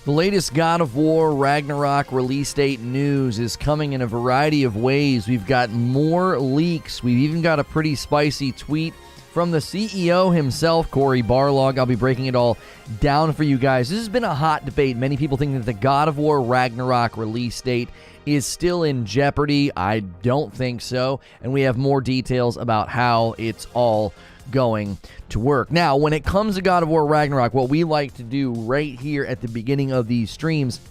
The latest God of War Ragnarok release date news is coming in a variety of ways. We've got more leaks. We've even got a pretty spicy tweet from the CEO himself, Cory Barlog. I'll be breaking it all down for you guys. This has been a hot debate. Many people think that the God of War Ragnarok release date is still in jeopardy. I don't think so. And we have more details about how it's all going to work. Now, when it comes to God of War Ragnarok, what we like to do right here at the beginning of these streams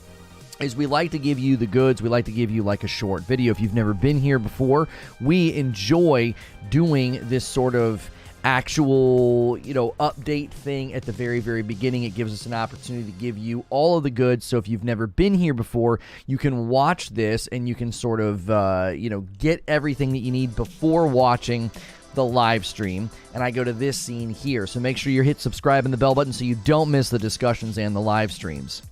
is we like to give you the goods. We like to give you like a short video. If you've never been here before, we enjoy doing this sort of actual, update thing at the very, very beginning. It gives us an opportunity to give you all of the goods. So if you've never been here before, you can watch this and you can sort of, get everything that you need before watching the live stream. And I go to this scene here. So make sure you hit subscribe and the bell button so you don't miss the discussions and the live streams.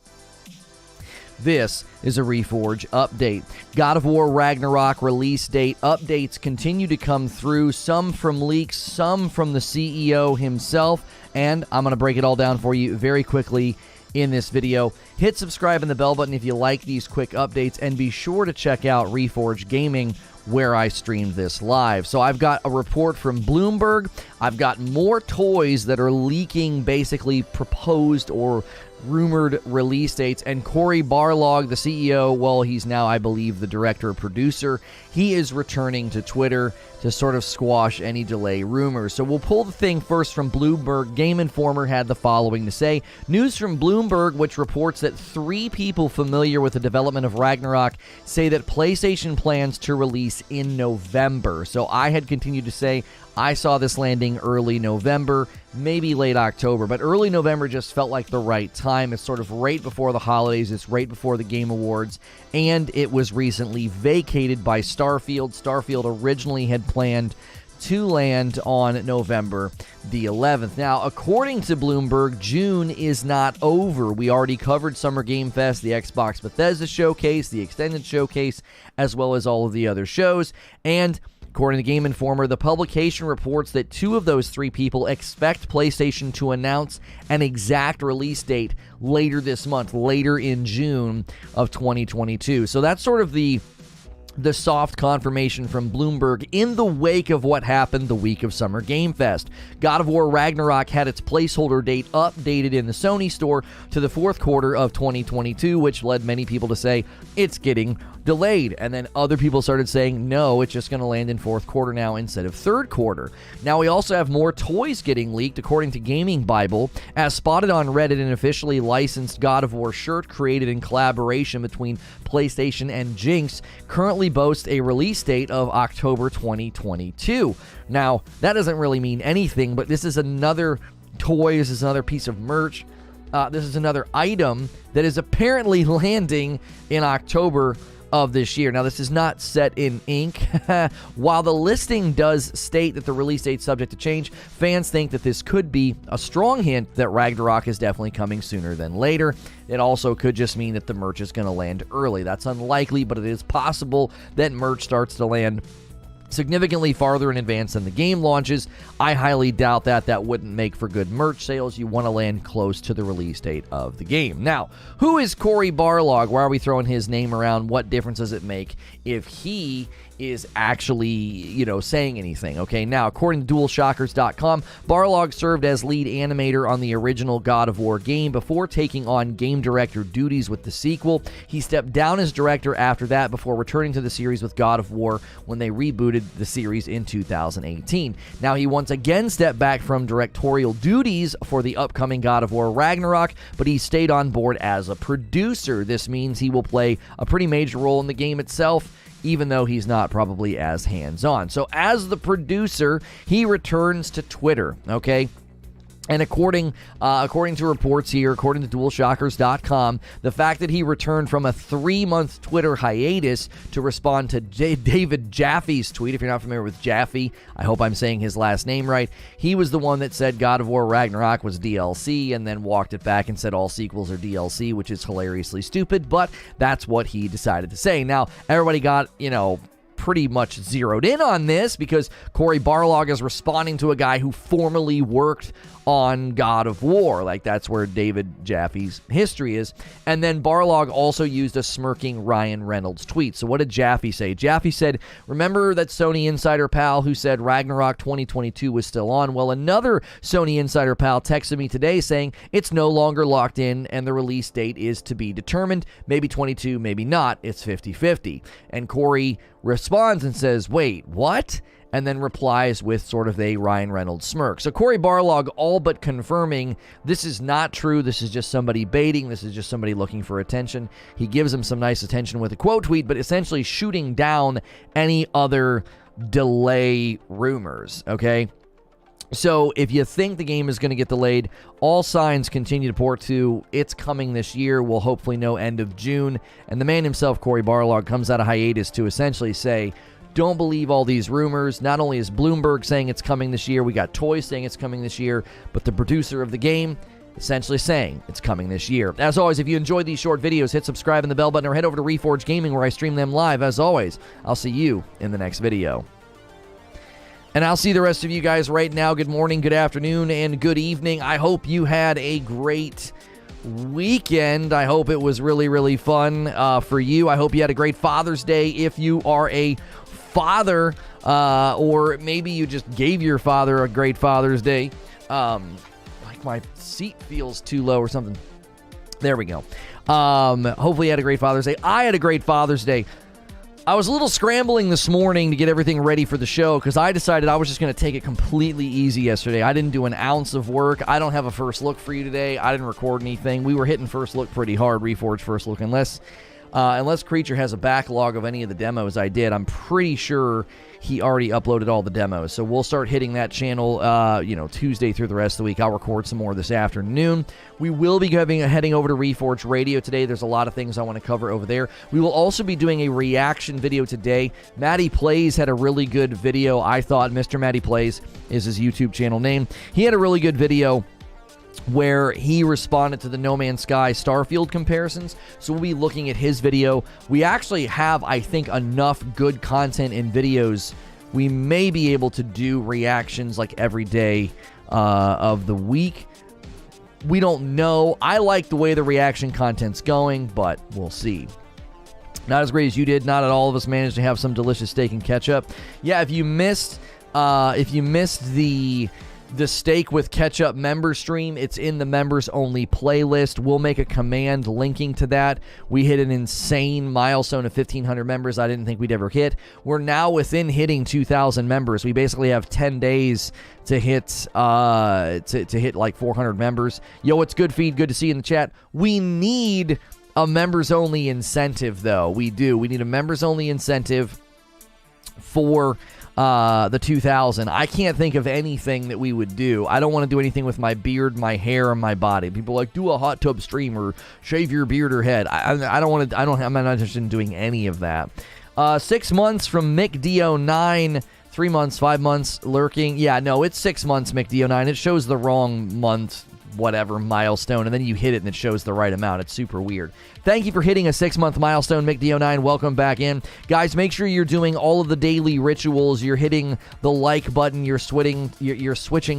This is a Reforge update. God of War Ragnarok release date updates continue to come through, some from leaks, some from the CEO himself, and I'm going to break it all down for you very quickly in this video. Hit subscribe and the bell button if you like these quick updates, and be sure to check out Reforge Gaming, where I streamed this live. So I've got a report from Bloomberg. I've got more toys that are leaking, basically proposed or rumored release dates, and Cory Barlog, the CEO, well, he's now, I believe, the director or producer, he is returning to Twitter to sort of squash any delay rumors. So we'll pull the thing first from Bloomberg. Game Informer had the following to say. News from Bloomberg, which reports that 3 people familiar with the development of Ragnarok say that PlayStation plans to release in November. So I had continued to say I saw this landing early November, maybe late October, but early November just felt like the right time. It's sort of right before the holidays, it's right before the Game Awards, and it was recently vacated by Starfield. Starfield originally had planned to land on November the 11th. Now, according to Bloomberg, June is not over. We already covered Summer Game Fest, the Xbox Bethesda showcase, the extended showcase, as well as all of the other shows, and according to Game Informer, the publication reports that 2 of those 3 people expect PlayStation to announce an exact release date later this month, later in June of 2022. So that's sort of the soft confirmation from Bloomberg in the wake of what happened the week of Summer Game Fest. God of War Ragnarok had its placeholder date updated in the Sony store to the 4th quarter of 2022, which led many people to say it's getting delayed. And then other people started saying, no, it's just going to land in 4th quarter now instead of 3rd quarter. Now we also have more toys getting leaked, according to Gaming Bible. As spotted on Reddit, an officially licensed God of War shirt created in collaboration between PlayStation and Jinx currently boasts a release date of October 2022. Now, that doesn't really mean anything, but this is another toy, this is another piece of merch, this is another item that is apparently landing in October of this year. Now, this is not set in ink. While the listing does state that the release date is subject to change, fans think that this could be a strong hint that Ragnarok is definitely coming sooner than later. It also could just mean that the merch is going to land early. That's unlikely, but it is possible that merch starts to land significantly farther in advance than the game launches. I highly doubt that. That wouldn't make for good merch sales. You want to land close to the release date of the game. Now, who is Cory Barlog? Why are we throwing his name around? What difference does it make if he is actually, saying anything? Okay, now, according to DualShockers.com, Barlog served as lead animator on the original God of War game before taking on game director duties with the sequel. He stepped down as director after that before returning to the series with God of War when they rebooted the series in 2018. Now, he once again stepped back from directorial duties for the upcoming God of War Ragnarok, but he stayed on board as a producer. This means he will play a pretty major role in the game itself, even though he's not probably as hands-on. So as the producer, he returns to Twitter, okay? And according to reports here, according to DualShockers.com, the fact that he returned from a 3-month Twitter hiatus to respond to David Jaffe's tweet, if you're not familiar with Jaffe, I hope I'm saying his last name right, he was the one that said God of War Ragnarok was DLC and then walked it back and said all sequels are DLC, which is hilariously stupid, but that's what he decided to say. Now, everybody got, pretty much zeroed in on this because Cory Barlog is responding to a guy who formerly worked on God of War. Like, that's where David Jaffe's history is. And then Barlog also used a smirking Ryan Reynolds tweet. So what did Jaffe say? Jaffe said, remember that Sony insider pal who said Ragnarok 2022 was still on? Well, another Sony insider pal texted me today saying it's no longer locked in and the release date is to be determined. Maybe 22, maybe not. It's 50-50. And Cory responds and says, wait, what? And then replies with sort of a Ryan Reynolds smirk. So Cory Barlog all but confirming this is not true. This is just somebody baiting. This is just somebody looking for attention. He gives him some nice attention with a quote tweet, but essentially shooting down any other delay rumors, okay? So if you think the game is going to get delayed, all signs continue to point to it's coming this year. We'll hopefully know end of June. And the man himself, Cory Barlog, comes out of hiatus to essentially say, don't believe all these rumors. Not only is Bloomberg saying it's coming this year, we got Toy saying it's coming this year, but the producer of the game essentially saying it's coming this year. As always, if you enjoyed these short videos, hit subscribe and the bell button or head over to Reforge Gaming where I stream them live. As always, I'll see you in the next video. And I'll see the rest of you guys right now. Good morning, good afternoon, and good evening. I hope you had a great weekend. I hope it was really, really fun for you. I hope you had a great Father's Day if you are a father, or maybe you just gave your father a great Father's Day. Like my seat feels too low or something. There we go. Hopefully you had a great Father's Day. I had a great Father's Day. I was a little scrambling this morning to get everything ready for the show because I decided I was just going to take it completely easy yesterday. I didn't do an ounce of work. I don't have a first look for you today. I didn't record anything. We were hitting first look pretty hard, Reforge first look, unless Creature has a backlog of any of the demos I did. I'm pretty sure he already uploaded all the demos. So we'll start hitting that channel, Tuesday through the rest of the week. I'll record some more this afternoon. We will be heading over to Reforge Radio today. There's a lot of things I want to cover over there. We will also be doing a reaction video today. Matty Plays had a really good video, I thought. Mr. Matty Plays is his YouTube channel name. He had a really good video where he responded to the No Man's Sky Starfield comparisons. So we'll be looking at his video. We actually have, I think, enough good content in videos. We may be able to do reactions like every day of the week. We don't know. I like the way the reaction content's going, but we'll see. Not as great as you did. Not at all of us managed to have some delicious steak and ketchup. Yeah, if you missed the steak with ketchup member stream, it's in the members only playlist. We'll make a command linking to that. We hit an insane milestone of 1,500 members I didn't think we'd ever hit. We're now within hitting 2,000 members. We basically have 10 days to hit hit like 400 members. Yo, what's good, Feed? Good to see you in the chat. We need a members only incentive, though. We do. We need a members only incentive for the 2,000. I can't think of anything that we would do. I don't want to do anything with my beard, my hair, or my body. People are like, do a hot tub stream or shave your beard or head. I'm not interested in doing any of that. 6 months from MickDO9. 3 months, 5 months lurking. Yeah, no, it's 6 months, MickDO9. It shows the wrong month, whatever, milestone, and then you hit it and it shows the right amount. It's super weird. Thank you for hitting a 6-month milestone, MickDO9. Welcome back in. Guys, make sure you're doing all of the daily rituals. You're hitting the like button. You're switching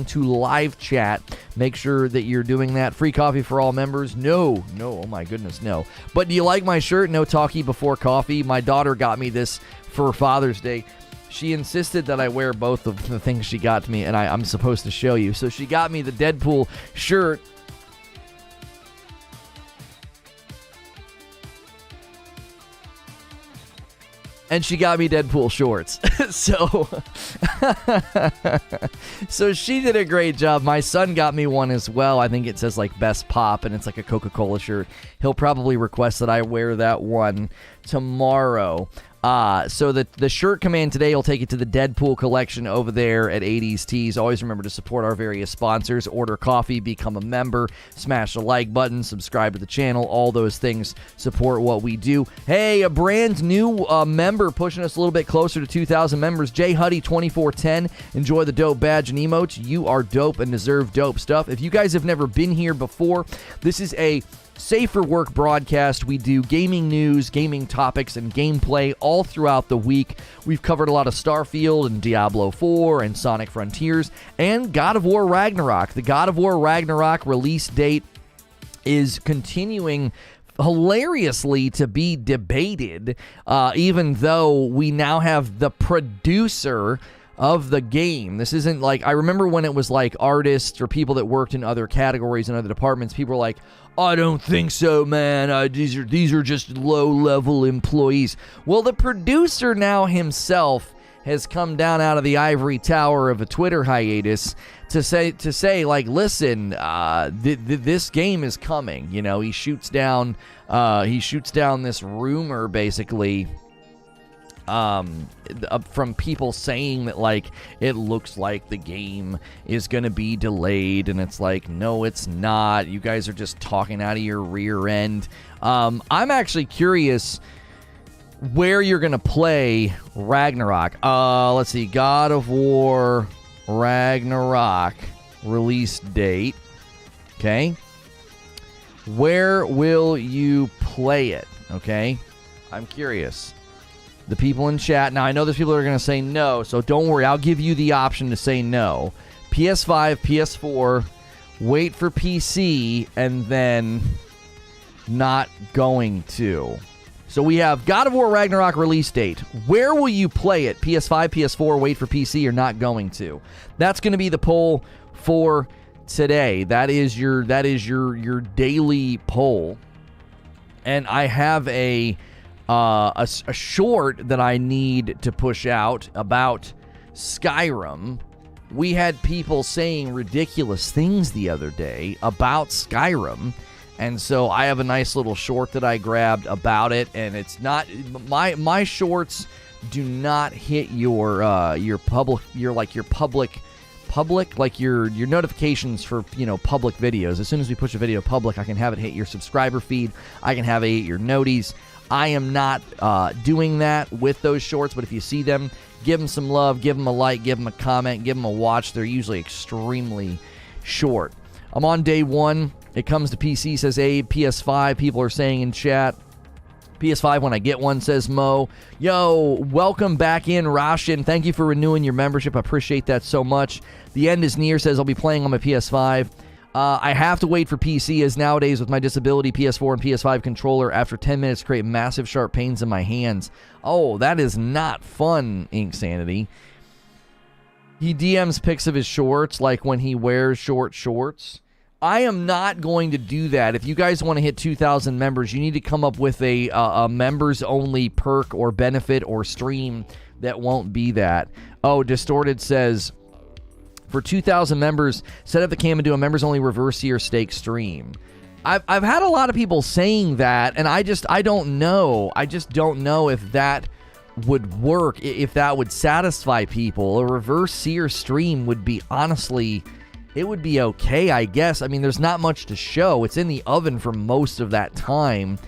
to live chat. Make sure that you're doing that. Free coffee for all members. No, oh my goodness, no. But do you like my shirt? No talkie before coffee. My daughter got me this for Father's Day. She insisted that I wear both of the things she got to me, and I'm supposed to show you. So she got me the Deadpool shirt. And she got me Deadpool shorts. So she did a great job. My son got me one as well. I think it says like Best Pop, and it's like a Coca-Cola shirt. He'll probably request that I wear that one tomorrow. So the shirt command today will take you to the Deadpool collection over there at 80s Tees. Always remember to support our various sponsors. Order coffee, become a member, smash the like button, subscribe to the channel. All those things support what we do. Hey, a brand new member pushing us a little bit closer to 2,000 members. J Huddy 2410. Enjoy the dope badge and emotes. You are dope and deserve dope stuff. If you guys have never been here before, this is a Safer Work broadcast. We do gaming news, gaming topics, and gameplay all all throughout the week. We've covered a lot of Starfield and Diablo 4 and Sonic Frontiers and God of War Ragnarok. The God of War Ragnarok release date is continuing hilariously to be debated, even though we now have the producer of the game. This isn't like, I remember when it was like artists or people that worked in other categories and other departments, people were like, I don't think so, man. These are just low-level employees. Well, the producer now himself has come down out of the ivory tower of a Twitter hiatus to say like, listen, this game is coming. You know, he shoots down this rumor basically from people saying that like it looks like the game is going to be delayed, and it's like, no, it's not. You guys are just talking out of your rear end. I'm actually curious where you're going to play Ragnarok. Let's see. God of War Ragnarok release date. Okay. Where will you play it? Okay. I'm curious. The people in chat. Now, I know there's people that are going to say no, so don't worry. I'll give you the option to say no. PS5, PS4, wait for PC, and then not going to. So we have God of War Ragnarok release date. Where will you play it? PS5, PS4, wait for PC, or not going to? That's going to be the poll for today. That is your daily poll. And I have a short that I need to push out about Skyrim. We had people saying ridiculous things the other day about Skyrim. And so I have a nice little short that I grabbed about it, and it's not my shorts do not hit your public like your notifications for public videos. As soon as we push a video public, I can have it hit your subscriber feed. I can have it hit your noties. I am not doing that with those shorts, but if you see them, give them some love, give them a like, give them a comment, give them a watch. They're usually extremely short. I'm on day one. It comes to PC, says Abe. PS5, people are saying in chat. PS5 when I get one, says Mo. Yo, welcome back in, Roshan. Thank you for renewing your membership. I appreciate that so much. The end is near, says I'll be playing on my PS5. I have to wait for PC, as nowadays with my disability, PS4 and PS5 controller, after 10 minutes create massive sharp pains in my hands. Oh, that is not fun, Ink Sanity. He DMs pics of his shorts, like when he wears short shorts. I am not going to do that. If you guys want to hit 2,000 members, you need to come up with a members-only perk or benefit or stream that won't be that. Oh, Distorted says, for 2,000 members, set up the cam and do a members-only reverse seer stake stream. I've had a lot of people saying that, and I don't know. I just don't know if that would work, if that would satisfy people. A reverse seer stream would be, honestly, it would be okay, I guess. I mean, there's not much to show. It's in the oven for most of that time,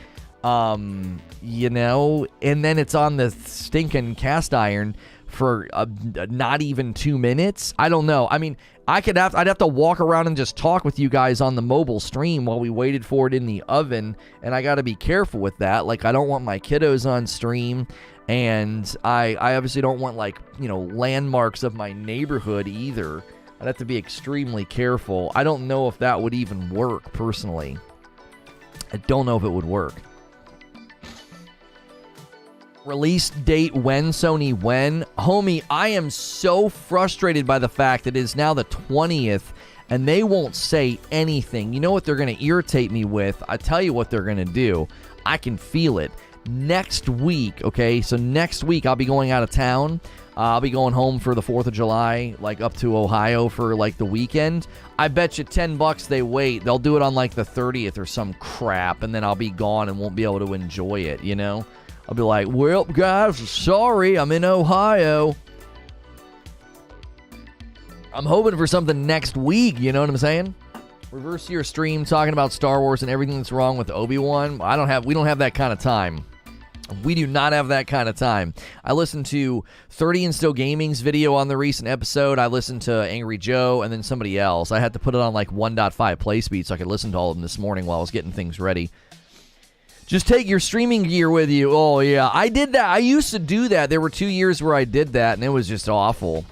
and then it's on the stinking cast iron for not even 2 minutes. I don't know. I mean, I'd have to walk around and just talk with you guys on the mobile stream while we waited for it in the oven, and I got to be careful with that. Like, I don't want my kiddos on stream, and I obviously don't want, like, landmarks of my neighborhood either. I'd have to be extremely careful. I don't know if that would even work, personally. I don't know if it would work. Release date when, Sony, when? Homie, I am so frustrated by the fact that it is now the 20th, and they won't say anything. You know what they're going to irritate me with? I tell you what they're going to do. I can feel it. Next week, okay? So next week, I'll be going out of town. I'll be going home for the 4th of July, like up to Ohio for like the weekend. I bet you $10 they wait. They'll do it on like the 30th or some crap, and then I'll be gone and won't be able to enjoy it, I'll be like, well, guys, sorry, I'm in Ohio. I'm hoping for something next week, you know what I'm saying? Reverse your stream talking about Star Wars and everything that's wrong with Obi-Wan. We don't have that kind of time. We do not have that kind of time. I listened to 30 and Still Gaming's video on the recent episode. I listened to Angry Joe and then somebody else. I had to put it on like 1.5 play speed so I could listen to all of them this morning while I was getting things ready. Just take your streaming gear with you. Oh, yeah. I did that. I used to do that. There were 2 years where I did that, and it was just awful.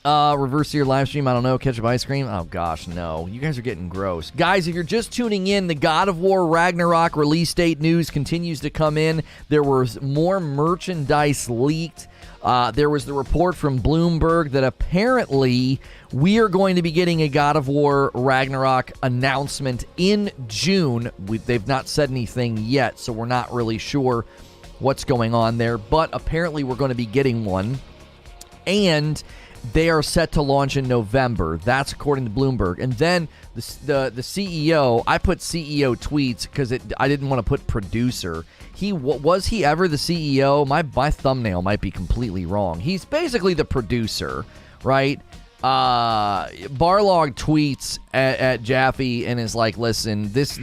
Reverse your live stream. I don't know. Ketchup ice cream. Oh, gosh, no. You guys are getting gross. Guys, if you're just tuning in, the God of War Ragnarok release date news continues to come in. There was more merchandise leaked. There was the report from Bloomberg that apparently we are going to be getting a God of War Ragnarok announcement in June. They've not said anything yet, so we're not really sure what's going on there. But apparently we're going to be getting one. And they are set to launch in November. That's according to Bloomberg. And then the CEO, I put CEO tweets because I didn't want to put producer. Was he ever the CEO? My thumbnail might be completely wrong. He's basically the producer, right? Barlog tweets at Jaffe and is like, listen, this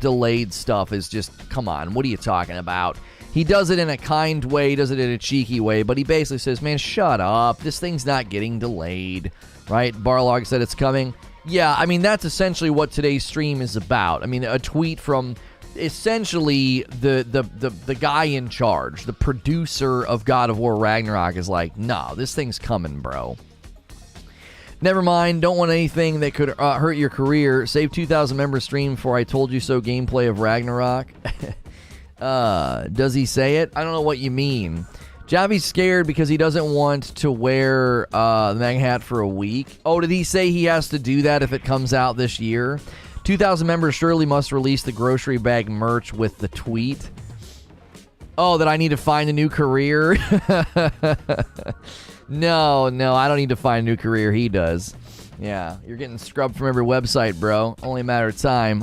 delayed stuff is just, come on, what are you talking about? He does it in a kind way, does it in a cheeky way, but he basically says, man, shut up. This thing's not getting delayed, right? Barlog said it's coming. Yeah, I mean, that's essentially what today's stream is about. I mean, a tweet from essentially the guy in charge, the producer of God of War Ragnarok is like, no, this thing's coming, bro. Never mind, don't want anything that could hurt your career. Save 2,000 member stream for I told you so gameplay of Ragnarok. Does he say it? I don't know what you mean. Javi's scared because he doesn't want to wear the MAGA hat for a week. Oh, did he say he has to do that if it comes out this year? 2,000 members surely must release the grocery bag merch with the tweet. Oh, that I need to find a new career? No, I don't need to find a new career. He does. Yeah, you're getting scrubbed from every website, bro. Only a matter of time.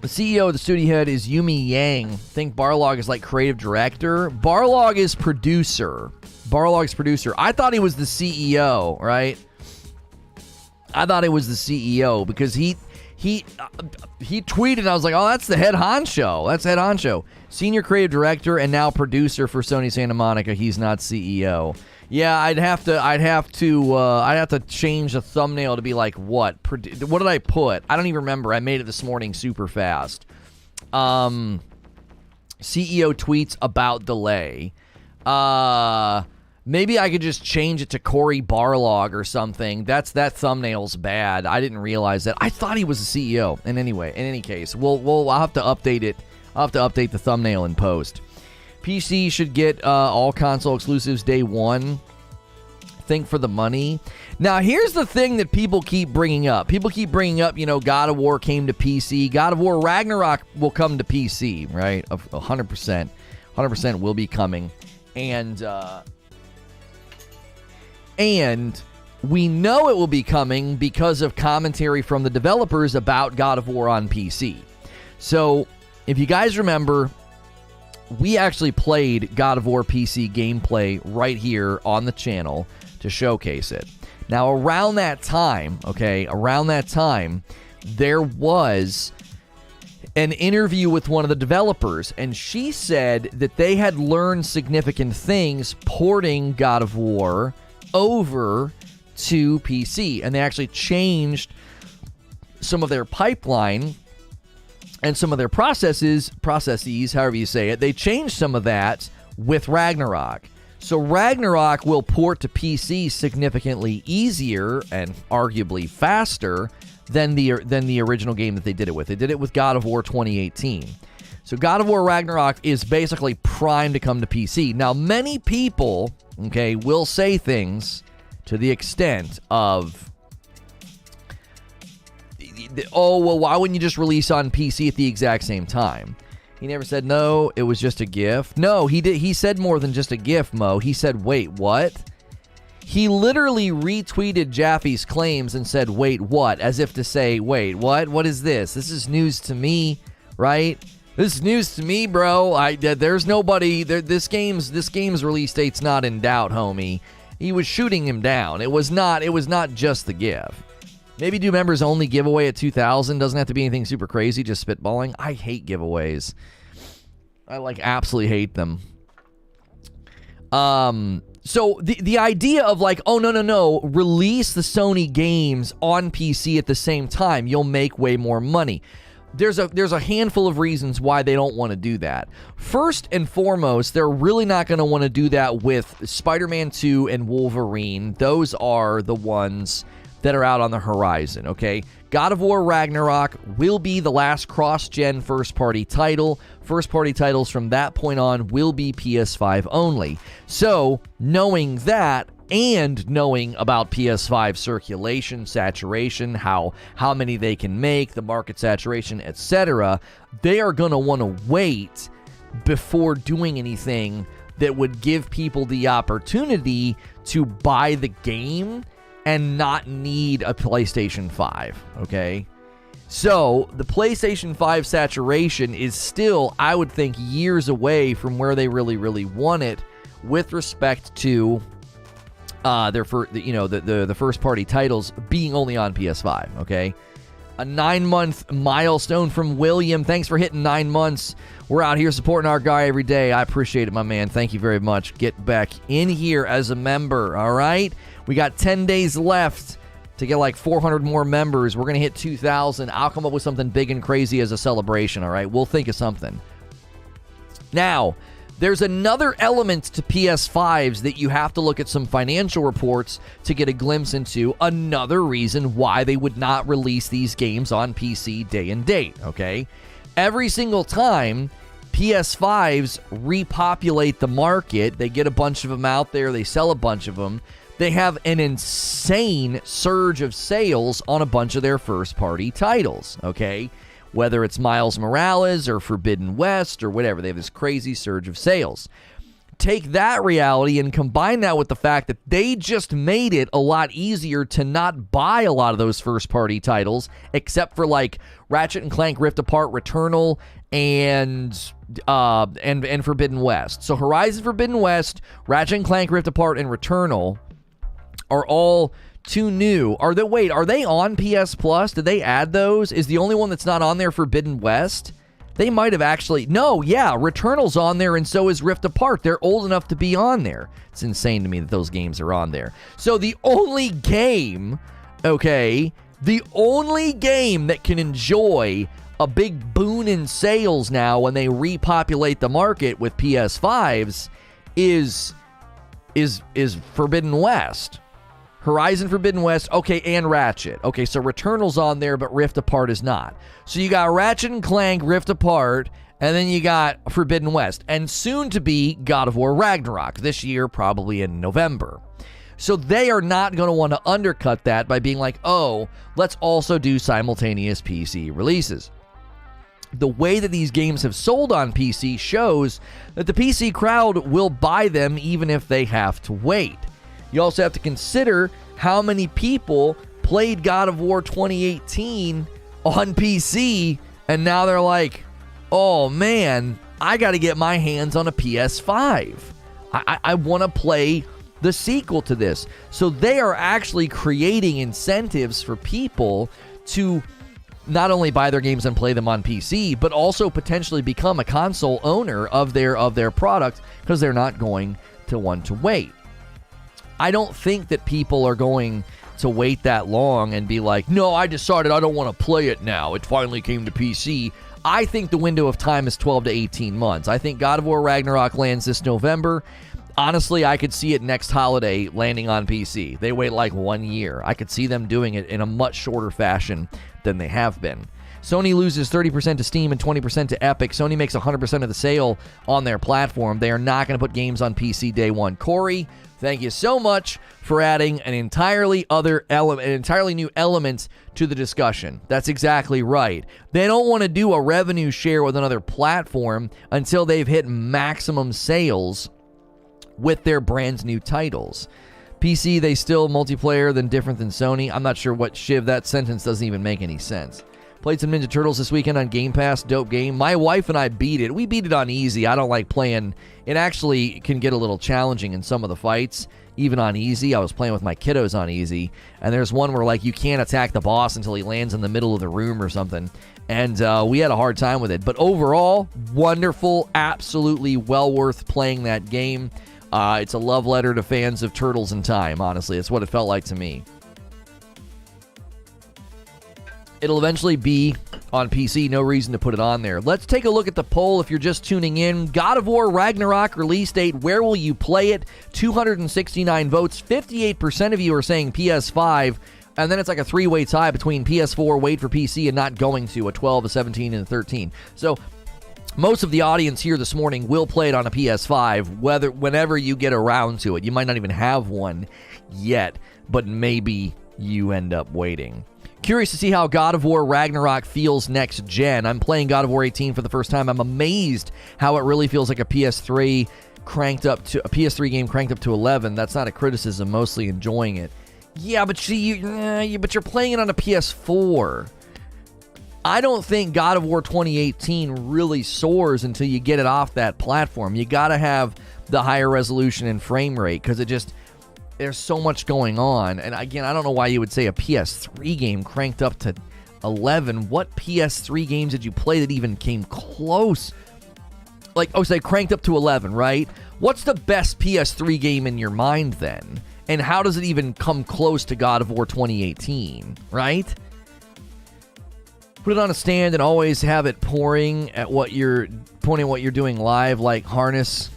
The CEO of the studio head is Yumi Yang. Think Barlog is like creative director. Barlog is producer. Barlog's producer. I thought he was the CEO, right? I thought it was the CEO because he tweeted and I was like, oh, that's the head honcho. That's head honcho. Senior creative director and now producer for Sony Santa Monica. He's not CEO. Yeah, I'd have to change the thumbnail to be like what? What did I put? I don't even remember. I made it this morning super fast. CEO tweets about delay. Maybe I could just change it to Corey Barlog or something. That thumbnail's bad. I didn't realize that. I thought he was the CEO. And anyway, in any case, I'll have to update it. I'll have to update the thumbnail in post. PC should get all console exclusives day one. Think for the money. Now, here's the thing that people keep bringing up. People keep bringing up, God of War came to PC. God of War Ragnarok will come to PC, right? 100%. 100% will be coming. And we know it will be coming because of commentary from the developers about God of War on PC. So, if you guys remember, we actually played God of War PC gameplay right here on the channel to showcase it. Now, around that time, there was an interview with one of the developers, and she said that they had learned significant things porting God of War over to PC, and they actually changed some of their pipeline and some of their processes, however you say it. They changed some of that with Ragnarok. So Ragnarok will port to PC significantly easier and arguably faster than the original game that they did it with. They did it with God of War 2018. So God of War Ragnarok is basically primed to come to PC. Now, many people, will say things to the extent of, oh, well, why wouldn't you just release on PC at the exact same time? He never said, no, it was just a GIF. No, he did. He said more than just a GIF, Mo. He said, wait, what? He literally retweeted Jaffe's claims and said, wait, what? As if to say, wait, what? What is this? This is news to me, right? This is news to me, bro. There's nobody. This game's release date's not in doubt, homie. He was shooting him down. It was not just the GIF. Maybe do members only giveaway at 2,000. Doesn't have to be anything super crazy, just spitballing. I hate giveaways. I absolutely hate them. So the idea of like, oh, no, release the Sony games on PC at the same time, you'll make way more money. There's a handful of reasons why they don't want to do that. First and foremost, they're really not going to want to do that with Spider-Man 2 and Wolverine. Those are the ones that are out on the horizon, okay? God of War Ragnarok will be the last cross-gen first-party title. First-party titles from that point on will be PS5 only. So, knowing that, and knowing about PS5 circulation, saturation, how many they can make, the market saturation, etc., they are going to want to wait before doing anything that would give people the opportunity to buy the game and not need a PlayStation 5, okay? So, the PlayStation 5 saturation is still, I would think, years away from where they really, really want it with respect to the first-party titles being only on PS5, okay? A 9-month milestone from William. Thanks for hitting 9 months. We're out here supporting our guy every day. I appreciate it, my man. Thank you very much. Get back in here as a member, all right? We got 10 days left to get like 400 more members. We're going to hit 2,000. I'll come up with something big and crazy as a celebration, all right? We'll think of something. Now, there's another element to PS5s that you have to look at some financial reports to get a glimpse into. Another reason why they would not release these games on PC day and date, okay? Every single time PS5s repopulate the market, they get a bunch of them out there, they sell a bunch of them, they have an insane surge of sales on a bunch of their first-party titles, okay? Whether it's Miles Morales or Forbidden West or whatever, they have this crazy surge of sales. Take that reality and combine that with the fact that they just made it a lot easier to not buy a lot of those first-party titles, except for like Ratchet and Clank Rift Apart, Returnal, and Forbidden West. So Horizon Forbidden West, Ratchet and Clank Rift Apart, and Returnal are all too new. Are they on PS Plus? Did they add those? Is the only one that's not on there Forbidden West? They might have actually... No, yeah, Returnal's on there and so is Rift Apart. They're old enough to be on there. It's insane to me that those games are on there. So the only game, okay, the only game that can enjoy a big boon in sales now when they repopulate the market with PS5s is Forbidden West. Horizon Forbidden West, okay, and Ratchet. Okay, so Returnal's on there, but Rift Apart is not. So you got Ratchet and Clank, Rift Apart, and then you got Forbidden West. And soon to be God of War Ragnarok, this year, probably in November. So they are not going to want to undercut that by being like, oh, let's also do simultaneous PC releases. The way that these games have sold on PC shows that the PC crowd will buy them even if they have to wait. You also have to consider how many people played God of War 2018 on PC, and now they're like, oh man, I got to get my hands on a PS5. I want to play the sequel to this. So they are actually creating incentives for people to not only buy their games and play them on PC, but also potentially become a console owner of their product because they're not going to want to wait. I don't think that people are going to wait that long and be like, no, I decided I don't want to play it now. It finally came to PC. I think the window of time is 12 to 18 months. I think God of War Ragnarok lands this November. Honestly, I could see it next holiday landing on PC. They wait like 1 year. I could see them doing it in a much shorter fashion than they have been. Sony loses 30% to Steam and 20% to Epic. Sony makes 100% of the sale on their platform. They are not going to put games on PC day one. Corey, thank you so much for adding an entirely new element to the discussion. That's exactly right. They don't want to do a revenue share with another platform until they've hit maximum sales with their brand new titles. PC, they still multiplayer than different than Sony. I'm not sure what Shiv, that sentence doesn't even make any sense. Played some Ninja Turtles this weekend on Game Pass. Dope game. My wife and I beat it. We beat it on easy. I don't like playing. It actually can get a little challenging in some of the fights, even on easy. I was playing with my kiddos on easy, and there's one where like you can't attack the boss until he lands in the middle of the room or something, and we had a hard time with it. But overall, wonderful, absolutely well worth playing that game. It's a love letter to fans of Turtles in Time, honestly. It's what it felt like to me. It'll eventually be on PC. No reason to put it on there. Let's take a look at the poll if you're just tuning in. God of War Ragnarok release date. Where will you play it? 269 votes. 58% of you are saying PS5. And then it's like a three-way tie between PS4, wait for PC, and not going to, a 12, a 17, and a 13. So most of the audience here this morning will play it on a PS5, whenever you get around to it. You might not even have one yet, but maybe you end up waiting. Curious to see how God of War Ragnarok feels next gen. I'm playing God of War 18 for the first time. I'm amazed how it really feels like a PS3 game cranked up to 11. That's not a criticism, mostly enjoying it. Yeah, but but you're playing it on a PS4. I don't think God of War 2018 really soars until you get it off that platform. You got to have the higher resolution and frame rate because there's so much going on. And again, I don't know why you would say a PS3 game cranked up to 11. What PS3 games did you play that even came close? Say cranked up to 11, right? What's the best PS3 game in your mind then? And how does it even come close to God of War 2018, right? Put it on a stand and always have it pointing at what you're doing live, like harness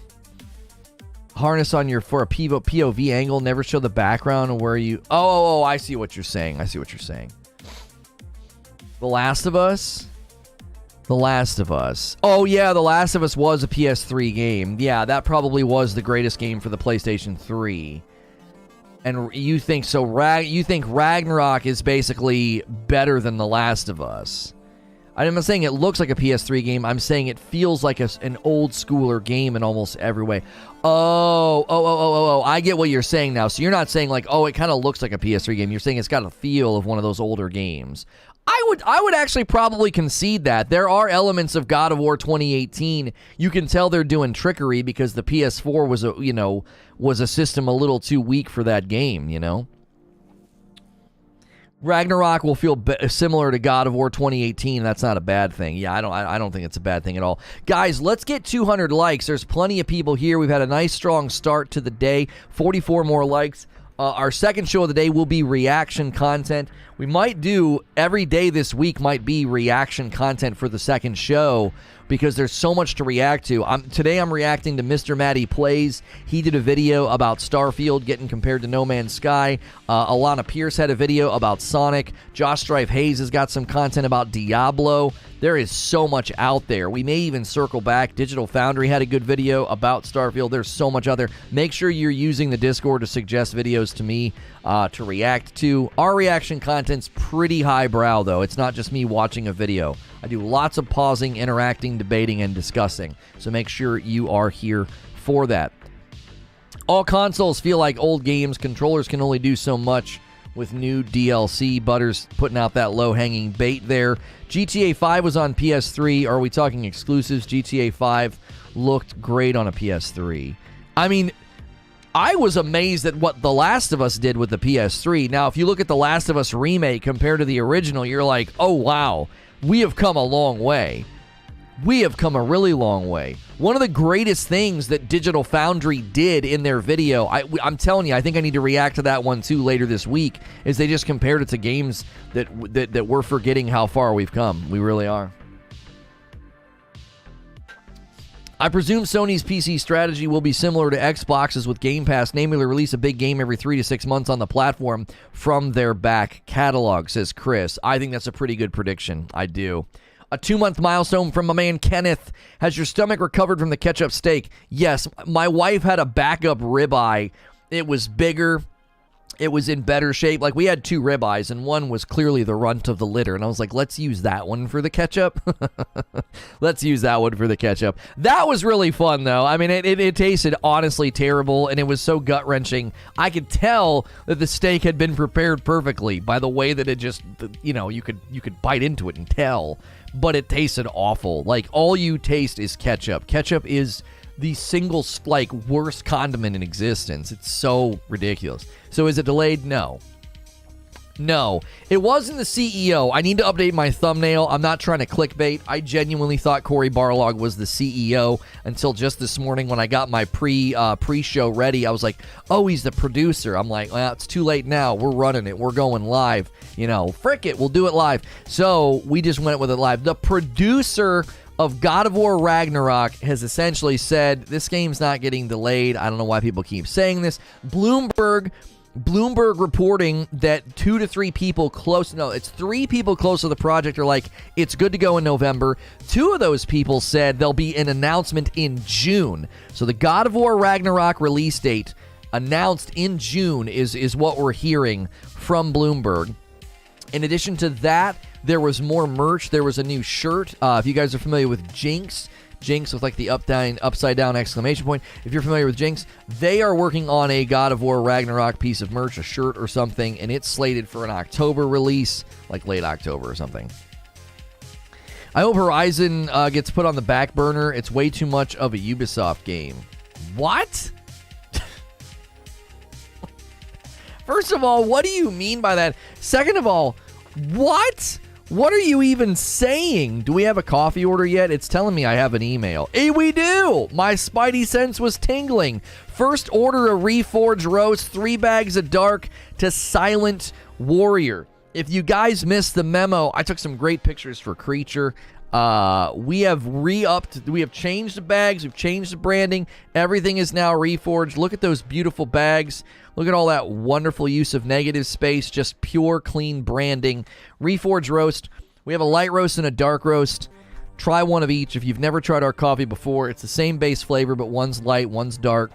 on your for a POV angle. Never show the background of where you. Oh, I see what you're saying. The Last of Us. Oh yeah, The Last of Us was a PS3 game. Yeah, that probably was the greatest game for the PlayStation 3. And you think so? You think Ragnarok is basically better than The Last of Us? I'm not saying it looks like a PS3 game. I'm saying it feels like an old schooler game in almost every way. Oh, I get what you're saying now. So you're not saying like, oh, it kind of looks like a PS3 game. You're saying it's got a feel of one of those older games. I would actually probably concede that. There are elements of God of War 2018. You can tell they're doing trickery because the PS4 was a system a little too weak for that game, Ragnarok will feel similar to God of War 2018. That's not a bad thing. Yeah, I don't think it's a bad thing at all. Guys, let's get 200 likes. There's plenty of people here. We've had a nice, strong start to the day. 44 more likes. Our second show of the day will be reaction content. We might do every day this week might be reaction content for the second show because there's so much to react to. Today I'm reacting to Mr. Matty Plays. He did a video about Starfield getting compared to No Man's Sky. Alana Pierce had a video about Sonic. Josh Strife Hayes has got some content about Diablo. There is so much out there. We may even circle back. Digital Foundry had a good video about Starfield. There's so much out there. Make sure you're using the Discord to suggest videos to me to react to. Our reaction content's pretty highbrow, though. It's not just me watching a video. I do lots of pausing, interacting, debating, and discussing. So make sure you are here for that. All consoles feel like old games. Controllers can only do so much with new DLC. Butters putting out that low-hanging bait there. GTA 5 was on PS3. Are we talking exclusives? GTA 5 looked great on a PS3. I mean, I was amazed at what The Last of Us did with the PS3. Now, if you look at The Last of Us remake compared to the original, you're like, oh, wow, we have come a long way. We have come a really long way. One of the greatest things that Digital Foundry did in their video, I'm telling you, I think I need to react to that one too later this week, is they just compared it to games that we're forgetting how far we've come. We really are. I presume Sony's PC strategy will be similar to Xbox's with Game Pass, namely release a big game every 3 to 6 months on the platform from their back catalog, says Chris. I think that's a pretty good prediction. I do. A 2-month milestone from my man Kenneth. Has your stomach recovered from the ketchup steak? Yes. My wife had a backup ribeye. It was bigger. It was in better shape. Like, we had 2 ribeyes, and one was clearly the runt of the litter. And I was like, let's use that one for the ketchup. Let's use that one for the ketchup. That was really fun, though. I mean, it tasted honestly terrible, and it was so gut-wrenching. I could tell that the steak had been prepared perfectly by the way that it just, you could bite into it and tell. But it tasted awful. Like, all you taste is ketchup. Ketchup is the single, worst condiment in existence. It's so ridiculous. So is it delayed? No. No, it wasn't the CEO. I need to update my thumbnail. I'm not trying to clickbait. I genuinely thought Cory Barlog was the CEO until just this morning when I got my pre-show ready. I was like, oh, he's the producer. I'm like, well, it's too late now. We're running it. We're going live. You know, frick it. We'll do it live. So we just went with it live. The producer of God of War Ragnarok has essentially said this game's not getting delayed. I don't know why people keep saying this. Bloomberg reporting that 2 to 3 people close, no, it's 3 people close to the project are like, it's good to go in November. 2 of those people said there'll be an announcement in June. So the God of War Ragnarok release date announced in June is what we're hearing from Bloomberg. In addition to that, there was more merch. There was a new shirt. If you guys are familiar with Jinx with like the upside down exclamation point. If you're familiar with Jinx, they are working on a God of War Ragnarok piece of merch, a shirt or something, and it's slated for an October release, like late October or something. I hope Horizon gets put on the back burner. It's way too much of a Ubisoft game. What? First of all, what do you mean by that? Second of all, what? What are you even saying? Do we have a coffee order yet? It's telling me I have an email. Hey, we do! My spidey sense was tingling. First order a Reforge roast, 3 bags of dark to Silent Warrior. If you guys missed the memo, I took some great pictures for Creature. We have we have changed the bags, we've changed the branding. Everything is now Reforged. Look at those beautiful bags. Look at all that wonderful use of negative space, just pure, clean branding. Reforge roast. We have a light roast and a dark roast. Try one of each. If you've never tried our coffee before, it's the same base flavor, but one's light, one's dark.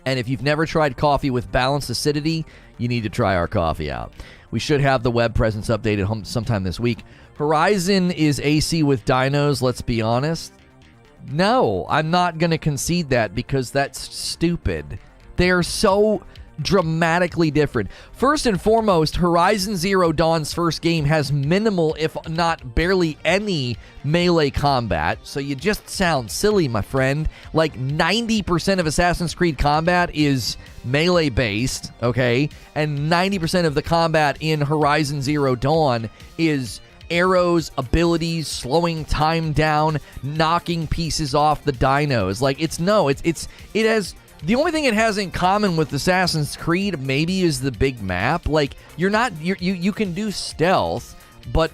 And if you've never tried coffee with balanced acidity, you need to try our coffee out. We should have the web presence updated sometime this week. Horizon is AC with dinos, let's be honest. No, I'm not going to concede that because that's stupid. They are so dramatically different. First and foremost, Horizon Zero Dawn's first game has minimal, if not barely any, melee combat. So you just sound silly, my friend. Like 90% of Assassin's Creed combat is melee based, okay? And 90% of the combat in Horizon Zero Dawn is arrows, abilities, slowing time down, knocking pieces off the dinos. Like it has. The only thing it has in common with Assassin's Creed maybe is the big map. Like you can do stealth, but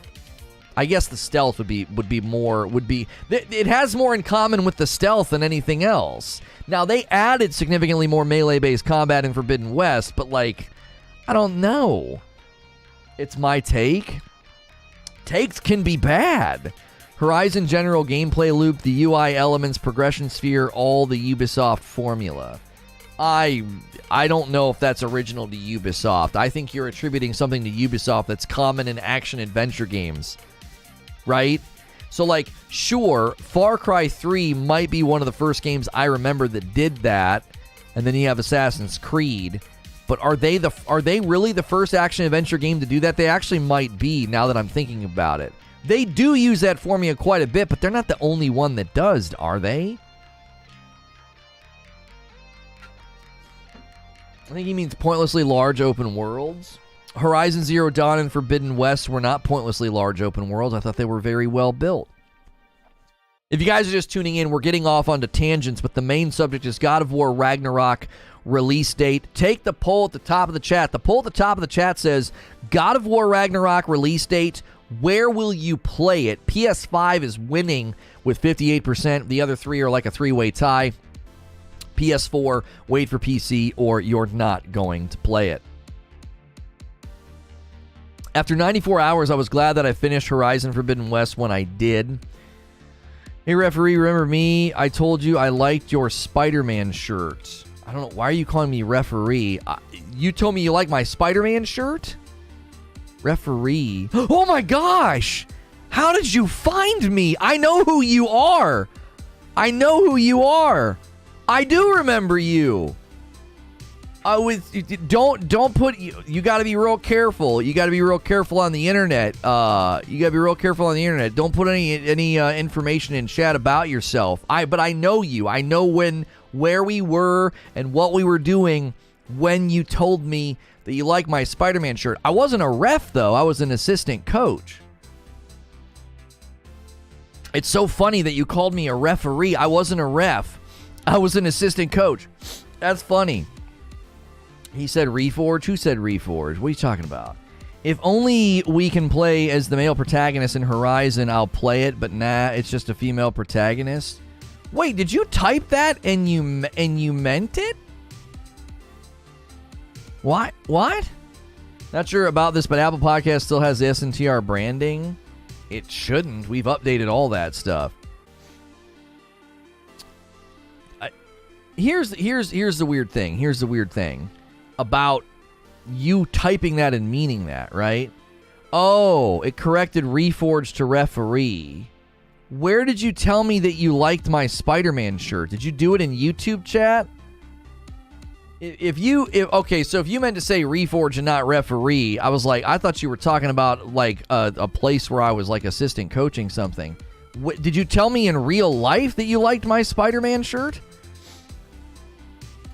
I guess the stealth it has more in common with the stealth than anything else. Now they added significantly more melee-based combat in Forbidden West, but like I don't know. It's my take. Takes can be bad. Horizon general gameplay loop, the UI elements, progression sphere, all the Ubisoft formula. I don't know if that's original to Ubisoft. I think you're attributing something to Ubisoft that's common in action-adventure games. Right? So, like, sure, Far Cry 3 might be one of the first games I remember that did that, and then you have Assassin's Creed. But are they really the first action-adventure game to do that? They actually might be, now that I'm thinking about it. They do use that formula quite a bit, but they're not the only one that does, are they? I think he means pointlessly large open worlds. Horizon Zero Dawn and Forbidden West were not pointlessly large open worlds. I thought they were very well built. If you guys are just tuning in, we're getting off onto tangents, but the main subject is God of War Ragnarok release date. Take the poll at the top of the chat. The poll at the top of the chat says, God of War Ragnarok release date, where will you play it? PS5 is winning with 58%. The other 3 are like a 3-way tie. PS4, wait for PC, or you're not going to play it. After 94 hours, I was glad that I finished Horizon Forbidden West when I did. Hey, referee, remember me? I told you I liked your Spider-Man shirt. I don't know. Why are you calling me referee? You told me you like my Spider-Man shirt? Referee. Oh my gosh! How did you find me? I know who you are. I know who you are. I do remember you. Don't put you got to be real careful. You got to be real careful on the internet. You got to be real careful on the internet. Don't put any information in chat about yourself. But I know you. I know where we were and what we were doing when you told me that you like my Spider-Man shirt. I wasn't a ref, though. I was an assistant coach. It's so funny that you called me a referee. I wasn't a ref. I was an assistant coach. That's funny. He said Reforge. Who said Reforge? What are you talking about? If only we can play as the male protagonist in Horizon, I'll play it, but nah, it's just a female protagonist. Wait, did you type that and you meant it? What? Not sure about this, but Apple Podcast still has the SNTR branding. It shouldn't. We've updated all that stuff. Here's the weird thing. Here's the weird thing about you typing that and meaning that, right? Oh, it corrected Reforge to referee. Where did you tell me that you liked my Spider-Man shirt? Did you do it in YouTube chat? If you meant to say Reforge and not referee, I was like, I thought you were talking about like a place where I was like assistant coaching something. Did you tell me in real life that you liked my Spider-Man shirt?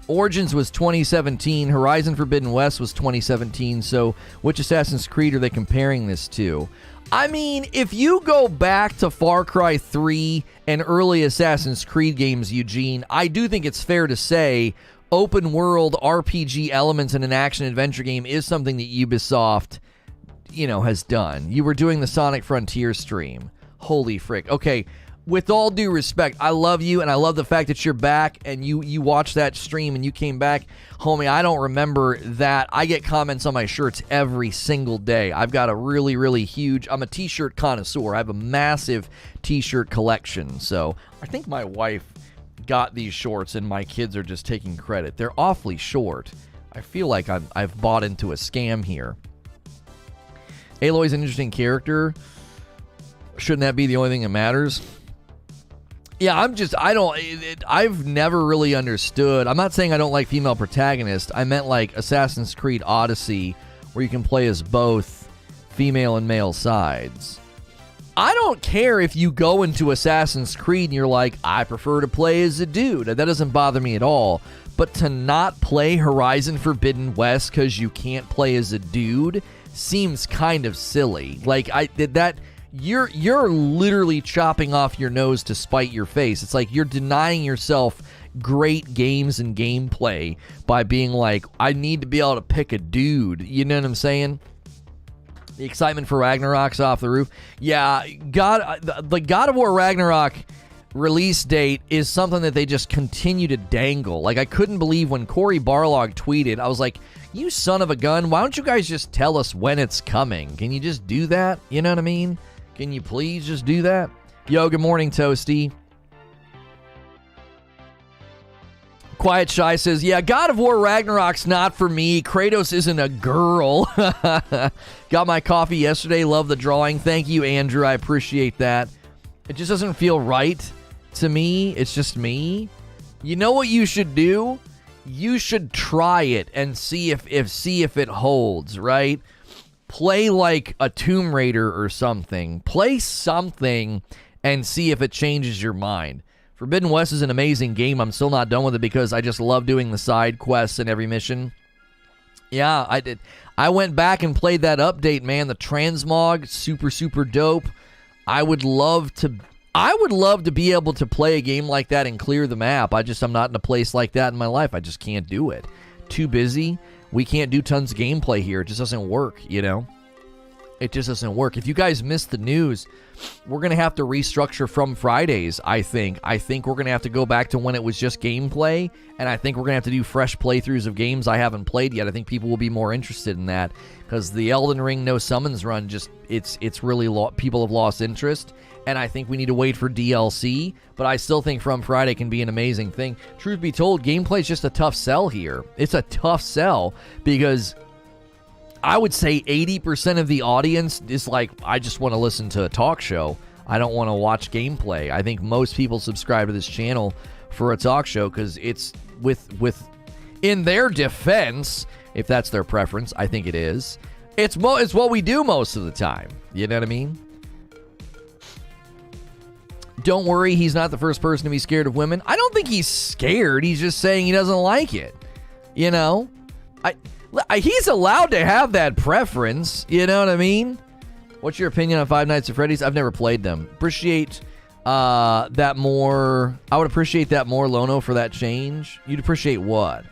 Origins was 2017. Horizon Forbidden West was 2017. So which Assassin's Creed are they comparing this to? I mean, if you go back to Far Cry 3 and early Assassin's Creed games, Eugene, I do think it's fair to say open world RPG elements in an action-adventure game is something that Ubisoft, has done. You were doing the Sonic Frontier stream. Holy frick. Okay, with all due respect, I love you, and I love the fact that you're back, and you watched that stream, and you came back. Homie, I don't remember that. I get comments on my shirts every single day. I've got a really, really huge... I'm a t-shirt connoisseur. I have a massive t-shirt collection, so I think my wife got these shorts, and my kids are just taking credit. They're awfully short. I feel like I've bought into a scam here. Aloy's an interesting character. Shouldn't that be the only thing that matters? Yeah, I've never really understood. I'm not saying I don't like female protagonists. I meant like Assassin's Creed Odyssey, where you can play as both female and male sides. I don't care if you go into Assassin's Creed and you're like, I prefer to play as a dude. That doesn't bother me at all. But to not play Horizon Forbidden West because you can't play as a dude seems kind of silly. Like, you're literally chopping off your nose to spite your face. It's like you're denying yourself great games and gameplay by being like, I need to be able to pick a dude. You know what I'm saying? The excitement for Ragnarok's off the roof. Yeah, the God of War Ragnarok release date is something that they just continue to dangle. Like, I couldn't believe when Corey Barlog tweeted, I was like, you son of a gun, why don't you guys just tell us when it's coming? Can you just do that? You know what I mean? Can you please just do that? Yo, good morning, Toasty. Quiet Shy says, yeah, God of War Ragnarok's not for me. Kratos isn't a girl. Got my coffee yesterday. Love the drawing. Thank you, Andrew. I appreciate that. It just doesn't feel right to me. It's just me. You know what you should do? You should try it and see if it holds, right? Play like a Tomb Raider or something. Play something and see if it changes your mind. Forbidden West is an amazing game. I'm still not done with it because I just love doing the side quests in every mission. Yeah, I did. I went back and played that update, man. The transmog, super, super dope. I would love to be able to play a game like that and clear the map. I'm not in a place like that in my life. I just can't do it. Too busy. We can't do tons of gameplay here. It just doesn't work, It just doesn't work. If you guys missed the news, we're going to have to restructure from Fridays, I think. I think we're going to have to go back to when it was just gameplay, and I think we're going to have to do fresh playthroughs of games I haven't played yet. I think people will be more interested in that, because the Elden Ring No Summons run, it's really, people have lost interest, and I think we need to wait for DLC, but I still think From Friday can be an amazing thing. Truth be told, gameplay is just a tough sell here. It's a tough sell, because I would say 80% of the audience is like, I just want to listen to a talk show. I don't want to watch gameplay. I think most people subscribe to this channel for a talk show because it's in their defense, if that's their preference, I think it is. It's what we do most of the time. You know what I mean? Don't worry, he's not the first person to be scared of women. I don't think he's scared. He's just saying he doesn't like it. He's allowed to have that preference. You know what I mean? What's your opinion on Five Nights at Freddy's? I've never played them. Appreciate that more. I would appreciate that more, Lono, for that change. You'd appreciate what?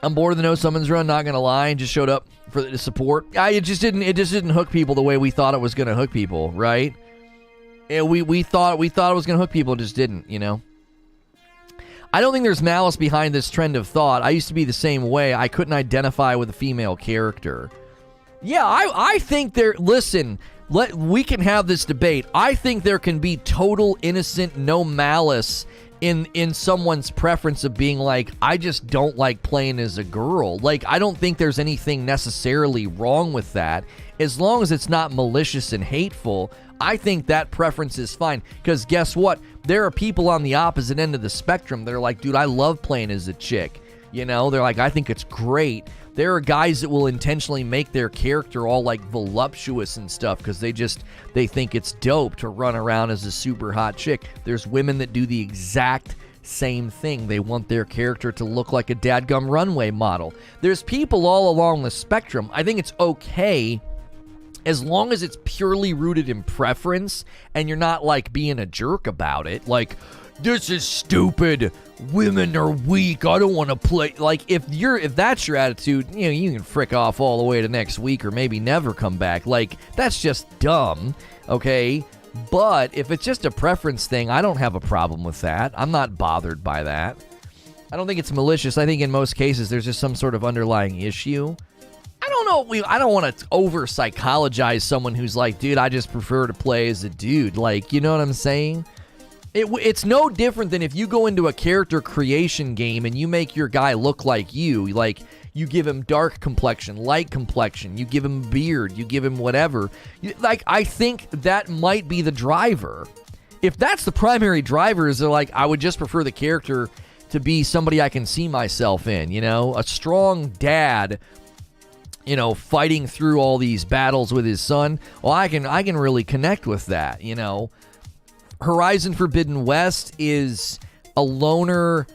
I'm bored of the No Summons run, not gonna lie, and just showed up for the support. It just didn't hook people the way we thought it was gonna hook people, right? We thought it was gonna hook people, it just didn't, you know. I don't think there's malice behind this trend of thought. I used to be the same way. I couldn't identify with a female character. Yeah, I think there. Listen, we can have this debate. I think there can be total innocent, no malice in someone's preference of being like, I just don't like playing as a girl. Like, I don't think there's anything necessarily wrong with that. As long as it's not malicious and hateful, I think that preference is fine. Because guess what? There are people on the opposite end of the spectrum that are like, dude, I love playing as a chick. You know, they're like, I think it's great. There are guys that will intentionally make their character all like voluptuous and stuff because they think it's dope to run around as a super hot chick. There's women that do the exact same thing. They want their character to look like a dadgum runway model. There's people all along the spectrum. I think it's okay as long as it's purely rooted in preference and you're not like being a jerk about it. Like, this is stupid. Women are weak. I don't want to play. Like, if that's your attitude, you know, you can frick off all the way to next week or maybe never come back. Like, that's just dumb, okay? But if it's just a preference thing, I don't have a problem with that. I'm not bothered by that. I don't think it's malicious. I think in most cases there's just some sort of underlying issue. I don't know. I don't want to over-psychologize someone who's like, dude, I just prefer to play as a dude. Like, you know what I'm saying? It's no different than if you go into a character creation game and you make your guy look like you give him dark complexion, light complexion, you give him beard, you give him whatever. Like, I think that might be the driver. If that's the primary driver, is they're like, I would just prefer the character to be somebody I can see myself in, you know, a strong dad, you know, fighting through all these battles with his son. Well, I can really connect with that, you know. Horizon Forbidden West is a loner,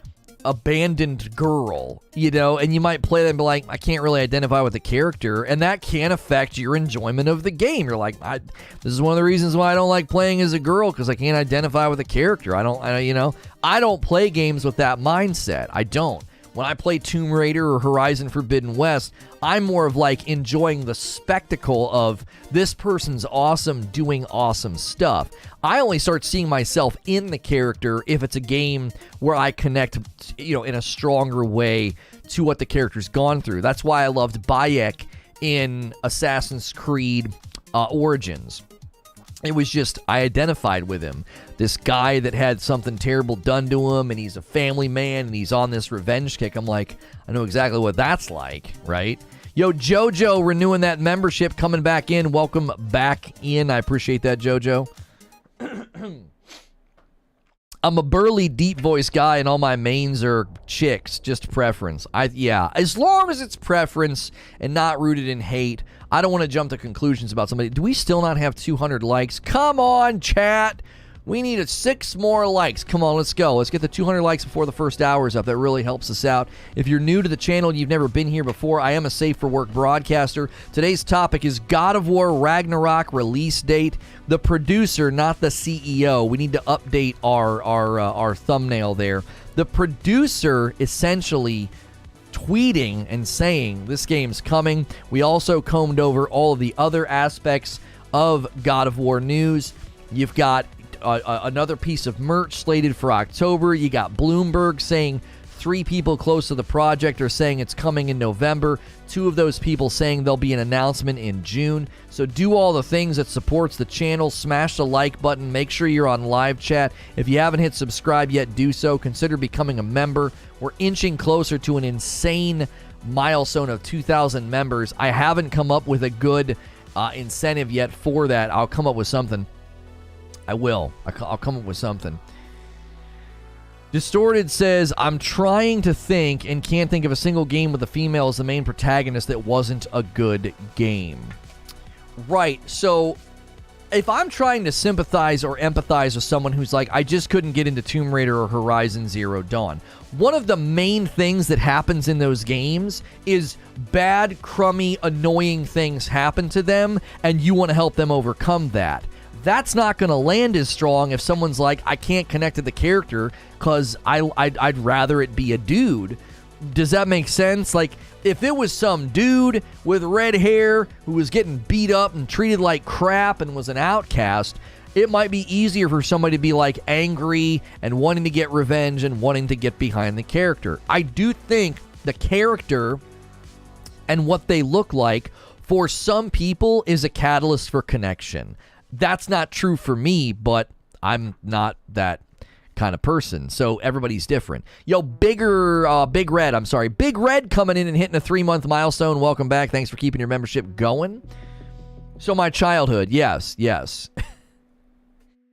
abandoned girl, you know, and you might play that and be like, I can't really identify with the character, and that can affect your enjoyment of the game. You're like, this is one of the reasons why I don't like playing as a girl, because I can't identify with the character. I don't play games with that mindset. I don't. When I play Tomb Raider or Horizon Forbidden West, I'm more of like enjoying the spectacle of this person's awesome doing awesome stuff. I only start seeing myself in the character if it's a game where I connect, you know, in a stronger way to what the character's gone through. That's why I loved Bayek in Assassin's Creed Origins. It was just, I identified with him. This guy that had something terrible done to him, and he's a family man, and he's on this revenge kick. I'm like, I know exactly what that's like, right? Yo, JoJo renewing that membership, coming back in. Welcome back in. I appreciate that, JoJo. I'm a burly, deep voice guy, and all my mains are chicks. Just preference. Yeah, as long as it's preference and not rooted in hate. I don't want to jump to conclusions about somebody. Do we still not have 200 likes? Come on, chat. We need 6 more likes. Come on, let's go. Let's get the 200 likes before the first hour is up. That really helps us out. If you're new to the channel and you've never been here before, I am a Safe for Work broadcaster. Today's topic is God of War Ragnarok release date. The producer, not the CEO. We need to update our thumbnail there. The producer essentially tweeting and saying this game's coming. We also combed over all of the other aspects of God of War news. You've got another piece of merch slated for October. You got Bloomberg saying 3 people close to the project are saying it's coming in November. 2 of those people saying there'll be an announcement in June. So do all the things that supports the channel. Smash the like button. Make sure you're on live chat. If you haven't hit subscribe yet, do so. Consider becoming a member. We're inching closer to an insane milestone of 2,000 members. I haven't come up with a good incentive yet for that. I'll come up with something. I will. I'll come up with something. Distorted says, I'm trying to think and can't think of a single game with a female as the main protagonist that wasn't a good game. Right. So if I'm trying to sympathize or empathize with someone who's like, I just couldn't get into Tomb Raider or Horizon Zero Dawn, one of the main things that happens in those games is bad, crummy, annoying things happen to them, and you want to help them overcome that. That's not going to land as strong if someone's like, I can't connect to the character because I'd rather it be a dude. Does that make sense? Like, if it was some dude with red hair who was getting beat up and treated like crap and was an outcast, it might be easier for somebody to be like angry and wanting to get revenge and wanting to get behind the character. I do think the character and what they look like for some people is a catalyst for connection. That's not true for me, but I'm not that kind of person, so everybody's different. Yo, Big Red coming in and hitting a 3-month milestone. Welcome back. Thanks for keeping your membership going. So my childhood, yes.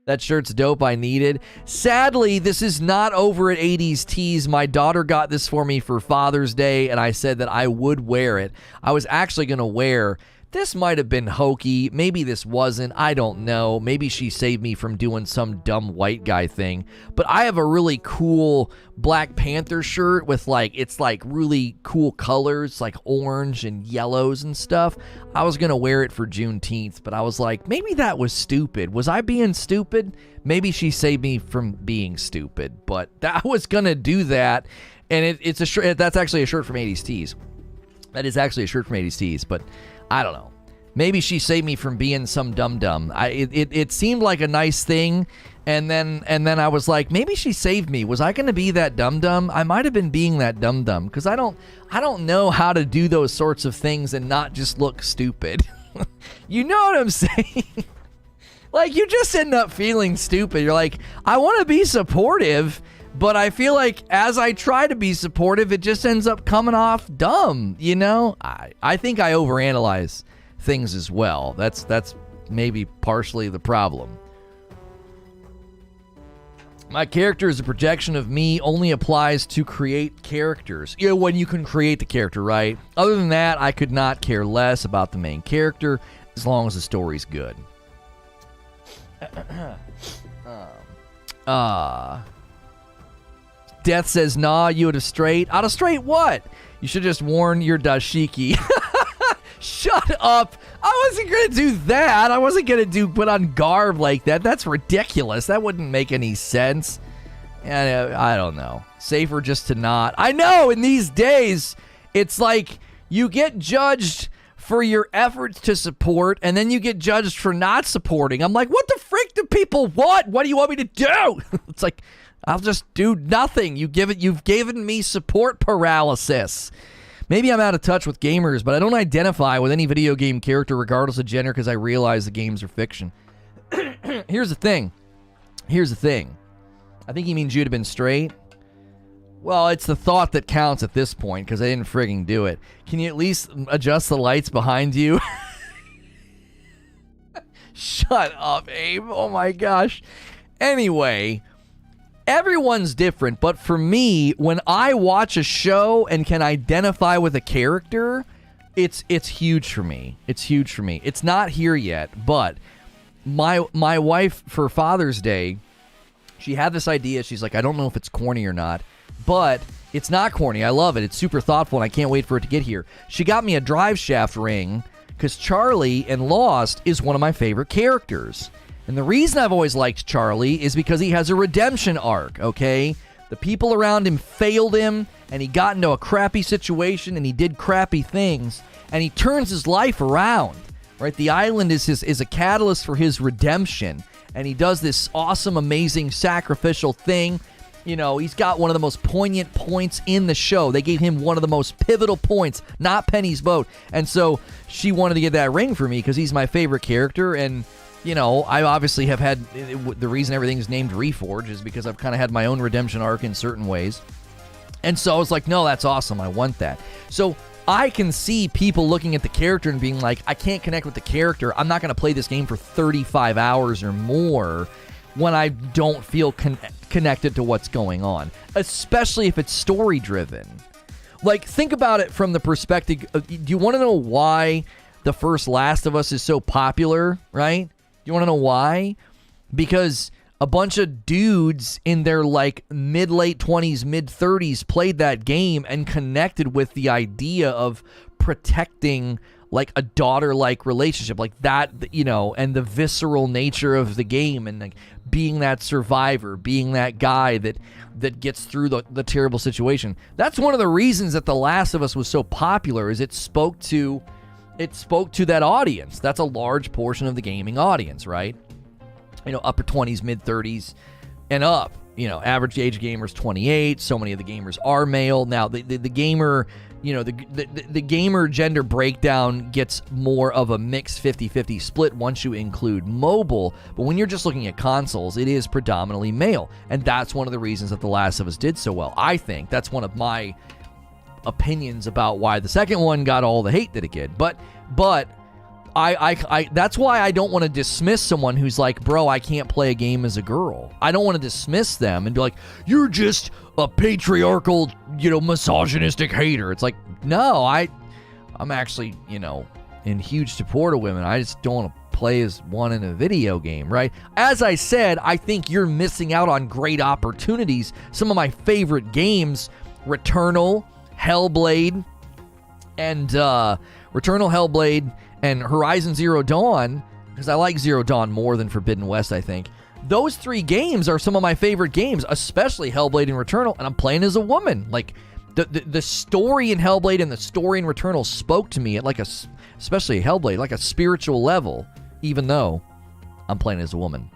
That shirt's dope. I need it. Sadly, this is not over at 80s Tees. My daughter got this for me for Father's Day, and I said that I would wear it. I was actually going to wear... This might have been hokey. Maybe this wasn't. I don't know. Maybe she saved me from doing some dumb white guy thing. But I have a really cool Black Panther shirt with it's really cool colors, like orange and yellows and stuff. I was going to wear it for Juneteenth, but I was like, maybe that was stupid. Was I being stupid? Maybe she saved me from being stupid, but I was going to do that. And it's a shirt. That's actually a shirt from 80s Tees. That is actually a shirt from 80s Tees, but I don't know. Maybe she saved me from being some dum-dum. It seemed like a nice thing, and then I was like, maybe she saved me. Was I going to be that dum-dum? I might have been being that dum-dum, because I don't know how to do those sorts of things and not just look stupid. You know what I'm saying? Like, you just end up feeling stupid. You're like, I want to be supportive, but I feel like as I try to be supportive, it just ends up coming off dumb, you know? I think I overanalyze things as well. That's maybe partially the problem. My character is a projection of me, only applies to create characters. You know, when you can create the character, right? Other than that, I could not care less about the main character as long as the story's good. Death says, nah, you out of straight. Out of straight what? You should just warn your dashiki. Shut up. I wasn't going to do that. I wasn't going to put on garb like that. That's ridiculous. That wouldn't make any sense. And I don't know. Safer just to not. I know in these days, it's like you get judged for your efforts to support, and then you get judged for not supporting. I'm like, what the frick do people want? What do you want me to do? It's like, I'll just do nothing. You've given me support paralysis. Maybe I'm out of touch with gamers, but I don't identify with any video game character regardless of gender because I realize the games are fiction. Here's the thing. I think he means you'd have been straight. Well, it's the thought that counts at this point because I didn't frigging do it. Can you at least adjust the lights behind you? Shut up, Abe. Oh my gosh. Anyway, everyone's different, but for me, when I watch a show and can identify with a character, it's huge for me. It's huge for me. It's not here yet, but my wife for Father's Day, she had this idea. She's like, I don't know if it's corny or not, but it's not corny. I love it. It's super thoughtful, and I can't wait for it to get here. She got me a drive shaft ring because Charlie in Lost is one of my favorite characters. And the reason I've always liked Charlie is because he has a redemption arc, okay? The people around him failed him, and he got into a crappy situation, and he did crappy things, and he turns his life around, right? The island is a catalyst for his redemption, and he does this awesome, amazing, sacrificial thing. You know, he's got one of the most poignant points in the show. They gave him one of the most pivotal points, not Penny's boat. And so she wanted to get that ring for me because he's my favorite character, and you know, I obviously have had, the reason everything's named Reforge is because I've kind of had my own redemption arc in certain ways. And so I was like, no, that's awesome. I want that. So I can see people looking at the character and being like, I can't connect with the character. I'm not going to play this game for 35 hours or more when I don't feel connected to what's going on, especially if it's story-driven. Like, think about it from the perspective of, do you want to know why the first Last of Us is so popular, right? You want to know why? Because a bunch of dudes in their like mid-late 20s, mid-30s played that game and connected with the idea of protecting like a daughter-like relationship, like that, you know, and the visceral nature of the game, and like being that survivor, being that guy that gets through the terrible situation. That's one of the reasons that The Last of Us was so popular, is it spoke to that audience. That's a large portion of the gaming audience, right? You know, upper 20s, mid 30s, and up. You know, average age gamer's 28. So many of the gamers are male. Now, the gamer, you know, the gamer gender breakdown gets more of a mixed 50-50 split once you include mobile. But when you're just looking at consoles, it is predominantly male. And that's one of the reasons that The Last of Us did so well. I think that's one of my opinions about why the second one got all the hate that it did. But I that's why I don't want to dismiss someone who's like, bro, I can't play a game as a girl. I don't want to dismiss them and be like, you're just a patriarchal, you know, misogynistic hater. It's like, no, I'm actually, you know, in huge support of women. I just don't want to play as one in a video game, right? As I said, I think you're missing out on great opportunities. Some of my favorite games, Returnal, Hellblade, and Horizon Zero Dawn, because I like Zero Dawn more than Forbidden West, I think. Those three games are some of my favorite games, especially Hellblade and Returnal, and I'm playing as a woman. Like, the story in Hellblade and the story in Returnal spoke to me at like especially Hellblade, like a spiritual level, even though I'm playing as a woman.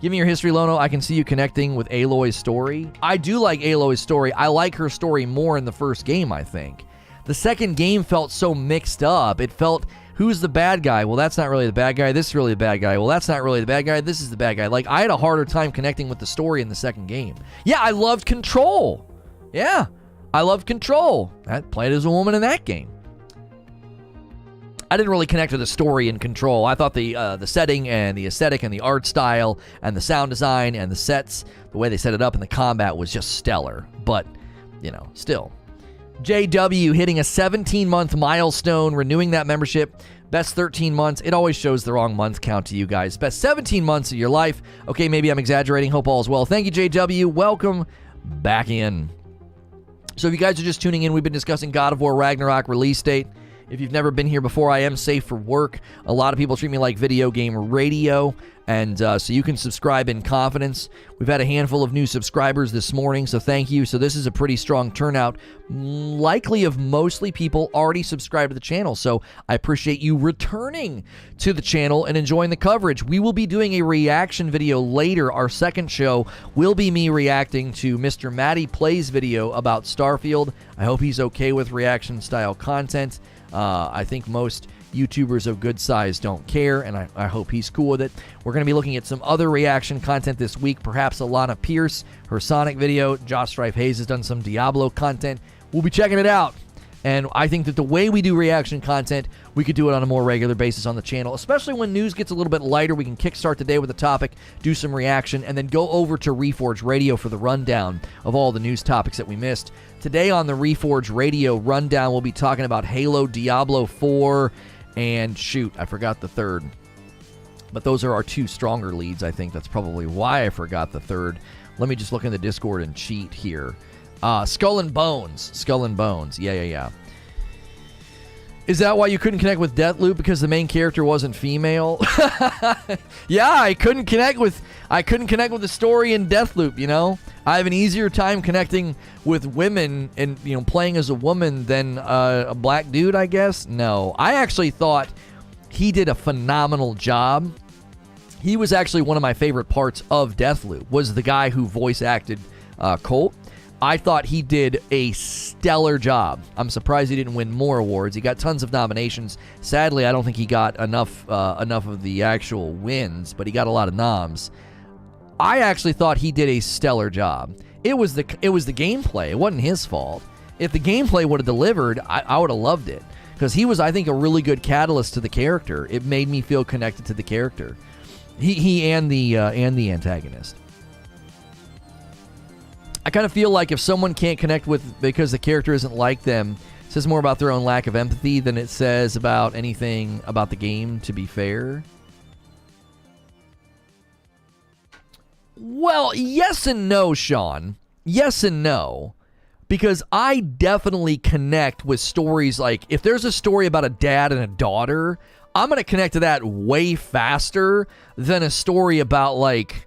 Give me your history, Lono. I can see you connecting with Aloy's story. I do like Aloy's story. I like her story more in the first game, I think. The second game felt so mixed up. It felt, who's the bad guy? Well, that's not really the bad guy. This is really the bad guy. Well, that's not really the bad guy. This is the bad guy. Like, I had a harder time connecting with the story in the second game. Yeah, I loved Control. Yeah, I loved Control. I played as a woman in that game. I didn't really connect with the story in Control. I thought the setting and the aesthetic and the art style and the sound design and the sets, the way they set it up and the combat was just stellar. But, you know, still. JW hitting a 17-month milestone, renewing that membership. Best 13 months. It always shows the wrong month count to you guys. Best 17 months of your life. Okay, maybe I'm exaggerating. Hope all is well. Thank you, JW. Welcome back in. So if you guys are just tuning in, we've been discussing God of War Ragnarok release date. If you've never been here before, I am safe for work. A lot of people treat me like video game radio, and so you can subscribe in confidence. We've had a handful of new subscribers this morning, so thank you. So this is a pretty strong turnout, likely of mostly people already subscribed to the channel. So I appreciate you returning to the channel and enjoying the coverage. We will be doing a reaction video later. Our second show will be me reacting to Mr. Matty Plays video about Starfield. I hope he's okay with reaction-style content. I think most YouTubers of good size don't care, and I hope he's cool with it. We're going to be looking at some other reaction content this week, perhaps Alana Pierce, her Sonic video. Josh Strife Hayes has done some Diablo content. We'll be checking it out. And I think that the way we do reaction content, we could do it on a more regular basis on the channel, especially when news gets a little bit lighter. We can kickstart the day with a topic, do some reaction, and then go over to Reforge Radio for the rundown of all the news topics that we missed. Today on the Reforge Radio rundown, we'll be talking about Halo, Diablo 4, and shoot, I forgot the third. But those are our two stronger leads, I think. That's probably why I forgot the third. Let me just look in the Discord and cheat here. Skull and Bones. Skull and Bones. Yeah. Is that why you couldn't connect with Deathloop? Because the main character wasn't female? Yeah, I couldn't connect with the story in Deathloop, you know? I have an easier time connecting with women and, you know, playing as a woman than a black dude, I guess. No, I actually thought he did a phenomenal job. He was actually one of my favorite parts of Deathloop, was the guy who voice acted Colt. I thought he did a stellar job. I'm surprised he didn't win more awards. He got tons of nominations. Sadly, I don't think he got enough of the actual wins, but he got a lot of noms. I actually thought he did a stellar job. It was the gameplay. It wasn't his fault. If the gameplay would have delivered, I would have loved it, because he was, I think, a really good catalyst to the character. It made me feel connected to the character. He and the antagonist. I kind of feel like if someone can't connect with because the character isn't like them, it says more about their own lack of empathy than it says about anything about the game, to be fair. Well, yes and no, Sean. Yes and no. Because I definitely connect with stories like, if there's a story about a dad and a daughter, I'm going to connect to that way faster than a story about, like,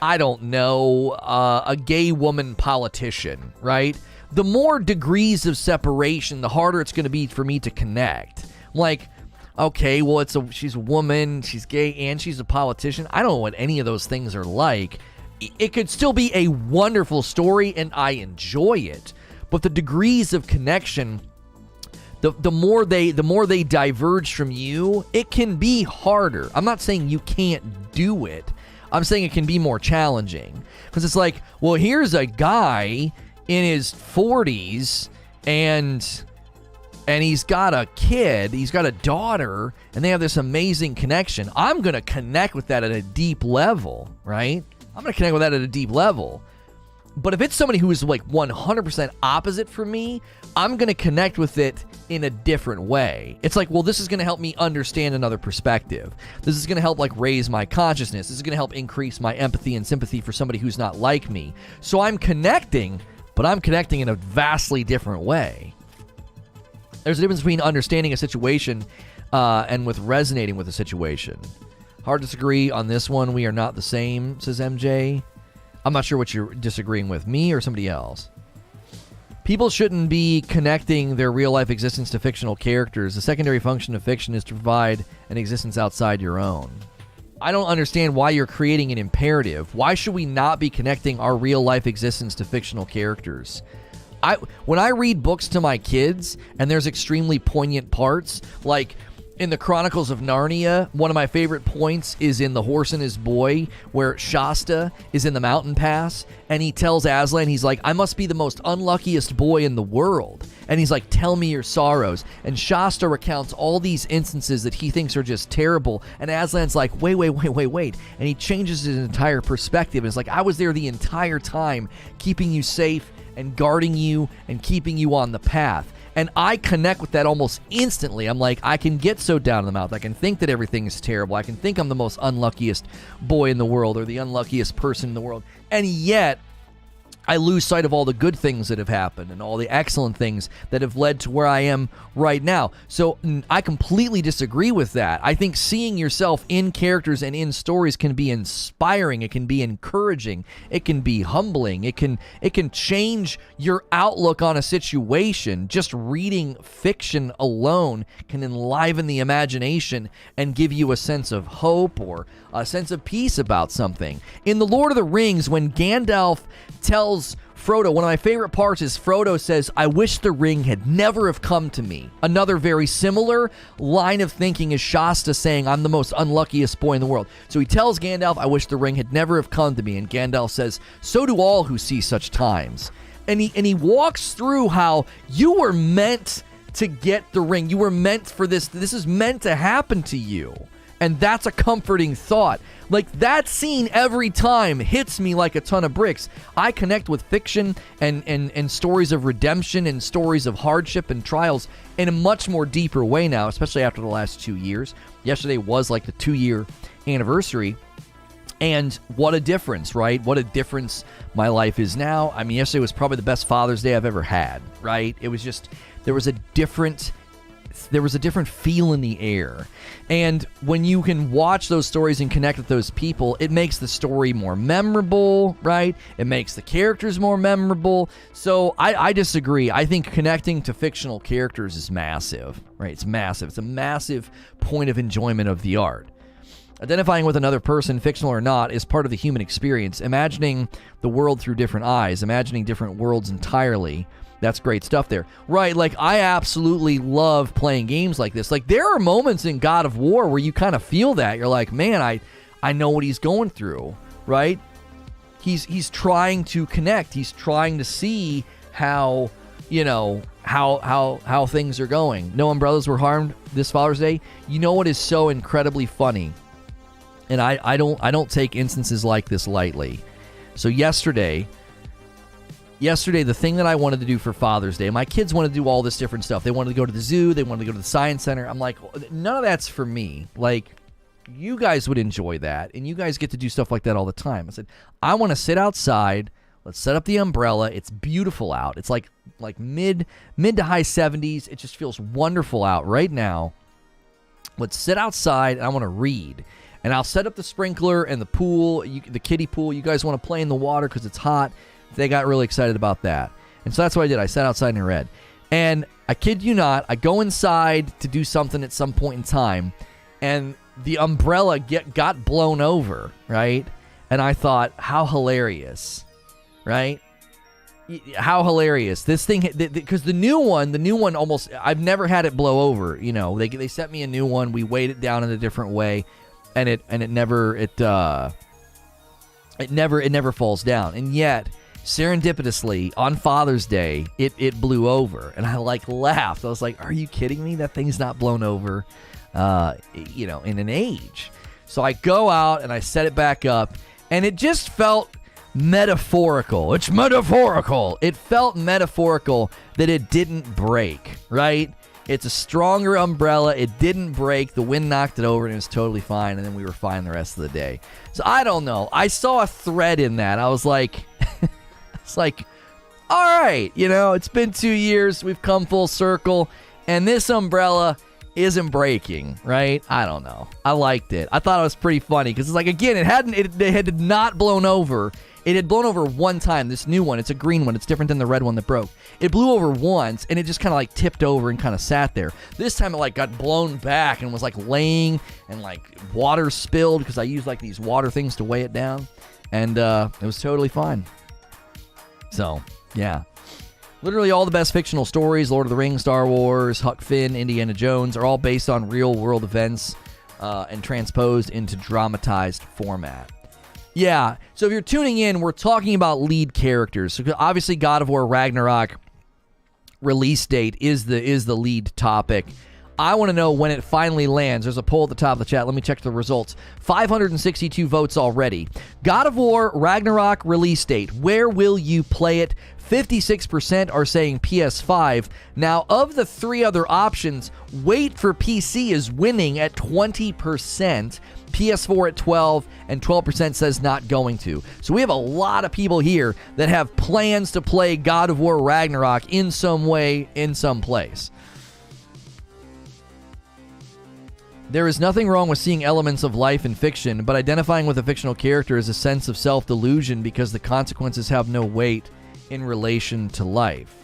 I don't know, a gay woman politician, right? The more degrees of separation, the harder it's going to be for me to connect. Like, okay, well, she's a woman, she's gay, and she's a politician. I don't know what any of those things are like. It could still be a wonderful story, and I enjoy it. But the degrees of connection, the more they diverge from you, it can be harder. I'm not saying you can't do it. I'm saying it can be more challenging. Because it's like, well, here's a guy in his 40s, and he's got a kid, he's got a daughter, and they have this amazing connection. I'm going to connect with that at a deep level, right? I'm going to connect with that at a deep level. But if it's somebody who is like 100% opposite from me, I'm going to connect with it in a different way. It's like, well, this is going to help me understand another perspective. This is going to help like raise my consciousness. This is going to help increase my empathy and sympathy for somebody who's not like me. So I'm connecting, but I'm connecting in a vastly different way. There's a difference between understanding a situation and with resonating with a situation. Hard to disagree on this one. We are not the same, says MJ. I'm not sure what you're disagreeing with, me or somebody else. People shouldn't be connecting their real-life existence to fictional characters. The secondary function of fiction is to provide an existence outside your own. I don't understand why you're creating an imperative. Why should we not be connecting our real-life existence to fictional characters? When I read books to my kids, and there's extremely poignant parts, like in the Chronicles of Narnia, one of my favorite points is in The Horse and His Boy, where Shasta is in the mountain pass, and he tells Aslan, he's like, I must be the most unluckiest boy in the world. And he's like, tell me your sorrows. And Shasta recounts all these instances that he thinks are just terrible. And Aslan's like, wait. And he changes his entire perspective. And it's like, I was there the entire time, keeping you safe and guarding you and keeping you on the path. And I connect with that almost instantly. I'm like, I can get so down in the mouth. I can think that everything is terrible. I can think I'm the most unluckiest boy in the world or the unluckiest person in the world. And yet, I lose sight of all the good things that have happened and all the excellent things that have led to where I am right now. So I completely disagree with that. I think seeing yourself in characters and in stories can be inspiring. It can be encouraging. It can be humbling. It can change your outlook on a situation. Just reading fiction alone can enliven the imagination and give you a sense of hope or a sense of peace about something. In The Lord of the Rings, when Gandalf tells Frodo, one of my favorite parts is Frodo says, I wish the ring had never have come to me. Another very similar line of thinking is Shasta saying, I'm the most unluckiest boy in the world. So he tells Gandalf, I wish the ring had never have come to me. And Gandalf says, so do all who see such times. And he walks through how you were meant to get the ring. You were meant for this. This is meant to happen to you. And that's a comforting thought. Like, that scene every time hits me like a ton of bricks. I connect with fiction and stories of redemption and stories of hardship and trials in a much more deeper way now, especially after the last 2 years. Yesterday was like the 2-year anniversary. And what a difference, right? What a difference my life is now. I mean, yesterday was probably the best Father's Day I've ever had, right? It was just, there was a different feel in the air. And when you can watch those stories and connect with those people, it makes the story more memorable, right? It makes the characters more memorable. So I disagree. I think connecting to fictional characters is massive, right? It's massive. It's a massive point of enjoyment of the art. Identifying with another person, fictional or not, is part of the human experience. Imagining the world through different eyes, imagining different worlds entirely. That's great stuff there. Right, like, I absolutely love playing games like this. Like, there are moments in God of War where you kind of feel that. You're like, man, I know what he's going through, right? He's trying to connect. He's trying to see how, you know, how things are going. No umbrellas were harmed this Father's Day. You know what is so incredibly funny? And I don't take instances like this lightly. So yesterday, the thing that I wanted to do for Father's Day, my kids wanted to do all this different stuff. They wanted to go to the zoo. They wanted to go to the science center. I'm like, none of that's for me. Like, you guys would enjoy that, and you guys get to do stuff like that all the time. I said, I want to sit outside. Let's set up the umbrella. It's beautiful out. It's like mid to high 70s. It just feels wonderful out right now. Let's sit outside, and I want to read. And I'll set up the sprinkler and the pool, the kiddie pool. You guys want to play in the water because it's hot. They got really excited about that. And so that's what I did. I sat outside and read. And I kid you not, I go inside to do something at some point in time, and the umbrella got blown over, right? And I thought, how hilarious, right? How hilarious. This thing, because the new one almost, I've never had it blow over, you know. They sent me a new one. We weighed it down in a different way, and it never falls down. And yet, serendipitously, on Father's Day, it blew over, and I laughed. I was like, are you kidding me? That thing's not blown over, in an age. So I go out and I set it back up, and it just felt metaphorical. It's metaphorical. It felt metaphorical that it didn't break, right? It's a stronger umbrella. It didn't break. The wind knocked it over, and it was totally fine, and then we were fine the rest of the day. So I don't know. I saw a thread in that. I was like, all right, it's been 2 years. We've come full circle, and this umbrella isn't breaking, right? I don't know. I liked it. I thought it was pretty funny because it's like, again, it had not blown over. It had blown over one time. This new one, it's a green one. It's different than the red one that broke. It blew over once, and it just kind of tipped over and kind of sat there. This time it got blown back and was laying, and water spilled because I used these water things to weigh it down, and it was totally fine. So, yeah. Literally all the best fictional stories, Lord of the Rings, Star Wars, Huck Finn, Indiana Jones, are all based on real-world events and transposed into dramatized format. Yeah, so if you're tuning in, we're talking about lead characters. So obviously, God of War Ragnarok release date is the lead topic. I want to know when it finally lands. There's a poll at the top of the chat. Let me check the results. 562 votes already. God of War Ragnarok release date. Where will you play it? 56% are saying PS5. Now, of the three other options, wait for PC is winning at 20%. PS4 at 12%, and 12% says not going to. So we have a lot of people here that have plans to play God of War Ragnarok in some way, in some place. There is nothing wrong with seeing elements of life in fiction, but identifying with a fictional character is a sense of self-delusion because the consequences have no weight in relation to life.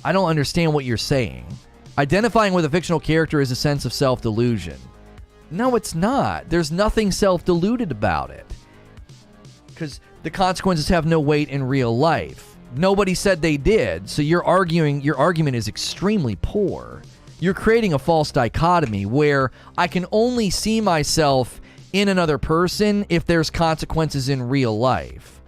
I don't understand what you're saying. Identifying with a fictional character is a sense of self-delusion. No, it's not. There's nothing self-deluded about it. Because the consequences have no weight in real life. Nobody said they did, so your argument is extremely poor. You're creating a false dichotomy where I can only see myself in another person if there's consequences in real life.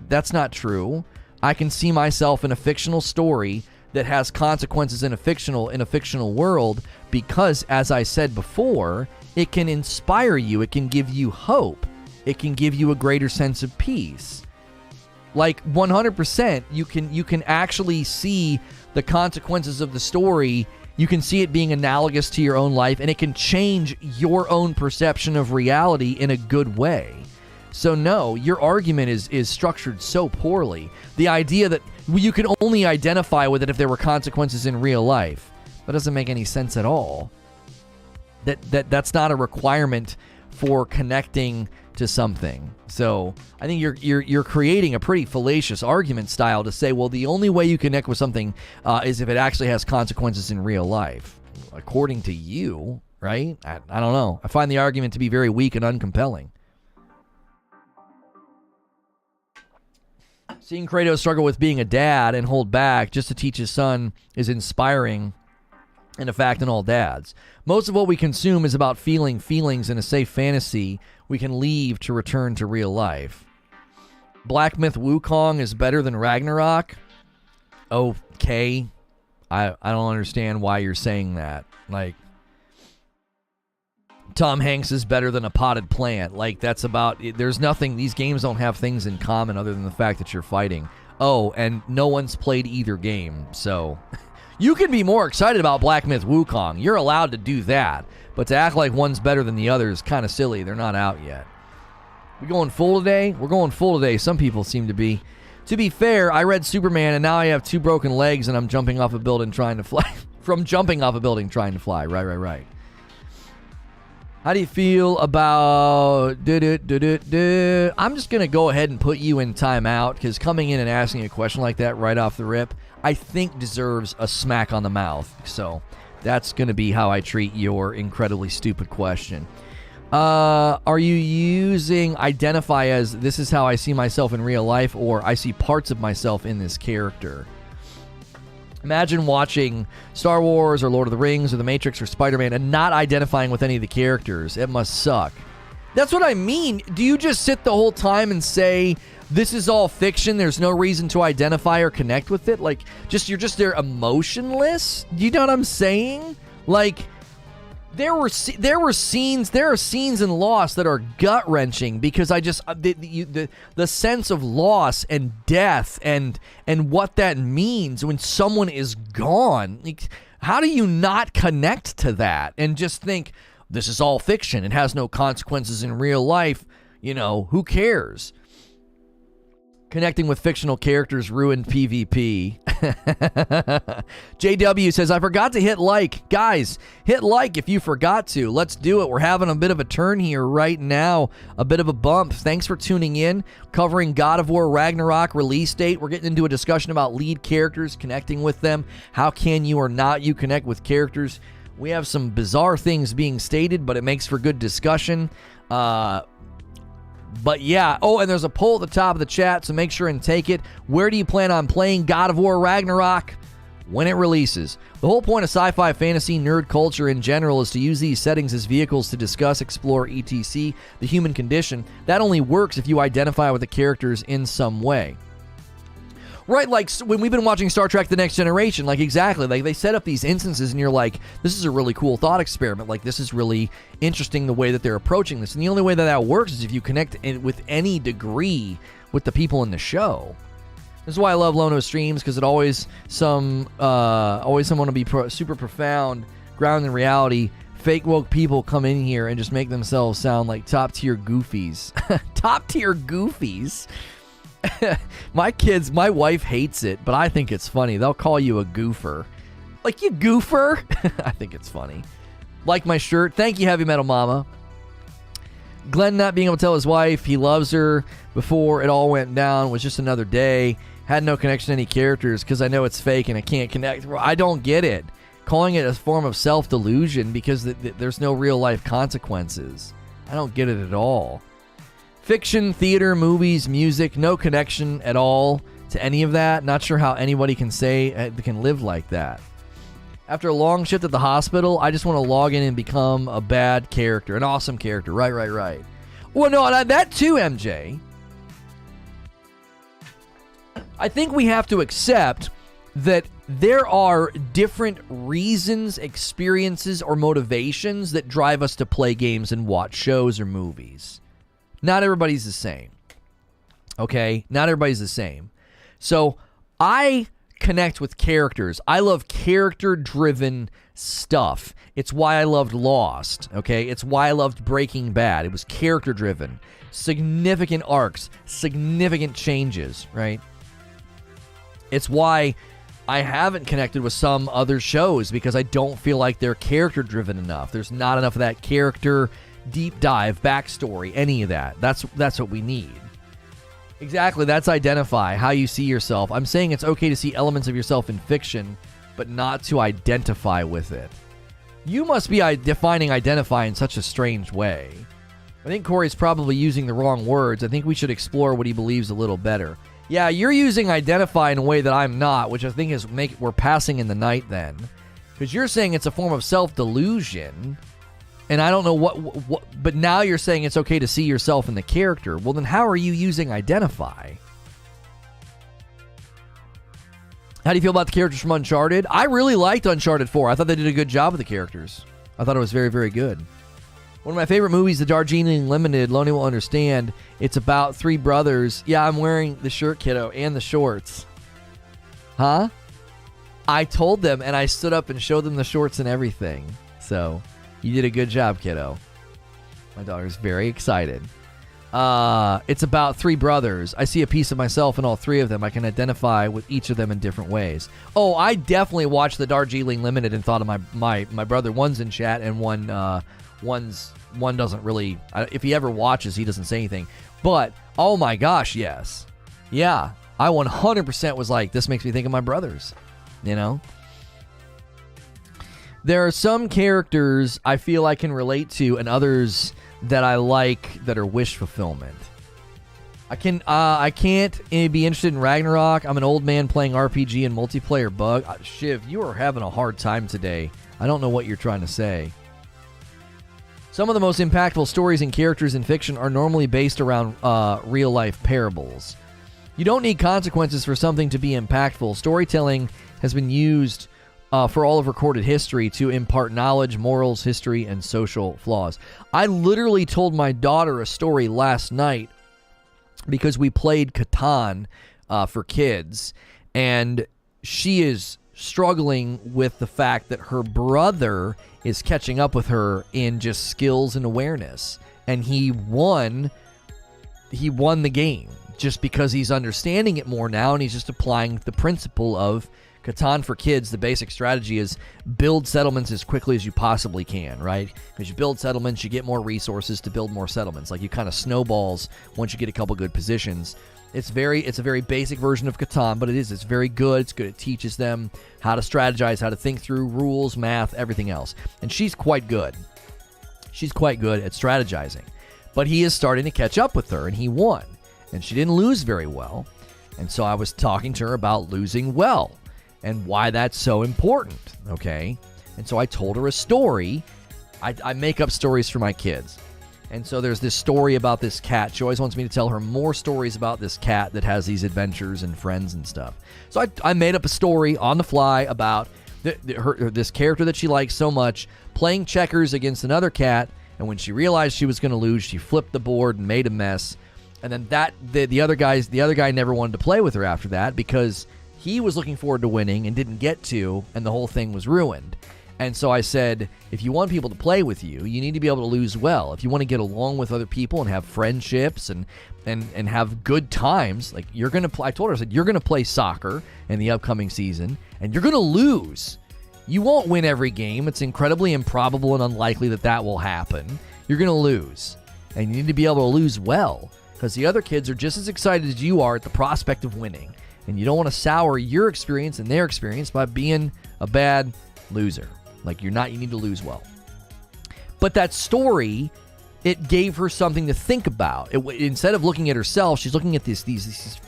That's not true. I can see myself in a fictional story that has consequences in a fictional world because, as I said before, it can inspire you. It can give you hope. It can give you a greater sense of peace. 100%, you can actually see the consequences of the story. You can see it being analogous to your own life, and it can change your own perception of reality in a good way. So no, your argument is structured so poorly. The idea that you can only identify with it if there were consequences in real life, that doesn't make any sense at all. That's not a requirement for connecting to something. So I think you're creating a pretty fallacious argument style to say, well, the only way you connect with something is if it actually has consequences in real life, according to you, right? I don't know. I find the argument to be very weak and uncompelling. Seeing Kratos struggle with being a dad and hold back just to teach his son is inspiring, and a fact in all dads. Most of what we consume is about feeling feelings in a safe fantasy we can leave to return to real life. Black Myth Wukong is better than Ragnarok? Okay. I don't understand why you're saying that. Tom Hanks is better than a potted plant. That's about... There's nothing... These games don't have things in common other than the fact that you're fighting. Oh, and no one's played either game, so... You can be more excited about Black Myth Wukong. You're allowed to do that. But to act like one's better than the other is kind of silly. They're not out yet. We going full today? We're going full today. Some people seem to be. To be fair, I read Superman, and now I have 2 broken legs, and I'm jumping off a building trying to fly. From jumping off a building trying to fly. Right. How do you feel about... I'm just going to go ahead and put you in timeout, because coming in and asking a question like that right off the rip, I think deserves a smack on the mouth. So that's going to be how I treat your incredibly stupid question. Are you using identify as this is how I see myself in real life, or I see parts of myself in this character? Imagine watching Star Wars or Lord of the Rings or The Matrix or Spider-Man and not identifying with any of the characters. It must suck. That's what I mean. Do you just sit the whole time and say, this is all fiction, there's no reason to identify or connect with it? Like, you're just there emotionless? You know what I'm saying? Like, there are scenes in Lost that are gut-wrenching because I just the sense of loss and death and what that means when someone is gone. Like, how do you not connect to that and just think this is all fiction? It has no consequences in real life. You know, who cares? Connecting with fictional characters ruined PvP. JW says, I forgot to hit like. Guys, hit like if you forgot to. Let's do it. We're having a bit of a turn here right now. A bit of a bump. Thanks for tuning in. Covering God of War Ragnarok release date. We're getting into a discussion about lead characters, connecting with them. How can you or not you connect with characters? We have some bizarre things being stated, but it makes for good discussion. But yeah, and there's a poll at the top of the chat, so make sure and take it. Where do you plan on playing God of War Ragnarok? When it releases. The whole point of sci-fi, fantasy, nerd culture in general is to use these settings as vehicles to discuss, explore, etc., the human condition. That only works if you identify with the characters in some way. Right, like when we've been watching Star Trek The Next Generation, like exactly, like they set up these instances and you're like, this is a really cool thought experiment. Like this is really interesting the way that they're approaching this. And the only way that works is if you connect with any degree with the people in the show. This is why I love Lono streams, because it always someone to be super profound, grounded in reality. Fake woke people come in here and just make themselves sound like top tier goofies. Top tier goofies. My wife hates it, but I think it's funny. They'll call you a goofer. Like, you goofer? I think it's funny. Like my shirt. Thank you, Heavy Metal Mama. Glenn not being able to tell his wife he loves her before it all went down was just another day. Had no connection to any characters because I know it's fake and I can't connect. I don't get it. Calling it a form of self-delusion because there's no real-life consequences. I don't get it at all. Fiction, theater, movies, music, no connection at all to any of that. Not sure how anybody can say they can live like that. After a long shift at the hospital, I just want to log in and become a bad character, an awesome character. Right. Well, no, that too, MJ. I think we have to accept that there are different reasons, experiences, or motivations that drive us to play games and watch shows or movies. Not everybody's the same. Okay? Not everybody's the same. So, I connect with characters. I love character-driven stuff. It's why I loved Lost. Okay? It's why I loved Breaking Bad. It was character-driven. Significant arcs. Significant changes, right? It's why I haven't connected with some other shows, because I don't feel like they're character-driven enough. There's not enough of that character deep dive, backstory, any of that. That's what we need. Exactly, that's identify, how you see yourself. I'm saying it's okay to see elements of yourself in fiction, but not to identify with it. You must be defining identify in such a strange way. I think Corey's probably using the wrong words. I think we should explore what he believes a little better. Yeah, you're using identify in a way that I'm not, which I think is we're passing in the night then. Because you're saying it's a form of self-delusion. And I don't know what, but now you're saying it's okay to see yourself in the character. Well, then how are you using identify? How do you feel about the characters from Uncharted? I really liked Uncharted 4. I thought they did a good job with the characters. I thought it was very, very good. One of my favorite movies, The Darjeeling Limited. Lonnie will understand. It's about 3 brothers. Yeah, I'm wearing the shirt, kiddo, and the shorts. Huh? I told them, and I stood up and showed them the shorts and everything. So, you did a good job, kiddo. My daughter's very excited. It's about 3 brothers. I see a piece of myself in all 3 of them. I can identify with each of them in different ways. Oh, I definitely watched the Darjeeling Limited and thought of my brother. One's in chat, and one doesn't really. If he ever watches, he doesn't say anything. But oh my gosh, yes, yeah, I 100% was like, this makes me think of my brothers. You know, there are some characters I feel I can relate to, and others that I like that are wish fulfillment. I can't be interested in Ragnarok. I'm an old man playing RPG and multiplayer bug. Shiv, you are having a hard time today. I don't know what you're trying to say. Some of the most impactful stories and characters in fiction are normally based around real-life parables. You don't need consequences for something to be impactful. Storytelling has been used for all of recorded history to impart knowledge, morals, history, and social flaws. I literally told my daughter a story last night because we played Catan for kids, and she is struggling with the fact that her brother is catching up with her in just skills and awareness, and he won the game just because he's understanding it more now, and he's just applying the principle of Catan for kids. The basic strategy is build settlements as quickly as you possibly can, right? Because you build settlements, you get more resources to build more settlements. Like, you kind of snowballs once you get a couple good positions. It's a very basic version of Catan, but it's very good. It's good. It teaches them how to strategize, how to think through rules, math, everything else. And she's quite good. She's quite good at strategizing. But he is starting to catch up with her, and he won. And she didn't lose very well. And so I was talking to her about losing well and why that's so important, okay? And so I told her a story. I make up stories for my kids. And so there's this story about this cat. She always wants me to tell her more stories about this cat that has these adventures and friends and stuff. So I made up a story on the fly about this character that she likes so much playing checkers against another cat, and when she realized she was going to lose, she flipped the board and made a mess. And then the other guy never wanted to play with her after that because he was looking forward to winning and didn't get to, and the whole thing was ruined. And so I said, if you want people to play with you, you need to be able to lose well. If you want to get along with other people and have friendships and have good times, like you're going to I told her, I said, you're going to play soccer in the upcoming season, and you're going to lose. You won't win every game. It's incredibly improbable and unlikely that will happen. You're going to lose. And you need to be able to lose well, because the other kids are just as excited as you are at the prospect of winning. And you don't want to sour your experience and their experience by being a bad loser. Like, you need to lose well. But that story, it gave her something to think about. Instead of looking at herself, she's looking at these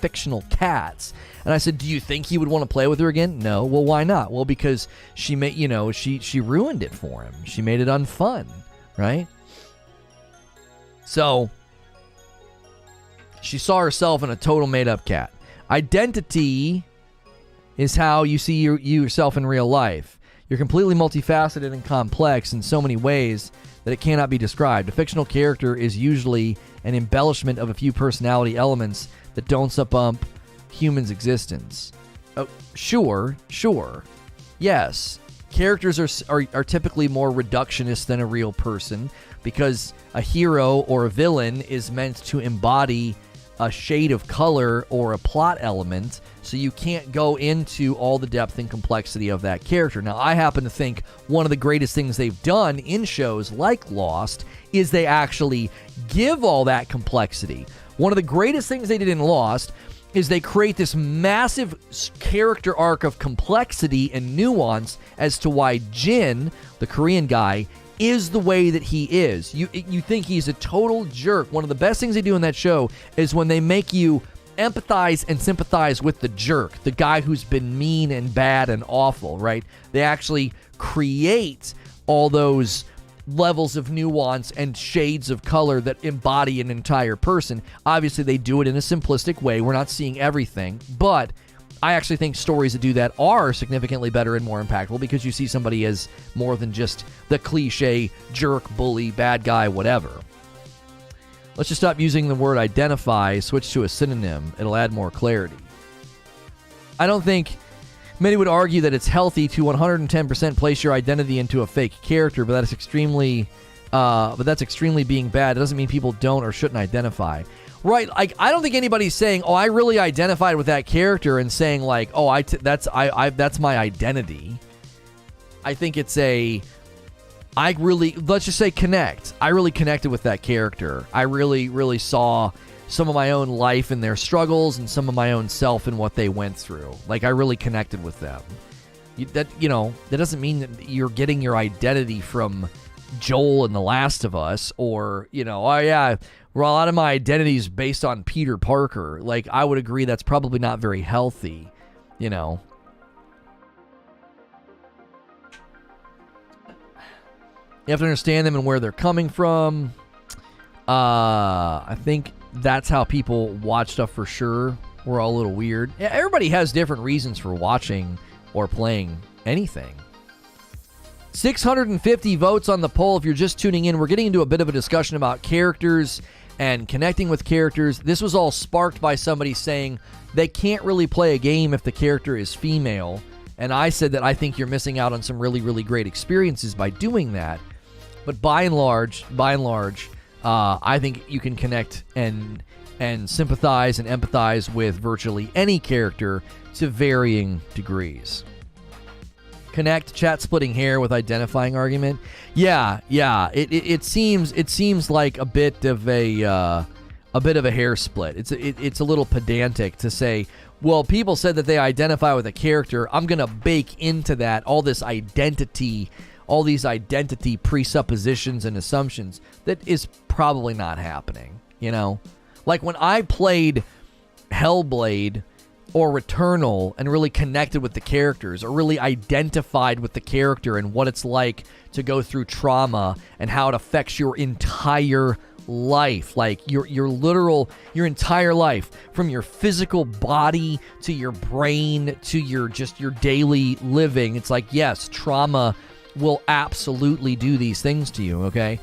fictional cats. And I said, do you think he would want to play with her again? No. Well, why not? Well, because she ruined it for him. She made it unfun, right? So she saw herself in a total made-up cat. Identity is how you see yourself in real life. You're completely multifaceted and complex in so many ways that it cannot be described. A fictional character is usually an embellishment of a few personality elements that don't bump humans' existence. Oh, sure. Yes, characters are typically more reductionist than a real person because a hero or a villain is meant to embody a shade of color or a plot element, so you can't go into all the depth and complexity of that character. Now, I happen to think one of the greatest things they've done in shows like Lost is they actually give all that complexity. One of the greatest things they did in Lost is they create this massive character arc of complexity and nuance as to why Jin, the Korean guy, is the way that he is. You think he's a total jerk. One of the best things they do in that show is when they make you empathize and sympathize with the jerk, the guy who's been mean and bad and awful, right? They actually create all those levels of nuance and shades of color that embody an entire person. Obviously, they do it in a simplistic way. We're not seeing everything, but I actually think stories that do that are significantly better and more impactful because you see somebody as more than just the cliche jerk, bully, bad guy, whatever. Let's just stop using the word identify, switch to a synonym. It'll add more clarity. I don't think Many would argue that it's healthy to 110% place your identity into a fake character, but that's extremely being bad. It doesn't mean people don't or shouldn't identify. Right, like I don't think anybody's saying, "Oh, I really identified with that character," and saying like, "Oh, that's my identity." I think it's let's just say connect. I really connected with that character. I really saw some of my own life and their struggles and some of my own self and what they went through. Like I really connected with them. That doesn't mean that you're getting your identity from Joel in The Last of Us, or oh yeah, well, a lot of my identity is based on Peter Parker. Like I would agree that's probably not very healthy. You have to understand them and where they're coming from. I think that's how people watch stuff for sure. We're all a little weird. Yeah, everybody has different reasons for watching or playing anything. 650 votes on the poll. If you're just tuning in, we're getting into a bit of a discussion about characters and connecting with characters. This was all sparked by somebody saying they can't really play a game if the character is female. And I said that I think you're missing out on some really, really great experiences by doing that. But by and large, I think you can connect and sympathize and empathize with virtually any character to varying degrees. Connect chat splitting hair with identifying argument. Yeah. It seems like a bit of a hair split. It's a little pedantic to say, well, people said that they identify with a character. I'm gonna bake into that all these identity presuppositions and assumptions. That is probably not happening. Like when I played Hellblade or Returnal and really connected with the characters, or really identified with the character and what it's like to go through trauma and how it affects your entire life, like your entire life, from your physical body to your brain to your daily living. It's like, yes, trauma will absolutely do these things to you, okay?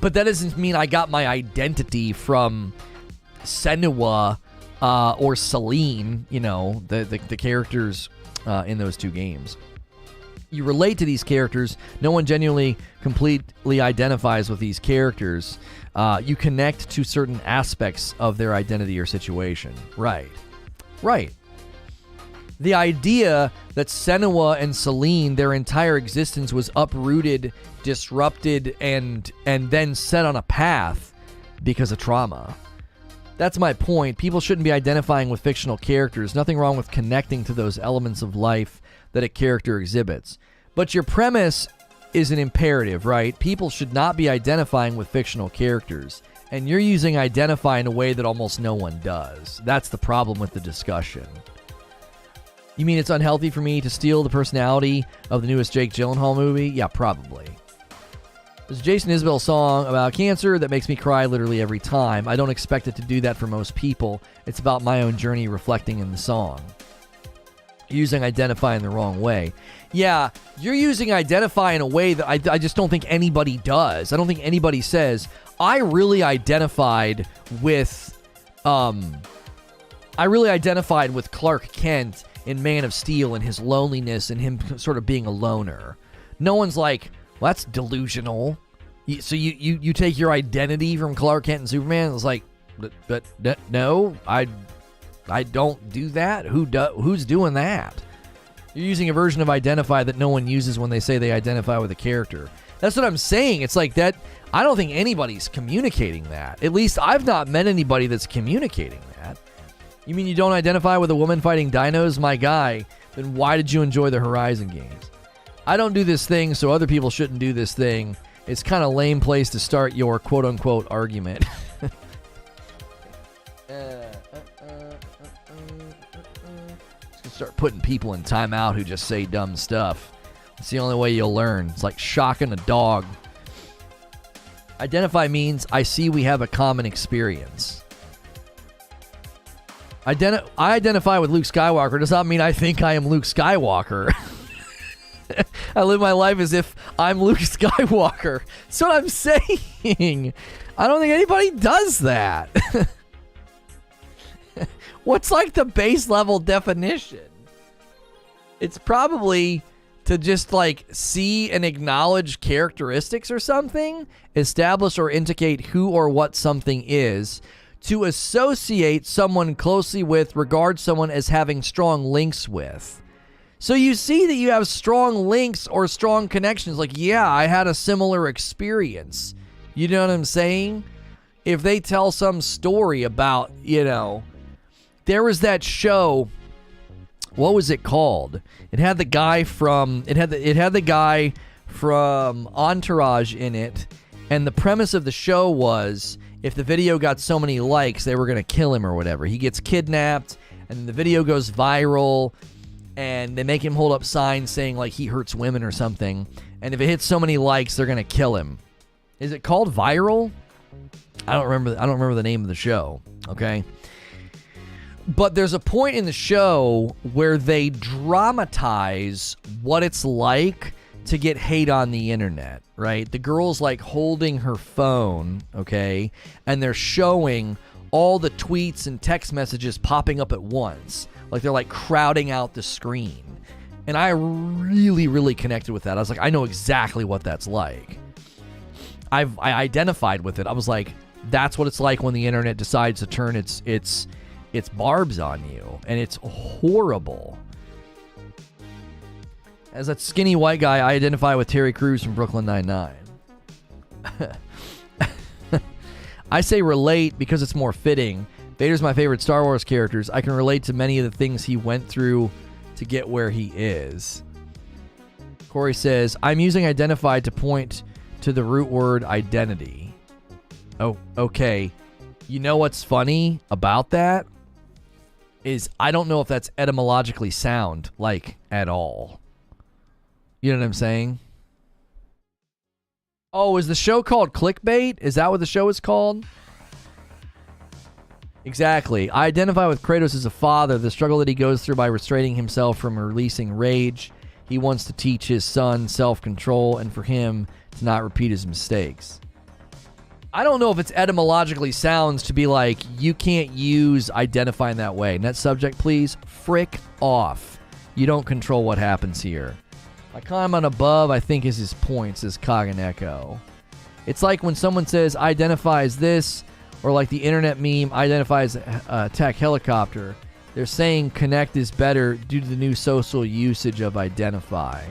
But that doesn't mean I got my identity from Senua or Celine, the characters in those two games. You relate to these characters. No one genuinely, completely identifies with these characters. You connect to certain aspects of their identity or situation. Right. The idea that Senua and Celine, their entire existence was uprooted, disrupted, and then set on a path because of trauma. That's my point. People shouldn't be identifying with fictional characters. Nothing wrong with connecting to those elements of life that a character exhibits. But your premise is an imperative, right? People should not be identifying with fictional characters. And you're using identify in a way that almost no one does. That's the problem with the discussion. You mean it's unhealthy for me to steal the personality of the newest Jake Gyllenhaal movie? Yeah, probably. There's a Jason Isbell song about cancer that makes me cry literally every time. I don't expect it to do that for most people. It's about my own journey reflecting in the song. Using identify in the wrong way. Yeah, you're using identify in a way that I just don't think anybody does. I don't think anybody says, I really identified with Clark Kent in Man of Steel and his loneliness and him sort of being a loner. No one's like, well, that's delusional. So you take your identity from Clark Kent and Superman? It's like, but no, I don't do that. Who's doing that? You're using a version of identify that no one uses when they say they identify with a character. That's what I'm saying. It's like that. I don't think anybody's communicating that. At least I've not met anybody that's communicating that. You mean you don't identify with a woman fighting dinos? My guy, then why did you enjoy the Horizon games? I don't do this thing, so other people shouldn't do this thing. It's kind of lame place to start your quote-unquote argument. Just start putting people in timeout who just say dumb stuff. It's the only way you'll learn. It's like shocking a dog. Identify means I see we have a common experience. I identify with Luke Skywalker does not mean I think I am Luke Skywalker. I live my life as if I'm Luke Skywalker. That's what I'm saying. I don't think anybody does that. What's like the base level definition? It's probably to just like see and acknowledge characteristics or something, establish or indicate who or what something is, to associate someone closely with, regard someone as having strong links with. So you see that you have strong links or strong connections. Like, yeah, I had a similar experience. You know what I'm saying? If they tell some story about, you know, there was that show, what was it called? It had the guy from the guy from Entourage in it, and the premise of the show was if the video got so many likes, they were going to kill him or whatever. He gets kidnapped, and the video goes viral, and they make him hold up signs saying like he hurts women or something, and if it hits so many likes, they're going to kill him. Is it called Viral? I don't remember the name of the show, okay? But there's a point in the show where they dramatize what it's like to get hate on the internet, right? The girl's like holding her phone, okay? And they're showing all the tweets and text messages popping up at once. Like they're like crowding out the screen. And I really, really connected with that. I was like, I know exactly what that's like. I identified with it. I was like, that's what it's like when the internet decides to turn its barbs on you, and it's horrible. As that skinny white guy, I identify with Terry Crews from Brooklyn Nine-Nine. I say relate because it's more fitting. Vader's my favorite Star Wars characters. I can relate to many of the things he went through to get where he is. Corey says, I'm using identified to point to the root word identity. Oh, okay. You know what's funny about that? Is I don't know if that's etymologically sound, like, at all. You know what I'm saying? Oh, is the show called Clickbait? Is that what the show is called? Exactly. I identify with Kratos as a father, the struggle that he goes through by restraining himself from releasing rage. He wants to teach his son self-control and for him to not repeat his mistakes. I don't know if it's etymologically sounds to be like, you can't use identify in that way. Next subject, please. Frick off. You don't control what happens here. My comment above, I think, is his point, says Kaganeko. It's like when someone says, identify as this, or like the internet meme, identify as attack helicopter. They're saying connect is better due to the new social usage of identify.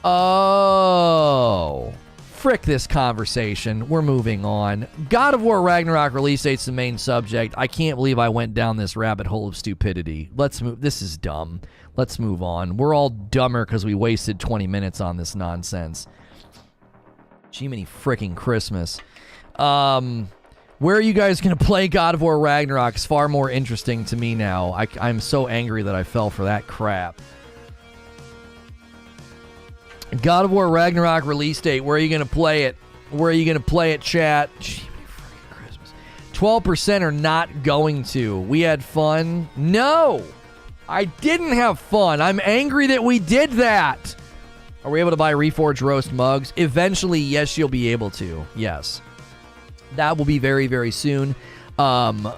Oh. Frick this conversation. We're moving on. God of War Ragnarok release date's the main subject. I can't believe I went down this rabbit hole of stupidity. Let's move. This is dumb. Let's move on. We're all dumber because we wasted 20 minutes on this nonsense. Jiminy frickin' Christmas. Where are you guys going to play God of War Ragnarok? It's far more interesting to me now. I'm so angry that I fell for that crap. God of War Ragnarok release date. Where are you going to play it? Where are you going to play it, chat? 12% are not going to. We had fun. No, I didn't have fun. I'm angry that we did that. Are we able to buy Reforge Roast mugs? Eventually, yes, you'll be able to. Yes. That will be very, very soon. The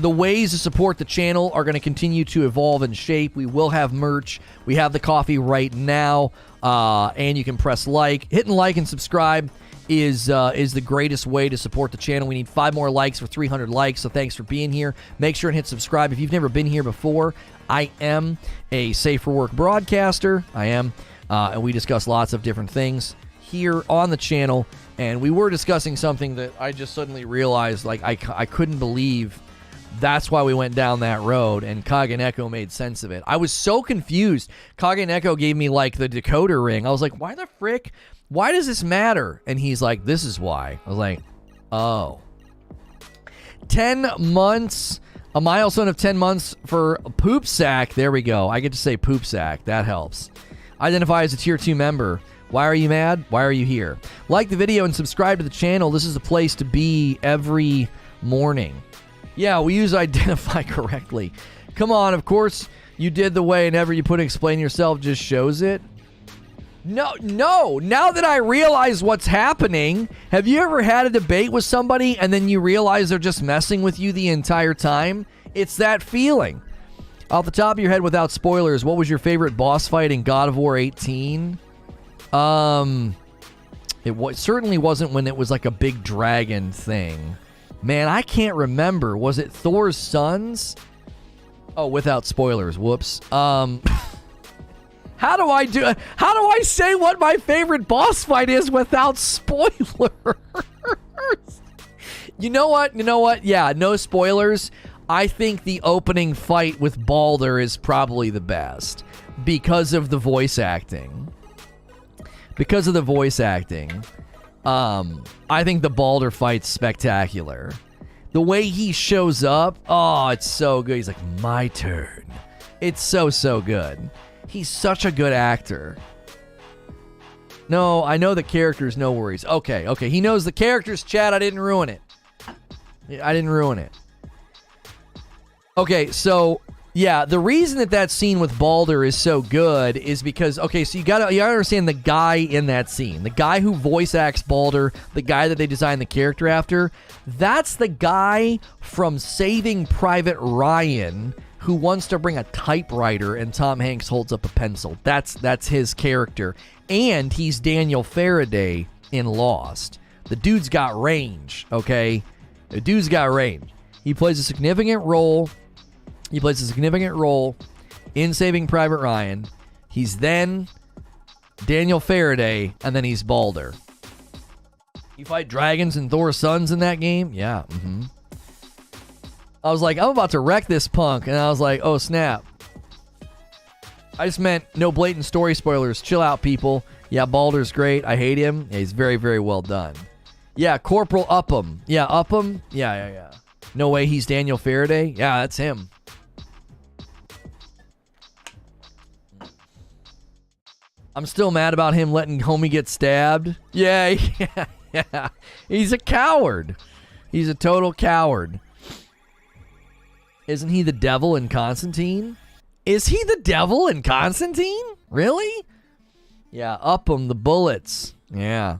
ways to support the channel are going to continue to evolve and shape. We will have merch. We have the coffee right now, and you can press like. Hitting like and subscribe is the greatest way to support the channel. We need 5 more likes for 300 likes, so thanks for being here. Make sure and hit subscribe. If you've never been here before, I am a Safe for Work broadcaster. I am, and we discuss lots of different things here on the channel. And we were discussing something that I just suddenly realized, like, I couldn't believe that's why we went down that road, and Kaganeko made sense of it. I was so confused. Kaganeko gave me, like, the decoder ring. I was like, why the frick? Why does this matter? And he's like, this is why. I was like, oh. 10 months, a milestone of 10 months for Poop Sack. There we go. I get to say Poop Sack. That helps. Identify as a Tier 2 member. Why are you mad? Why are you here? Like the video and subscribe to the channel. This is the place to be every morning. Yeah, we use identify correctly. Come on, of course you did the way whenever you put explain yourself just shows it. No. Now that I realize what's happening, have you ever had a debate with somebody and then you realize they're just messing with you the entire time? It's that feeling. Off the top of your head, without spoilers, what was your favorite boss fight in God of War 18? It certainly wasn't when it was like a big dragon thing. Man, I can't remember. Was it Thor's sons? Oh, without spoilers. Whoops. How do I say what my favorite boss fight is without spoilers? You know what? Yeah, no spoilers. I think the opening fight with Baldur is probably the best because of the voice acting. I think the Baldur fight's spectacular. The way he shows up, oh, it's so good. He's like, my turn. It's so good. He's such a good actor. No, I know the characters, no worries. Okay. He knows the characters, chat. I didn't ruin it. Okay, so yeah, the reason that scene with Baldur is so good is because, okay, so you gotta understand the guy in that scene, the guy who voice acts Baldur, the guy that they designed the character after. That's the guy from Saving Private Ryan who wants to bring a typewriter and Tom Hanks holds up a pencil. That's his character, and he's Daniel Faraday in Lost. The dude's got range. Okay, the dude's got range. He plays a significant role. In Saving Private Ryan. He's then Daniel Faraday, and then he's Baldur. You fight dragons and Thor's sons in that game? Yeah. I was like, I'm about to wreck this punk, and I was like, oh snap. I just meant no blatant story spoilers. Chill out, people. Yeah, Baldur's great. I hate him. Yeah, he's very, very well done. Yeah, Corporal Upham. Yeah, Upham. Yeah. No way he's Daniel Faraday. Yeah, that's him. I'm still mad about him letting homie get stabbed. Yeah. He's a coward. He's a total coward. Isn't he the devil in Constantine? Is he the devil in Constantine? Really? Yeah, Upham, the bullets. Yeah.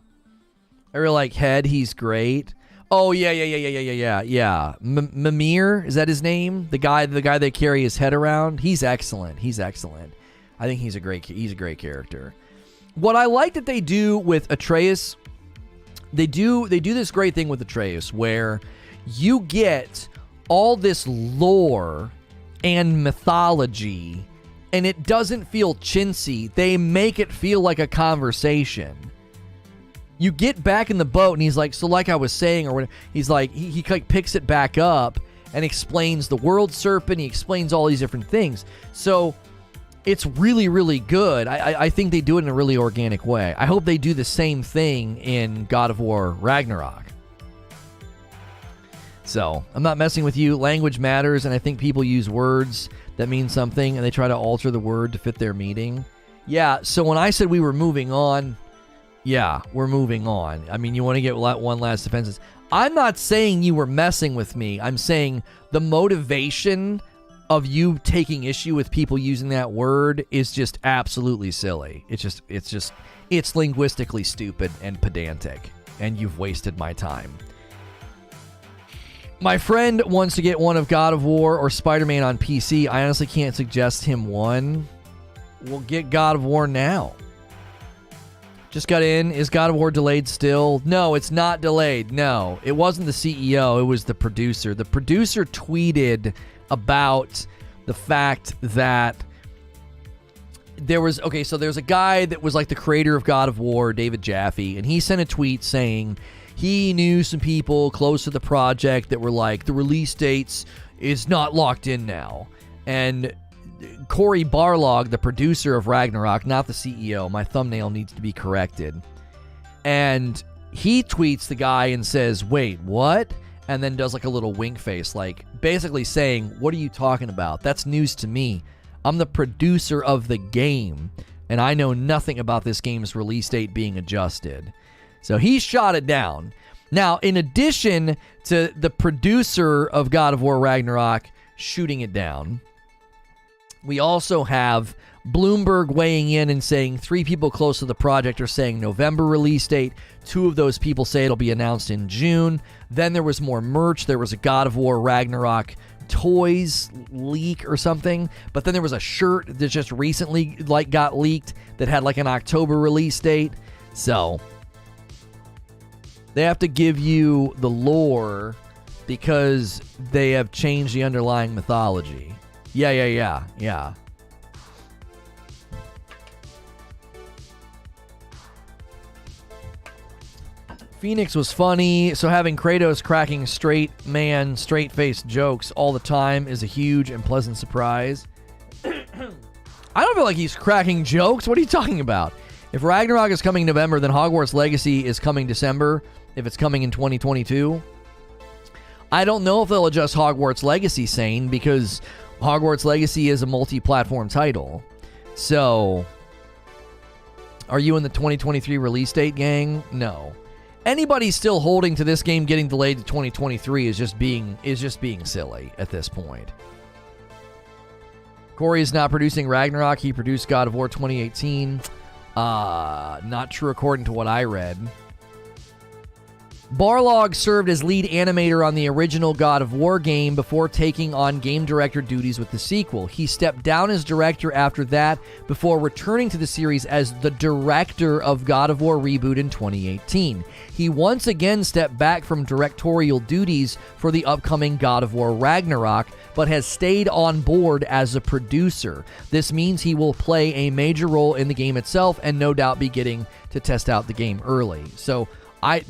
I really like Head. He's great. Oh, yeah. Mimir, is that his name? The guy they carry his head around? He's excellent. I think he's a great character. What I like that they do with Atreus, they do this great thing with Atreus where you get all this lore and mythology, and it doesn't feel chintzy. They make it feel like a conversation. You get back in the boat, and he's like, so like I was saying, or whatever, he's like, he like picks it back up and explains the world serpent. He explains all these different things. So it's really, really good. I think they do it in a really organic way. I hope they do the same thing in God of War Ragnarok. So, I'm not messing with you. Language matters, and I think people use words that mean something, and they try to alter the word to fit their meaning. Yeah, so when I said we were moving on, yeah, we're moving on. I mean, you want to get one last defense. I'm not saying you were messing with me. I'm saying the motivation of you taking issue with people using that word is just absolutely silly. It's linguistically stupid and pedantic, and you've wasted my time. My friend wants to get one of God of War or Spider-Man on PC. I honestly can't suggest him one. We'll get God of War now. Just got in. Is God of War delayed still? No, it's not delayed. No, it wasn't the CEO. It was the producer. The producer tweeted about the fact that there's a guy that was like the creator of God of War, David Jaffe, and he sent a tweet saying he knew some people close to the project that were like, the release dates is not locked in now. And Corey Barlog, the producer of Ragnarok, not the CEO, my thumbnail needs to be corrected, and he tweets the guy and says, wait, what? And then does like a little wink face, like basically saying, what are you talking about? That's news to me. I'm the producer of the game, and I know nothing about this game's release date being adjusted. So he shot it down. Now, in addition to the producer of God of War Ragnarok shooting it down, we also have Bloomberg weighing in and saying 3 people close to the project are saying November release date. 2 of those people say it'll be announced in June. Then there was more merch. There was a God of War Ragnarok toys leak or something, but then there was a shirt that just recently like got leaked that had like an October release date. So they have to give you the lore because they have changed the underlying mythology. Yeah. Phoenix was funny, so having Kratos cracking straight-faced jokes all the time is a huge and pleasant surprise. I don't feel like he's cracking jokes. What are you talking about? If Ragnarok is coming November, then Hogwarts Legacy is coming December, if it's coming in 2022. I don't know if they'll adjust Hogwarts Legacy sane, because Hogwarts Legacy is a multi-platform title. So, are you in the 2023 release date, gang? No. Anybody still holding to this game getting delayed to 2023 is just being silly at this point. Corey is not producing Ragnarok. He produced God of War 2018. Not true according to what I read. Barlog served as lead animator on the original God of War game before taking on game director duties with the sequel. He stepped down as director after that before returning to the series as the director of God of War Reboot in 2018. He once again stepped back from directorial duties for the upcoming God of War Ragnarok, but has stayed on board as a producer. This means he will play a major role in the game itself and no doubt be getting to test out the game early. So I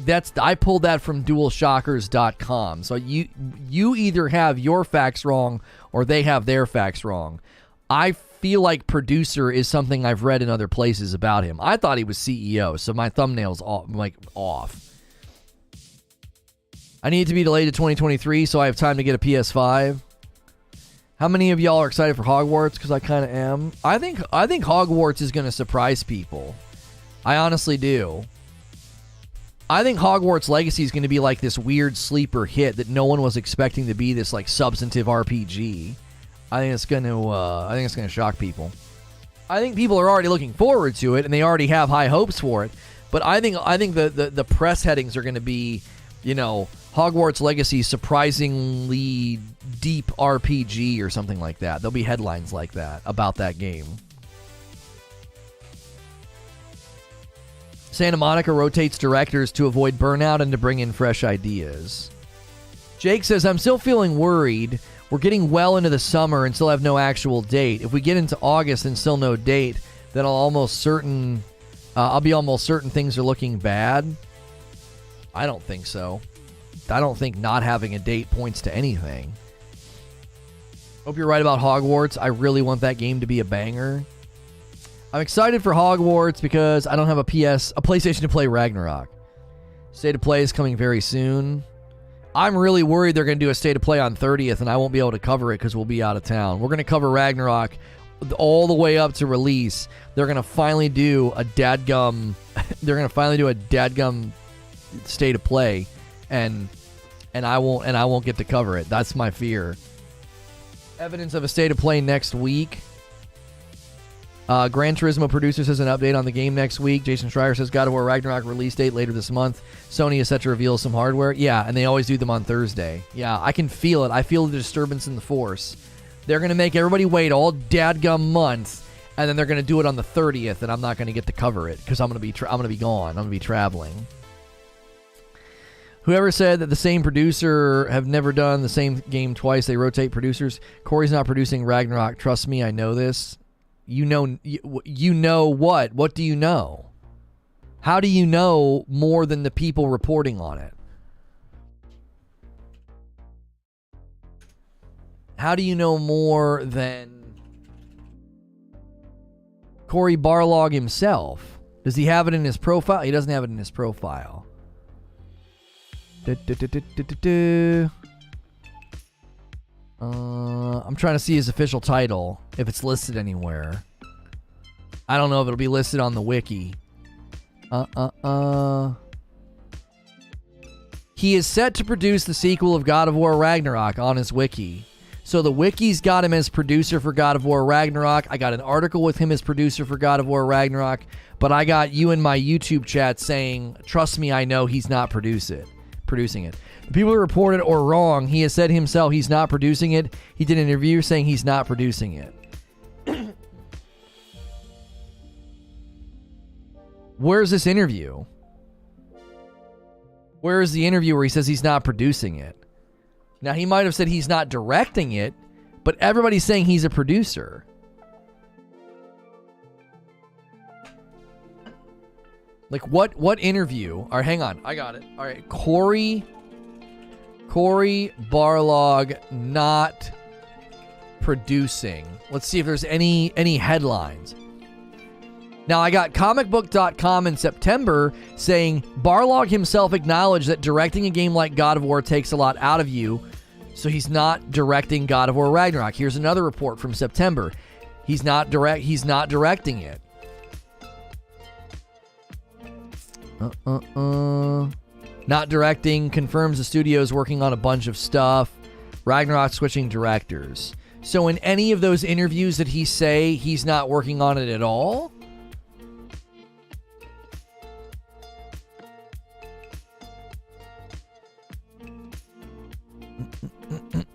pulled that from DualShockers.com. So you either have your facts wrong or they have their facts wrong. I feel like producer is something I've read in other places about him. I thought he was CEO, so my thumbnail's off. I need it to be delayed to 2023 so I have time to get a PS5. How many of y'all are excited for Hogwarts? Because I kind of am. I think Hogwarts is going to surprise people. I honestly do. I think Hogwarts Legacy is going to be like this weird sleeper hit that no one was expecting to be this like substantive RPG. I think it's going to shock people. I think people are already looking forward to it and they already have high hopes for it. But I think the press headings are going to be, Hogwarts Legacy surprisingly deep RPG or something like that. There'll be headlines like that about that game. Santa Monica rotates directors to avoid burnout and to bring in fresh ideas. Jake says, I'm still feeling worried. We're getting well into the summer and still have no actual date. If we get into August and still no date, then I'll be almost certain things are looking bad. I don't think so. I don't think not having a date points to anything. Hope you're right about Hogwarts. I really want that game to be a banger. I'm excited for Hogwarts because I don't have a PlayStation to play Ragnarok. State of Play is coming very soon. I'm really worried they're going to do a State of Play on 30th and I won't be able to cover it because we'll be out of town. We're going to cover Ragnarok all the way up to release. They're going to finally do a dadgum State of Play and I won't get to cover it. That's my fear. Evidence of a State of Play next week. Gran Turismo producers has an update on the game next week. Jason Schreier says God of War Ragnarok release date later this month. Sony is set to reveal some hardware. Yeah, and they always do them on Thursday. Yeah, I can feel it. I feel the disturbance in the force. They're going to make everybody wait all dadgum months, and then they're going to do it on the 30th, and I'm not going to get to cover it because I'm going to be gone. I'm going to be traveling. Whoever said that the same producer have never done the same game twice, they rotate producers. Corey's not producing Ragnarok. Trust me, I know this. You know what? What do you know? How do you know more than the people reporting on it? How do you know more than Corey Barlog himself? Does he have it in his profile? He doesn't have it in his profile. I'm trying to see his official title, if it's listed anywhere. I don't know if it'll be listed on the wiki. He is set to produce the sequel of God of War Ragnarok on his wiki. So the wiki's got him as producer for God of War Ragnarok. I got an article with him as producer for God of War Ragnarok. But I got you in my YouTube chat saying, trust me, I know he's not produced it. producing it. The people who reported or wrong. He has said himself he's not producing it. He did an interview saying he's not producing it. Where's this interview? Where is the interview where he says he's not producing it? Now, he might have said he's not directing it, but everybody's saying he's a producer. Like, what interview? All right, hang on. I got it. All right, Corey Barlog not producing. Let's see if there's any headlines. Now, I got comicbook.com in September saying Barlog himself acknowledged that directing a game like God of War takes a lot out of you, so he's not directing God of War Ragnarok. Here's another report from September. He's not directing it. Not directing, confirms the studio is working on a bunch of stuff. Ragnarok switching directors. So in any of those interviews that he say he's not working on it at all?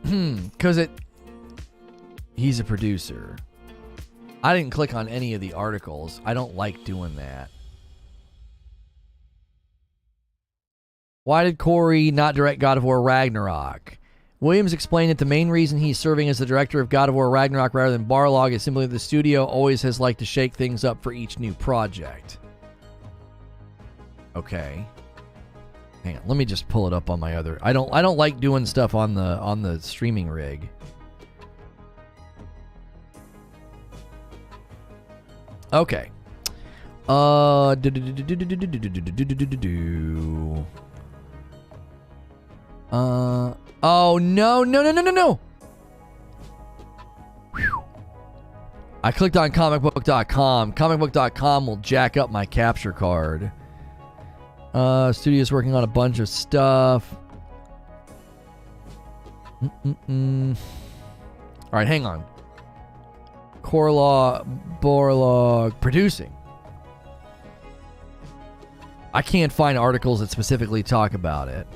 Because he's a producer. I didn't click on any of the articles. I don't like doing that. Why did Corey not direct God of War Ragnarok? Williams explained that the main reason he's serving as the director of God of War Ragnarok rather than Barlog is simply that the studio always has liked to shake things up for each new project. Okay. Hang on, let me just pull it up on my other. I don't like doing stuff on the streaming rig. Okay. Oh no. Whew. I clicked on comicbook.com. Comicbook.com will jack up my capture card. Studio's working on a bunch of stuff. All right, hang on. Barlog producing. I can't find articles that specifically talk about it.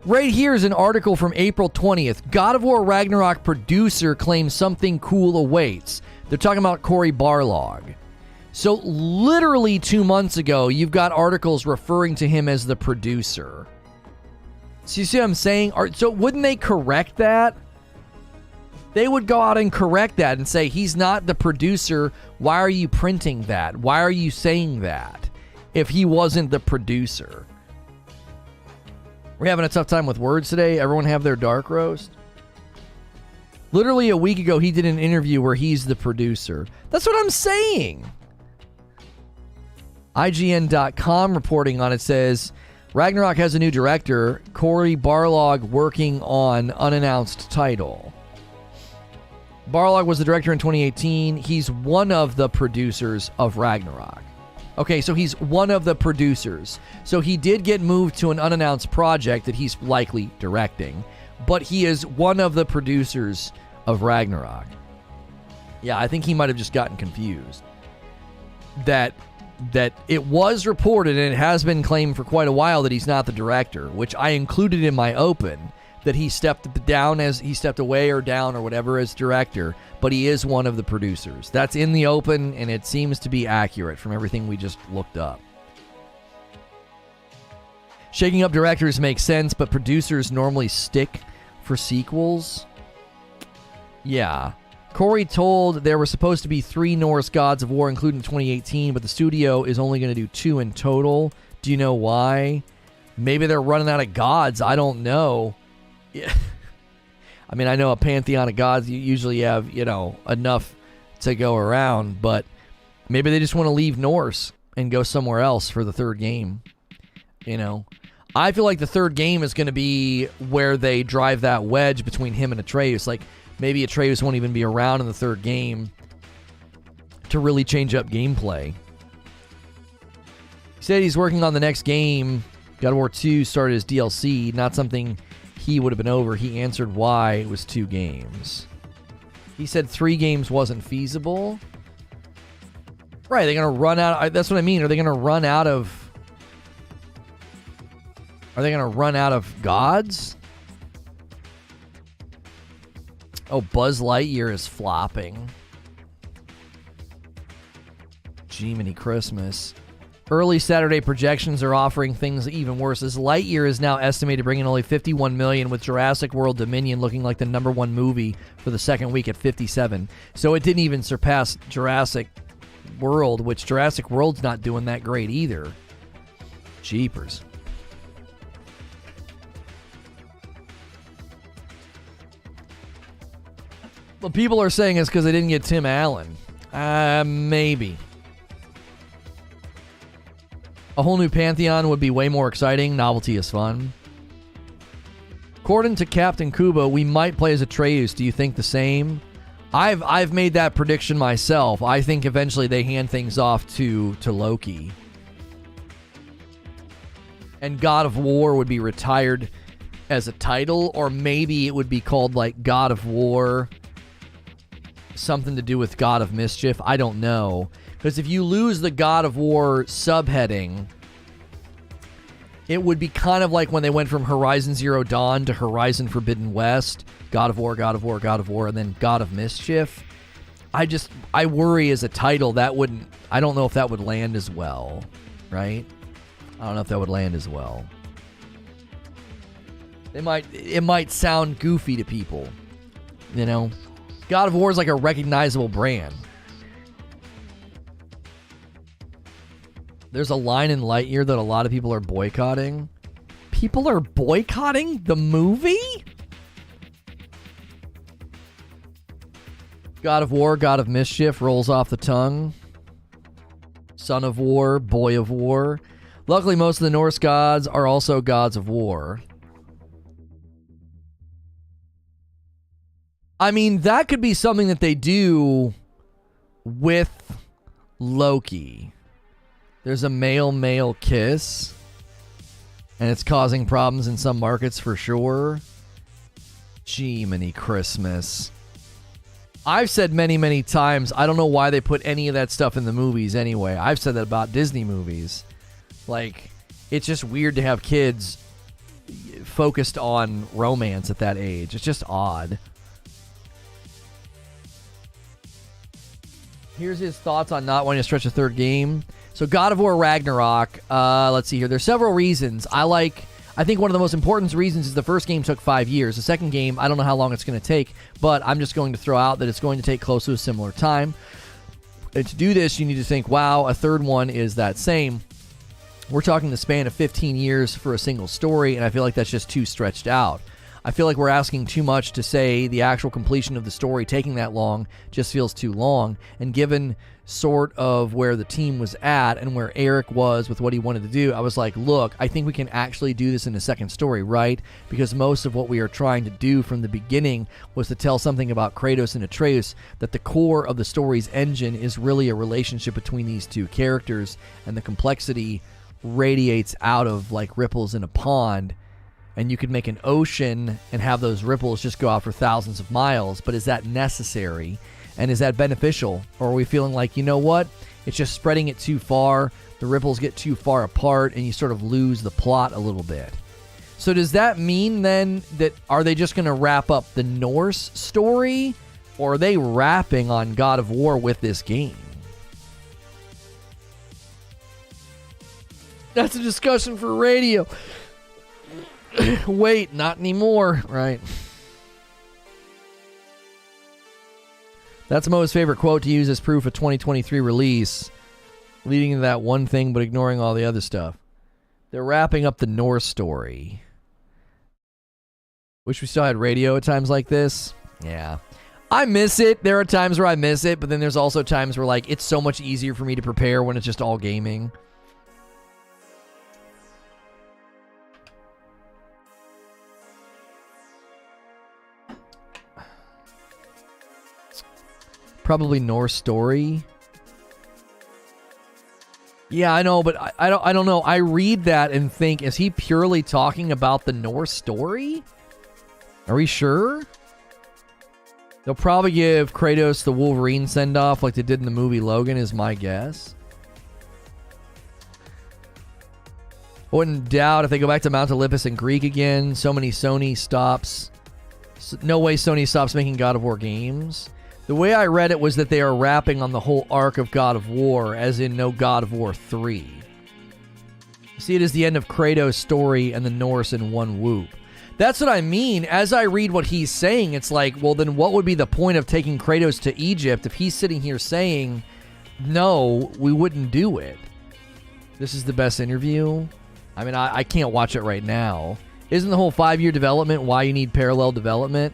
Right here is an article from April 20th. God of War Ragnarok producer claims something cool awaits. They're talking about Corey Barlog. So literally 2 months ago, you've got articles referring to him as the producer. So you see what I'm saying? So wouldn't they correct that? They would go out and correct that and say, he's not the producer. Why are you printing that? Why are you saying that if he wasn't the producer? We're having a tough time with words today. Everyone have their dark roast? Literally a week ago, he did an interview where he's the producer. That's what I'm saying. IGN.com reporting on it says, Ragnarok has a new director, Corey Barlog, working on unannounced title. Barlog was the director in 2018. He's one of the producers of Ragnarok. Okay, so he's one of the producers. So he did get moved to an unannounced project that he's likely directing, but he is one of the producers of Ragnarok. Yeah, I think he might have just gotten confused. That it was reported, and it has been claimed for quite a while, that he's not the director, which I included in my open, that he stepped away or down or whatever as director, but he is one of the producers. That's in the open, and it seems to be accurate from everything we just looked up. Shaking up directors makes sense, but producers normally stick for sequels. Yeah. Corey told there were supposed to be 3 Norse Gods of War, including 2018, but the studio is only going to do 2 in total. Do you know why? Maybe they're running out of gods. I don't know. Yeah. I mean, I know a pantheon of gods, you usually have, enough to go around, but maybe they just want to leave Norse and go somewhere else for the third game. I feel like the third game is going to be where they drive that wedge between him and Atreus. Like, maybe Atreus won't even be around in the third game to really change up gameplay. He said he's working on the next game. God of War 2 started as DLC, not something he would have been over. He answered why it was 2 games. He said 3 games wasn't feasible. Right, they're going to run out. That's what I mean. Are they going to run out of Are they going to run out of gods? Oh, Buzz Lightyear is flopping. Jiminy Christmas. Early Saturday projections are offering things even worse, as Lightyear is now estimated to bring in only $51 million, with Jurassic World Dominion looking like the #1 movie for the second week at $57. So it didn't even surpass Jurassic World, which Jurassic World's not doing that great either. Jeepers. Well, people are saying it's because they didn't get Tim Allen. Maybe. A whole new Pantheon would be way more exciting. Novelty is fun. According to Captain Kubo, we might play as Atreus. Do you think the same? I've made that prediction myself. I think eventually they hand things off to Loki. And God of War would be retired as a title, or maybe it would be called like God of War, something to do with God of Mischief. I don't know. Because if you lose the God of War subheading, it would be kind of like when they went from Horizon Zero Dawn to Horizon Forbidden West. God of War, God of War, God of War, and then God of Mischief. I worry as a title that wouldn't, I don't know if that would land as well, right? I don't know if that would land as well. It might sound goofy to people, you know? God of War is like a recognizable brand. There's a line in Lightyear that a lot of people are boycotting. People are boycotting the movie? God of War, God of Mischief rolls off the tongue. Son of War, Boy of War. Luckily, most of the Norse gods are also gods of war. I mean, that could be something that they do with Loki. There's a male-male kiss, and it's causing problems in some markets for sure. Jiminy Christmas. I've said many, many times, I don't know why they put any of that stuff in the movies anyway. I've said that about Disney movies. Like, it's just weird to have kids focused on romance at that age. It's just odd. Here's his thoughts on not wanting to stretch a third game. So God of War Ragnarok, let's see here. There's several reasons. I think one of the most important reasons is the first game took 5 years. The second game, I don't know how long it's going to take, but I'm just going to throw out that it's going to take close to a similar time. And to do this, you need to think, wow, a third one is that same. We're talking the span of 15 years for a single story, and I feel like that's just too stretched out. I feel like we're asking too much to say the actual completion of the story taking that long just feels too long. And given sort of where the team was at and where Eric was with what he wanted to do, I was like, look, I think we can actually do this in a second story, right? Because most of what we are trying to do from the beginning was to tell something about Kratos and Atreus, that the core of the story's engine is really a relationship between these two characters, and the complexity radiates out of like ripples in a pond. And you could make an ocean and have those ripples just go out for thousands of miles. But is that necessary? And is that beneficial? Or are we feeling like, you know what? It's just spreading it too far. The ripples get too far apart and you sort of lose the plot a little bit. So does that mean then that are they just going to wrap up the Norse story? Or are they wrapping on God of War with this game? That's a discussion for radio. Wait, not anymore. Right. That's Mo's favorite quote to use as proof of 2023 release, leading to that one thing but ignoring all the other stuff. They're wrapping up the Norse story. Wish we still had radio at times like this. Yeah. I miss it. There are times where I miss it, but then there's also times where like it's so much easier for me to prepare when it's just all gaming. Probably Norse story. Yeah, I know, but I don't know. I read that and think, is he purely talking about the Norse story? Are we sure? They'll probably give Kratos the Wolverine send-off like they did in the movie Logan, is my guess. Wouldn't doubt if they go back to Mount Olympus and Greek again. So many Sony stops. No way Sony stops making God of War games. The way I read it was that they are wrapping on the whole arc of God of War, as in no God of War 3. See it as the end of Kratos' story and the Norse in one whoop. That's what I mean. As I read what he's saying, it's like, well, then what would be the point of taking Kratos to Egypt if he's sitting here saying, no, we wouldn't do it? This is the best interview? I mean, I can't watch it right now. Isn't the whole 5-year development why you need parallel development?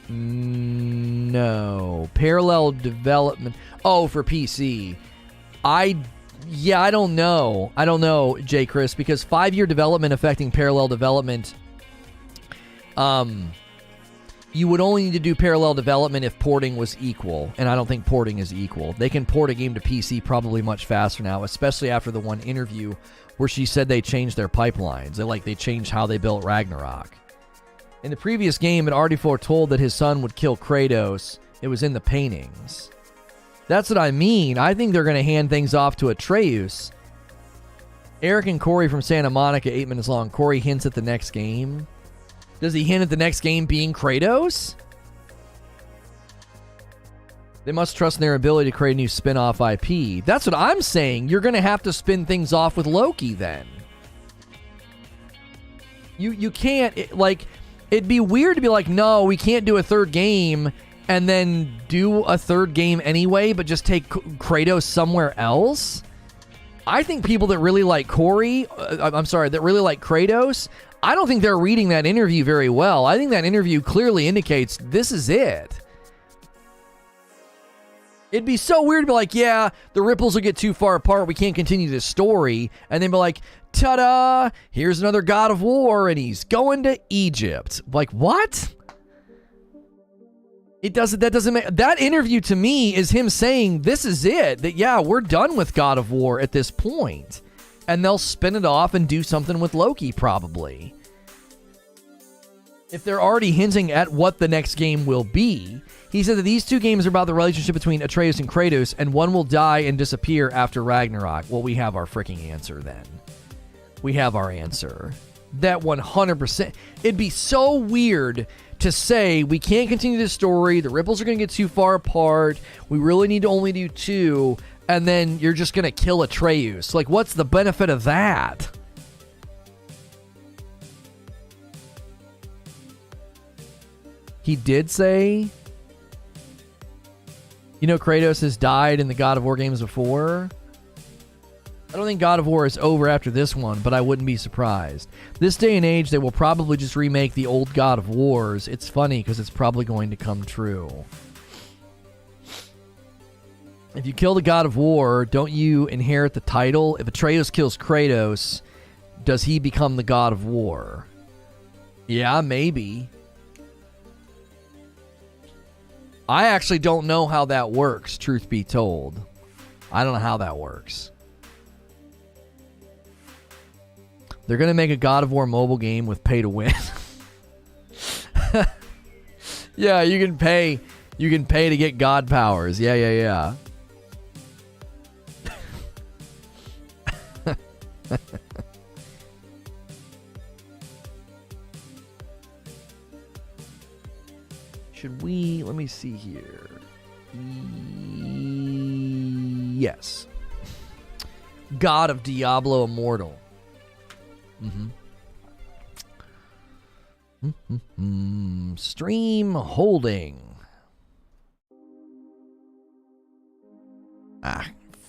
No. Parallel development. Oh, for PC. I don't know. I don't know, J. Chris, because 5-year development affecting parallel development, you would only need to do parallel development if porting was equal, and I don't think porting is equal. They can port a game to PC probably much faster now, especially after the one interview where she said they changed their pipelines. They changed how they built Ragnarok. In the previous game, it already foretold that his son would kill Kratos. It was in the paintings. That's what I mean. I think they're going to hand things off to Atreus. Eric and Corey from Santa Monica, 8 minutes long. Corey hints at the next game. Does he hint at the next game being Kratos? They must trust in their ability to create a new spin-off IP. That's what I'm saying. You're going to have to spin things off with Loki then. You can't, it'd be weird to be like, no, we can't do a third game and then do a third game anyway, but just take Kratos somewhere else. I think people that really like that really like Kratos, I don't think they're reading that interview very well. I think that interview clearly indicates this is it. It'd be so weird to be like, yeah, the ripples will get too far apart, we can't continue this story, and then be like, ta-da, here's another God of War, and he's going to Egypt. Like, what? That doesn't make... That interview to me is him saying, this is it, that, yeah, we're done with God of War at this point. And they'll spin it off and do something with Loki, probably. If they're already hinting at what the next game will be... He said that these two games are about the relationship between Atreus and Kratos, and one will die and disappear after Ragnarok. Well, we have our freaking answer then. We have our answer. That 100%. It'd be so weird to say, we can't continue this story, the ripples are going to get too far apart, we really need to only do 2, and then you're just going to kill Atreus. Like, what's the benefit of that? He did say... You know, Kratos has died in the God of War games before. I don't think God of War is over after this one, but I wouldn't be surprised. This day and age, they will probably just remake the old God of Wars. It's funny because it's probably going to come true. If you kill the God of War, don't you inherit the title? If Atreus kills Kratos, does he become the God of War? Yeah, maybe. I actually don't know how that works, truth be told. I don't know how that works. They're going to make a God of War mobile game with pay to win. Yeah, you can pay to get god powers. Yeah. Should we... Let me see here. Yes. God of Diablo Immortal. Stream holding.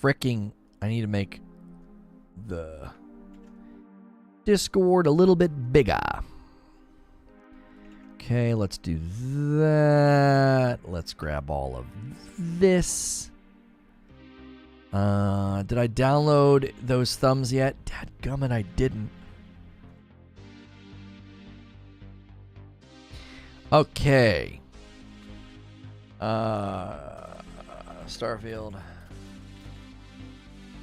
Fricking... I need to make the Discord a little bit bigger. Okay, let's do that. Let's grab all of this. Did I download those thumbs yet? Dadgummit, I didn't. Okay. Starfield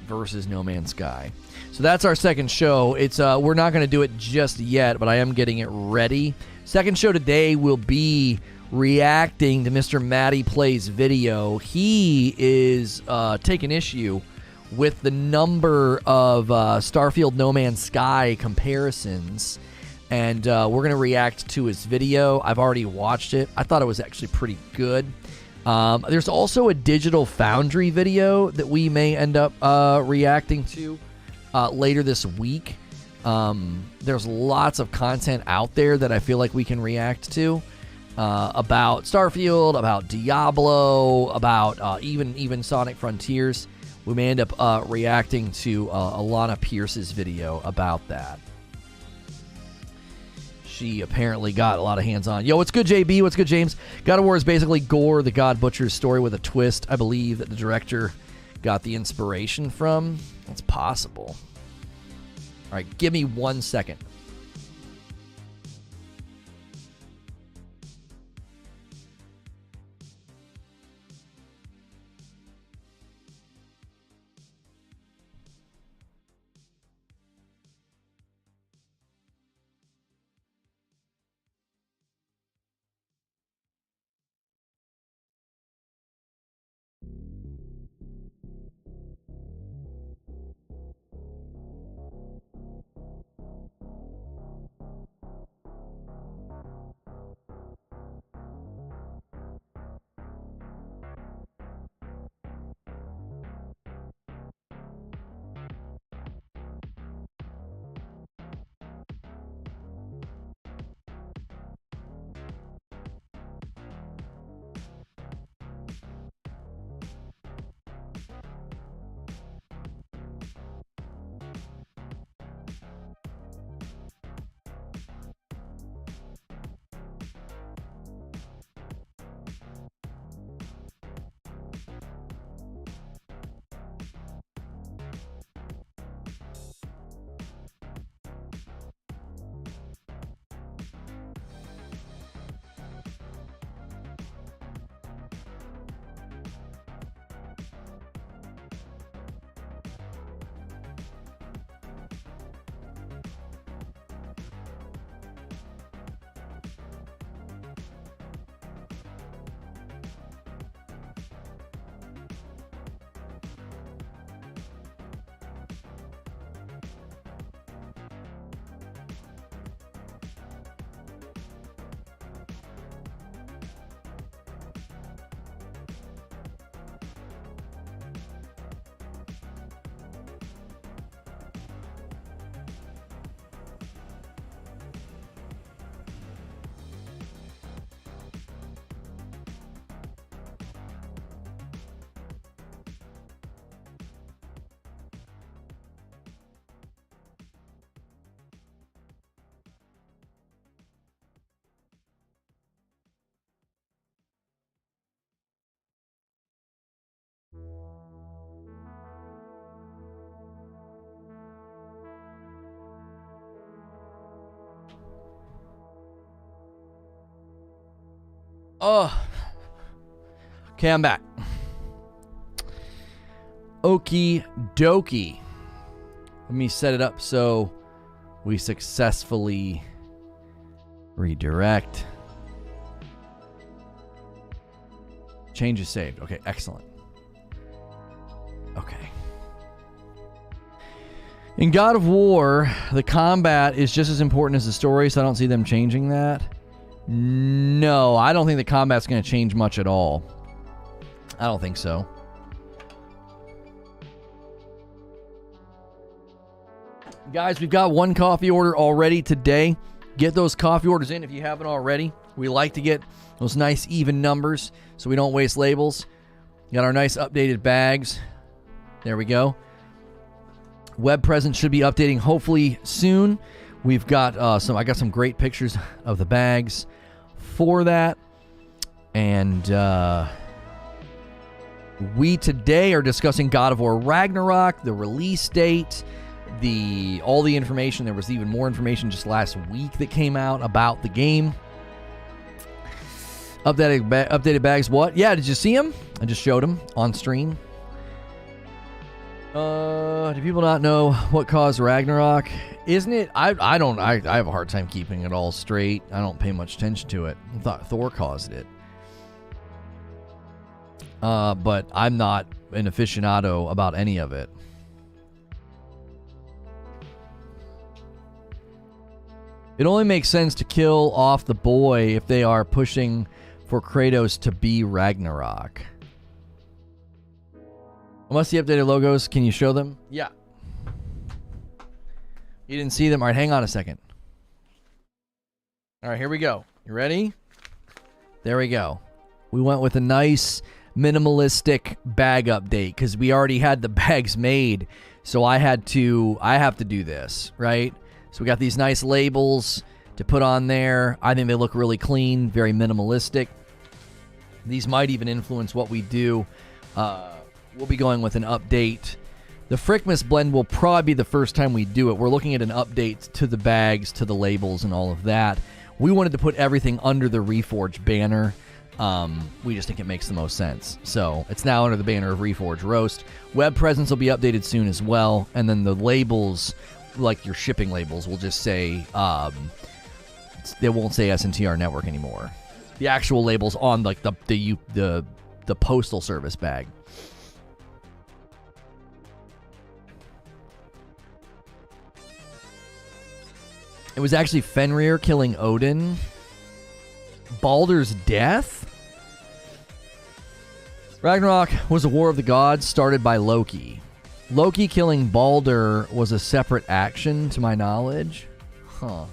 versus No Man's Sky. So that's our second show. It's we're not going to do it just yet, but I am getting it ready. Second show today will be reacting to Mr. Matty Plays video. He is taking issue with the number of Starfield No Man's Sky comparisons, and we're going to react to his video. I've already watched it. I thought it was actually pretty good. There's also a Digital Foundry video that we may end up reacting to later this week. There's lots of content out there that I feel like we can react to about Starfield, about Diablo, about even Sonic Frontiers. We may end up reacting to Alana Pierce's video about that. She apparently got a lot of hands-on. Yo, what's good, JB? What's good, James? God of War is basically Gore, the God Butcher's story with a twist. I believe that the director got the inspiration from. That's possible. All right, give me 1 second. Oh. Okay, I'm back. Okie dokie. Let me set it up so we successfully redirect. Change is saved. Okay, excellent. Okay. In God of War, the combat is just as important as the story, so I don't see them changing that. No, I don't think the combat's going to change much at all. I don't think so. Guys, we've got one coffee order already today. Get those coffee orders in if you haven't already. We like to get those nice even numbers so we don't waste labels. Got our nice updated bags. There we go. Web presence should be updating hopefully soon. We've got I got some great pictures of the bags for that. And we today are discussing God of War Ragnarok, the release date, all the information. There was even more information just last week that came out about the game. Updated bags. What? Yeah, did you see them? I just showed them on stream. Do people not know what caused Ragnarok? Isn't it? I have a hard time keeping it all straight. I don't pay much attention to it. I thought Thor caused it. But I'm not an aficionado about any of it. It only makes sense to kill off the boy if they are pushing for Kratos to be Ragnarok. Unless the updated logos, can you show them? Yeah. You didn't see them? All right, hang on a second. All right, here we go. You ready? There we go. We went with a nice minimalistic bag update because we already had the bags made. So I have to do this, right? So we got these nice labels to put on there. I think they look really clean, very minimalistic. These might even influence what we do. We'll be going with an update. The Frickmas blend will probably be the first time we do it. We're looking at an update to the bags, to the labels, and all of that. We wanted to put everything under the Reforge banner. We just think it makes the most sense. So it's now under the banner of Reforge Roast. Web presence will be updated soon as well. And then the labels, like your shipping labels, will just say, they won't say SNTR Network anymore. The actual labels on like the postal service bag. It was actually Fenrir killing Odin. Baldur's death? Ragnarok was a war of the gods started by Loki. Loki killing Baldur was a separate action, to my knowledge. Huh.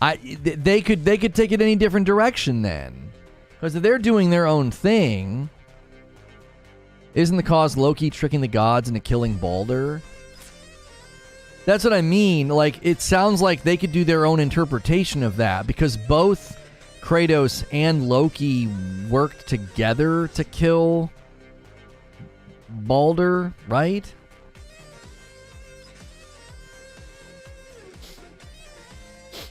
They could take it any different direction then. Because if they're doing their own thing, isn't the cause Loki tricking the gods into killing Baldur? That's what I mean. Like, it sounds like they could do their own interpretation of that because both Kratos and Loki worked together to kill Baldur, right?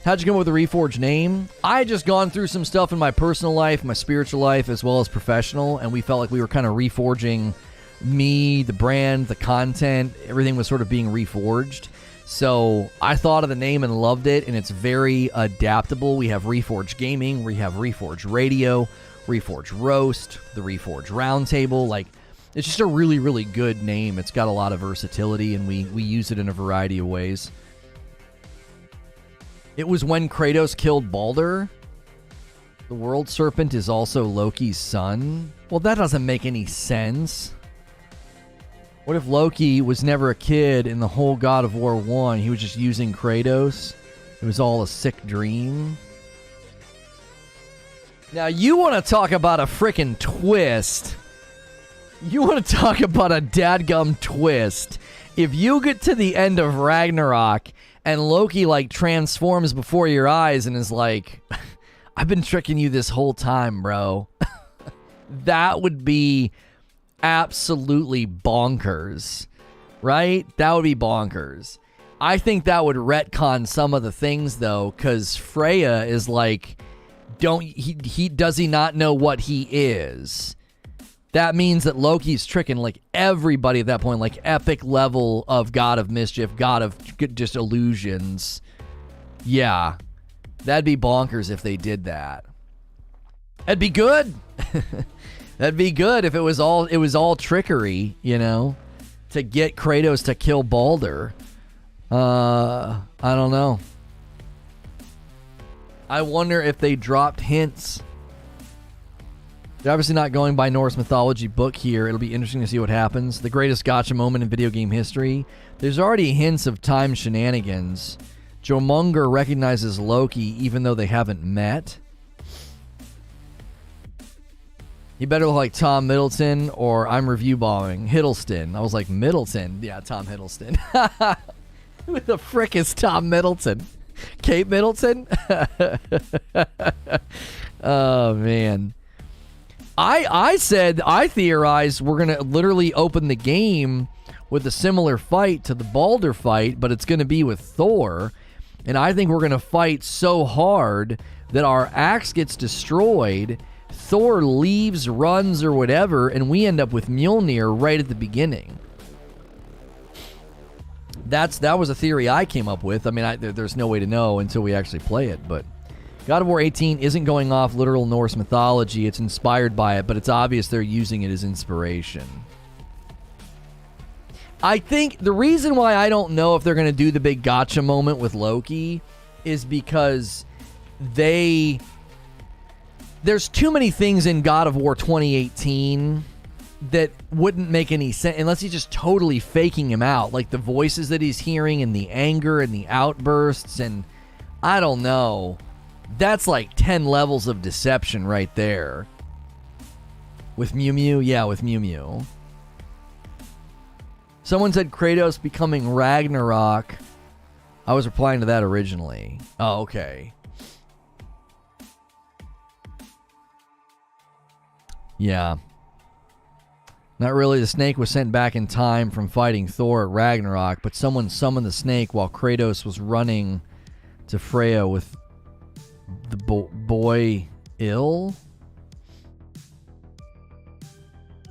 How'd you come up with the Reforge name? I had just gone through some stuff in my personal life, my spiritual life, as well as professional, and we felt like we were kind of reforging me, the brand, the content. Everything was sort of being reforged. So I thought of the name and loved it, and it's very adaptable. We have Reforge Gaming, we have Reforge Radio, Reforge Roast, the Reforge Roundtable. Like, it's just a really, really good name. It's got a lot of versatility, and we use it in a variety of ways. It was when Kratos killed Baldur. The World Serpent is also Loki's son. Well, that doesn't make any sense. What if Loki was never a kid in the whole God of War 1? He was just using Kratos. It was all a sick dream. Now, you want to talk about a frickin' twist. You want to talk about a dadgum twist. If you get to the end of Ragnarok and Loki, like, transforms before your eyes and is like, I've been tricking you this whole time, bro. That would be absolutely bonkers, right? That would be bonkers. I think that would retcon some of the things, though, because Freya is like, does he not know what he is? That means that Loki's tricking, like, everybody at that point, like, epic level of God of Mischief, God of just illusions. Yeah. That'd be bonkers if they did that. That'd be good. That'd be good if it was all trickery, you know, to get Kratos to kill Baldur. I don't know. I wonder if they dropped hints. They're obviously not going by Norse mythology book here. It'll be interesting to see what happens. The greatest gotcha moment in video game history. There's already hints of time shenanigans. Jomunger recognizes Loki even though they haven't met. He better look like Tom Middleton or I'm review bombing. Hiddleston. I was like, Middleton? Yeah, Tom Hiddleston. Who the frick is Tom Middleton? Kate Middleton? Oh, man. I theorized we're going to literally open the game with a similar fight to the Baldur fight, but it's going to be with Thor. And I think we're going to fight so hard that our axe gets destroyed, Thor leaves, runs, or whatever, and we end up with Mjolnir right at the beginning. That was a theory I came up with. I mean, there's no way to know until we actually play it, but God of War 18 isn't going off literal Norse mythology. It's inspired by it, but it's obvious they're using it as inspiration. I think the reason why I don't know if they're going to do the big gotcha moment with Loki is because there's too many things in God of War 2018 that wouldn't make any sense unless he's just totally faking him out. Like the voices that he's hearing and the anger and the outbursts, and I don't know. That's like 10 levels of deception right there. With Mew Mew? Yeah, with Mew Mew. Someone said Kratos becoming Ragnarok. I was replying to that originally. Oh, okay. Yeah. Not really. The snake was sent back in time from fighting Thor at Ragnarok, but someone summoned the snake while Kratos was running to Freya with the boy ill.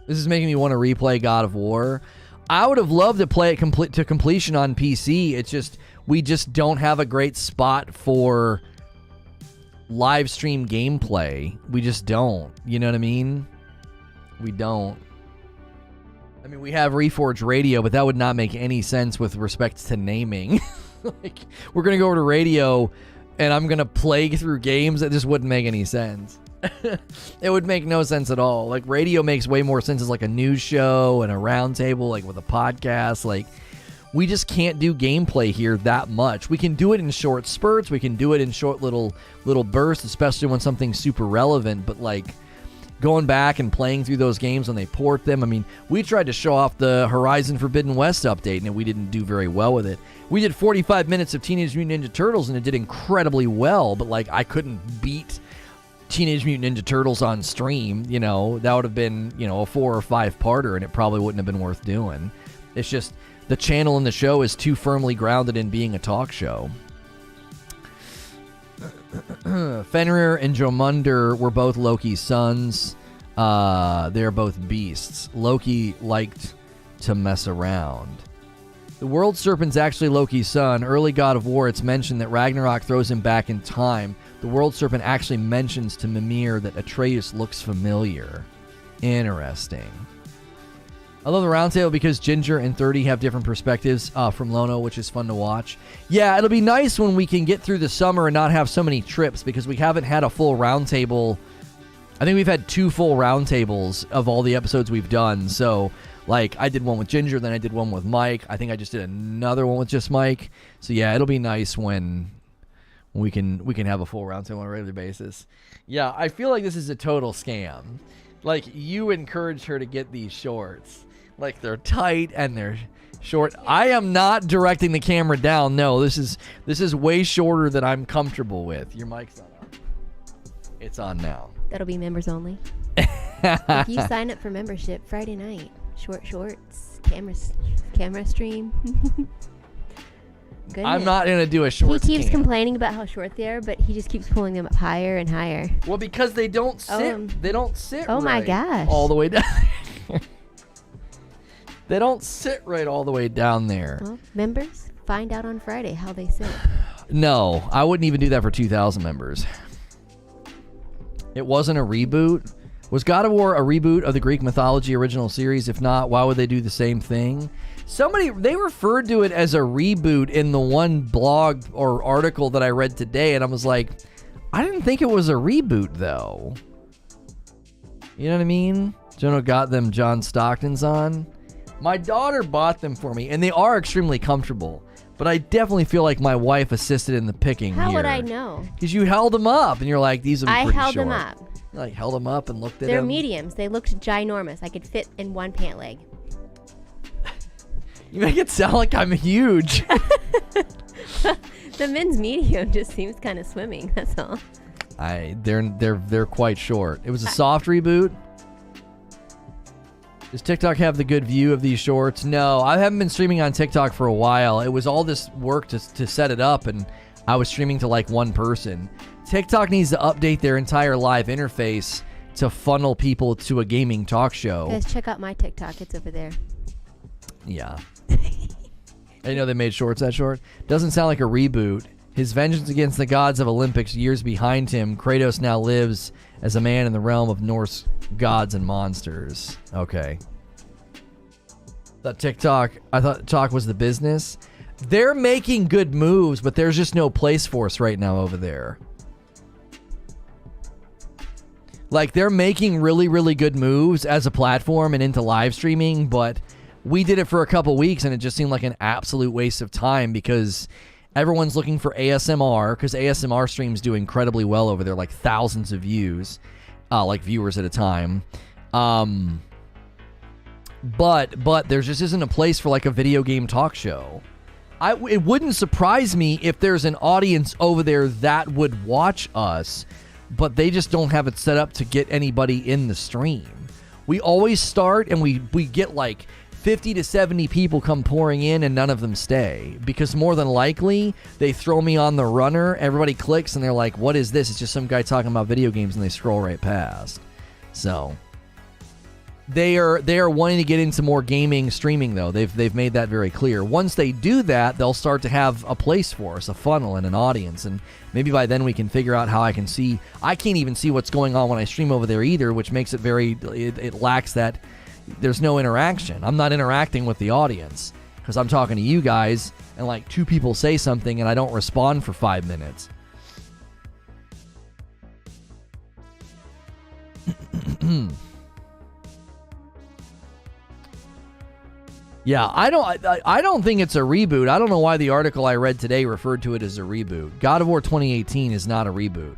This is making me want to replay God of War. I would have loved to play it to completion on PC. It's just, we just don't have a great spot for live stream gameplay. We just don't. You know what I mean? We don't. I mean, we have Reforge Radio, but that would not make any sense with respect to naming. Like, we're going to go over to radio and I'm going to play through games. That just wouldn't make any sense. It would make no sense at all. Like, radio makes way more sense as like a news show and a roundtable, like with a podcast. Like, we just can't do gameplay here that much. We can do it in short spurts. We can do it in short little bursts, especially when something's super relevant. But like, going back and playing through those games when they port them. I mean, we tried to show off the Horizon Forbidden West update, and we didn't do very well with it. We did 45 minutes of Teenage Mutant Ninja Turtles, and it did incredibly well, but, like, I couldn't beat Teenage Mutant Ninja Turtles on stream. You know, that would have been, you know, a 4 or 5-parter, and it probably wouldn't have been worth doing. It's just the channel and the show is too firmly grounded in being a talk show. Fenrir and Jormungandr were both Loki's sons. They're both beasts. Loki liked to mess around. The World Serpent's actually Loki's son. Early God of War, it's mentioned that Ragnarok throws him back in time. The World Serpent actually mentions to Mimir that Atreus looks familiar. Interesting. I love the roundtable because Ginger and 30 have different perspectives from Lono, which is fun to watch. Yeah, it'll be nice when we can get through the summer and not have so many trips, because we haven't had a full roundtable. I think we've had 2 full roundtables of all the episodes we've done. So, like, I did one with Ginger, then I did one with Mike. I think I just did another one with just Mike. So, yeah, it'll be nice when we can have a full roundtable on a regular basis. Yeah, I feel like this is a total scam. Like, you encouraged her to get these shorts. Like, they're tight and they're short. I am not directing the camera down. No, this is way shorter than I'm comfortable with. Your mic's not on. It's on now. That'll be members only. If you sign up for membership, Friday night, shorts, camera stream. Goodness. I'm not gonna do a short. He keeps complaining about how short they are, but he just keeps pulling them up higher and higher. Well, because they don't sit. They don't sit. Oh right my gosh! All the way down. They don't sit right all the way down there. Well, members, find out on Friday how they sit. No, I wouldn't even do that for 2,000 members. It wasn't a reboot. Was God of War a reboot of the Greek mythology original series? If not, why would they do the same thing? They referred to it as a reboot in the one blog or article that I read today, and I was like, I didn't think it was a reboot, though. You know what I mean? Jonah got them John Stockton's on. My daughter bought them for me, and they are extremely comfortable. But I definitely feel like my wife assisted in the picking here. How would I know? Because you held them up, and you're like, these are pretty short. I held them up. You like held them up and looked at them. They're mediums. They looked ginormous. I could fit in one pant leg. You make it sound like I'm huge. The men's medium just seems kind of swimming. That's all. They're quite short. It was a soft reboot. Does TikTok have the good view of these shorts? No, I haven't been streaming on TikTok for a while. It was all this work to set it up, and I was streaming to like one person. TikTok needs to update their entire live interface to funnel people to a gaming talk show. Guys, check out my TikTok. It's over there. Yeah. I know they made shorts that short. Doesn't sound like a reboot. His vengeance against the gods of Olympics years behind him, Kratos now lives as a man in the realm of Norse gods and monsters. Okay. I thought talk was the business. They're making good moves, but there's just no place for us right now over there. Like, they're making really, really good moves as a platform and into live streaming, but we did it for a couple weeks and it just seemed like an absolute waste of time because everyone's looking for ASMR, because ASMR streams do incredibly well over there, like thousands of views, like viewers at a time. But there just isn't a place for like a video game talk show. It wouldn't surprise me if there's an audience over there that would watch us, but they just don't have it set up to get anybody in the stream. We always start and we get like 50 to 70 people come pouring in and none of them stay, because more than likely they throw me on the runner, everybody clicks and they're like, what is this? It's just some guy talking about video games, and they scroll right past. So they are wanting to get into more gaming streaming though. They've made that very clear. Once they do that, they'll start to have a place for us, a funnel and an audience, and maybe by then we can figure out how I can't even see what's going on when I stream over there either, which makes it it lacks that. There's no interaction. I'm not interacting with the audience because I'm talking to you guys and like two people say something and I don't respond for 5 minutes. Yeah, I don't think it's a reboot. I don't know why the article I read today referred to it as a reboot. God of War 2018 is not a reboot.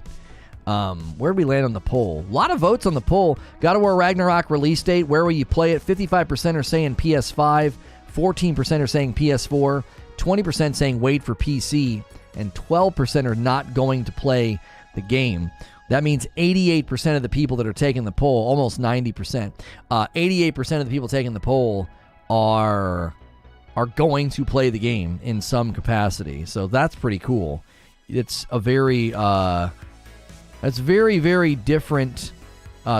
Where did we land on the poll? A lot of votes on the poll. God of War Ragnarok release date. Where will you play it? 55% are saying PS5. 14% are saying PS4. 20% saying wait for PC. And 12% are not going to play the game. That means 88% of the people that are taking the poll, almost 90%, 88% of the people taking the poll are going to play the game in some capacity. So that's pretty cool. It's a very... That's very, very different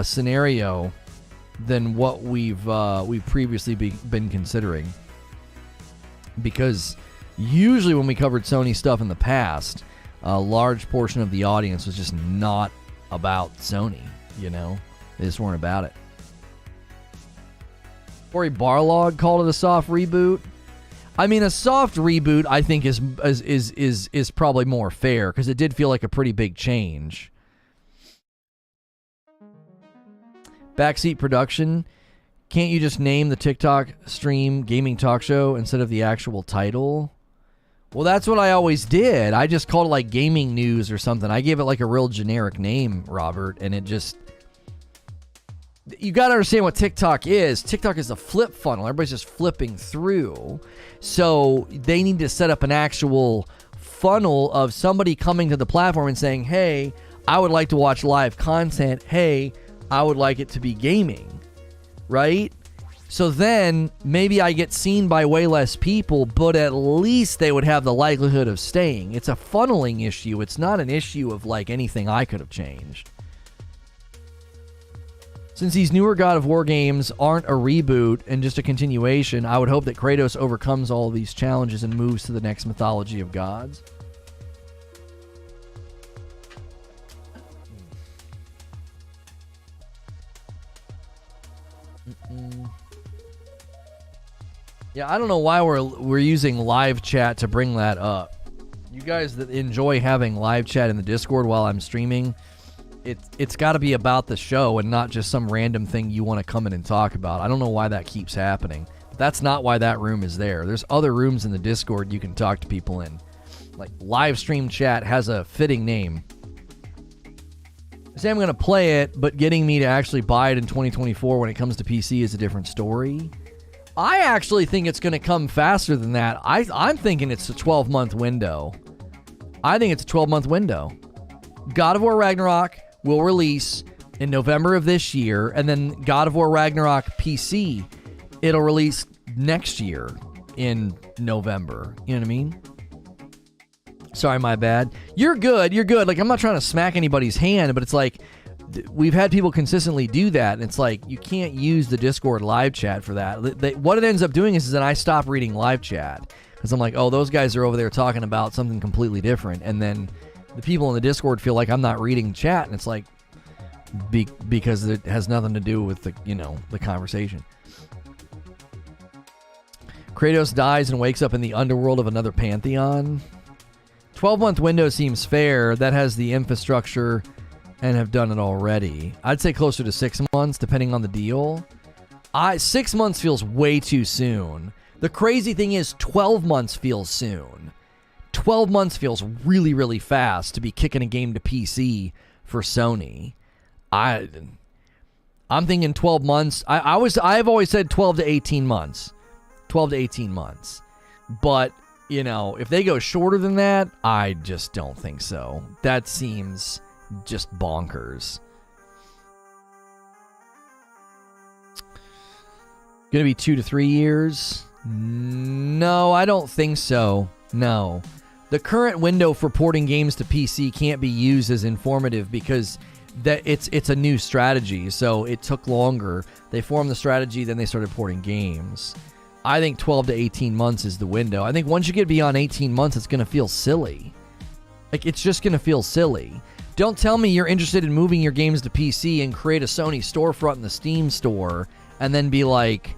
scenario than what we've previously been considering. Because usually when we covered Sony stuff in the past, a large portion of the audience was just not about Sony, you know? They just weren't about it. Corey Barlog called it a soft reboot. I mean, a soft reboot I think is probably more fair, because it did feel like a pretty big change. Backseat production. Can't you just name the TikTok stream gaming talk show instead of the actual title? Well, that's what I always did. I just called it like gaming news or something. I gave it like a real generic name, Robert, and it just... You got to understand what TikTok is. TikTok is a flip funnel. Everybody's just flipping through. So they need to set up an actual funnel of somebody coming to the platform and saying, hey, I would like to watch live content. Hey, I would like it to be gaming, right? So then maybe I get seen by way less people, but at least they would have the likelihood of staying. It's a funneling issue. It's not an issue of like anything I could have changed. Since these newer God of War games aren't a reboot and just a continuation, I would hope that Kratos overcomes all of these challenges and moves to the next mythology of gods. Yeah, I don't know why we're using live chat to bring that up. You guys that enjoy having live chat in the Discord while I'm streaming, it's got to be about the show and not just some random thing you want to come in and talk about. I don't know why that keeps happening. That's not why that room is there. There's other rooms in the Discord you can talk to people in. Like, live stream chat has a fitting name. Say I'm going to play it, but getting me to actually buy it in 2024 when it comes to PC is a different story. I actually think it's going to come faster than that. I'm thinking it's a 12-month window. I think it's a 12-month window. God of War Ragnarok will release in November of this year, and then God of War Ragnarok PC, it'll release next year in November. You know what I mean? Sorry, my bad. You're good. You're good. Like, I'm not trying to smack anybody's hand, but it's like, we've had people consistently do that, and it's like, you can't use the Discord live chat for that. What it ends up doing is that I stop reading live chat. Because I'm like, oh, those guys are over there talking about something completely different. And then the people in the Discord feel like I'm not reading chat. And it's like, because it has nothing to do with the conversation. Kratos dies and wakes up in the underworld of another pantheon. 12-month window seems fair. That has the infrastructure and have done it already. I'd say closer to 6 months, depending on the deal. 6 months feels way too soon. The crazy thing is 12 months feels soon. 12 months feels really, really fast to be kicking a game to PC for Sony. I'm thinking 12 months. I've always said 12 to 18 months. 12 to 18 months. But, if they go shorter than that, I just don't think so. That seems just bonkers. Gonna be 2 to 3 years? No, I don't think so. No. The current window for porting games to PC can't be used as informative because it's a new strategy, so it took longer. They formed the strategy, then they started porting games. I think 12 to 18 months is the window. I think once you get beyond 18 months, it's going to feel silly. Like, it's just going to feel silly. Don't tell me you're interested in moving your games to PC and create a Sony storefront in the Steam store and then be like...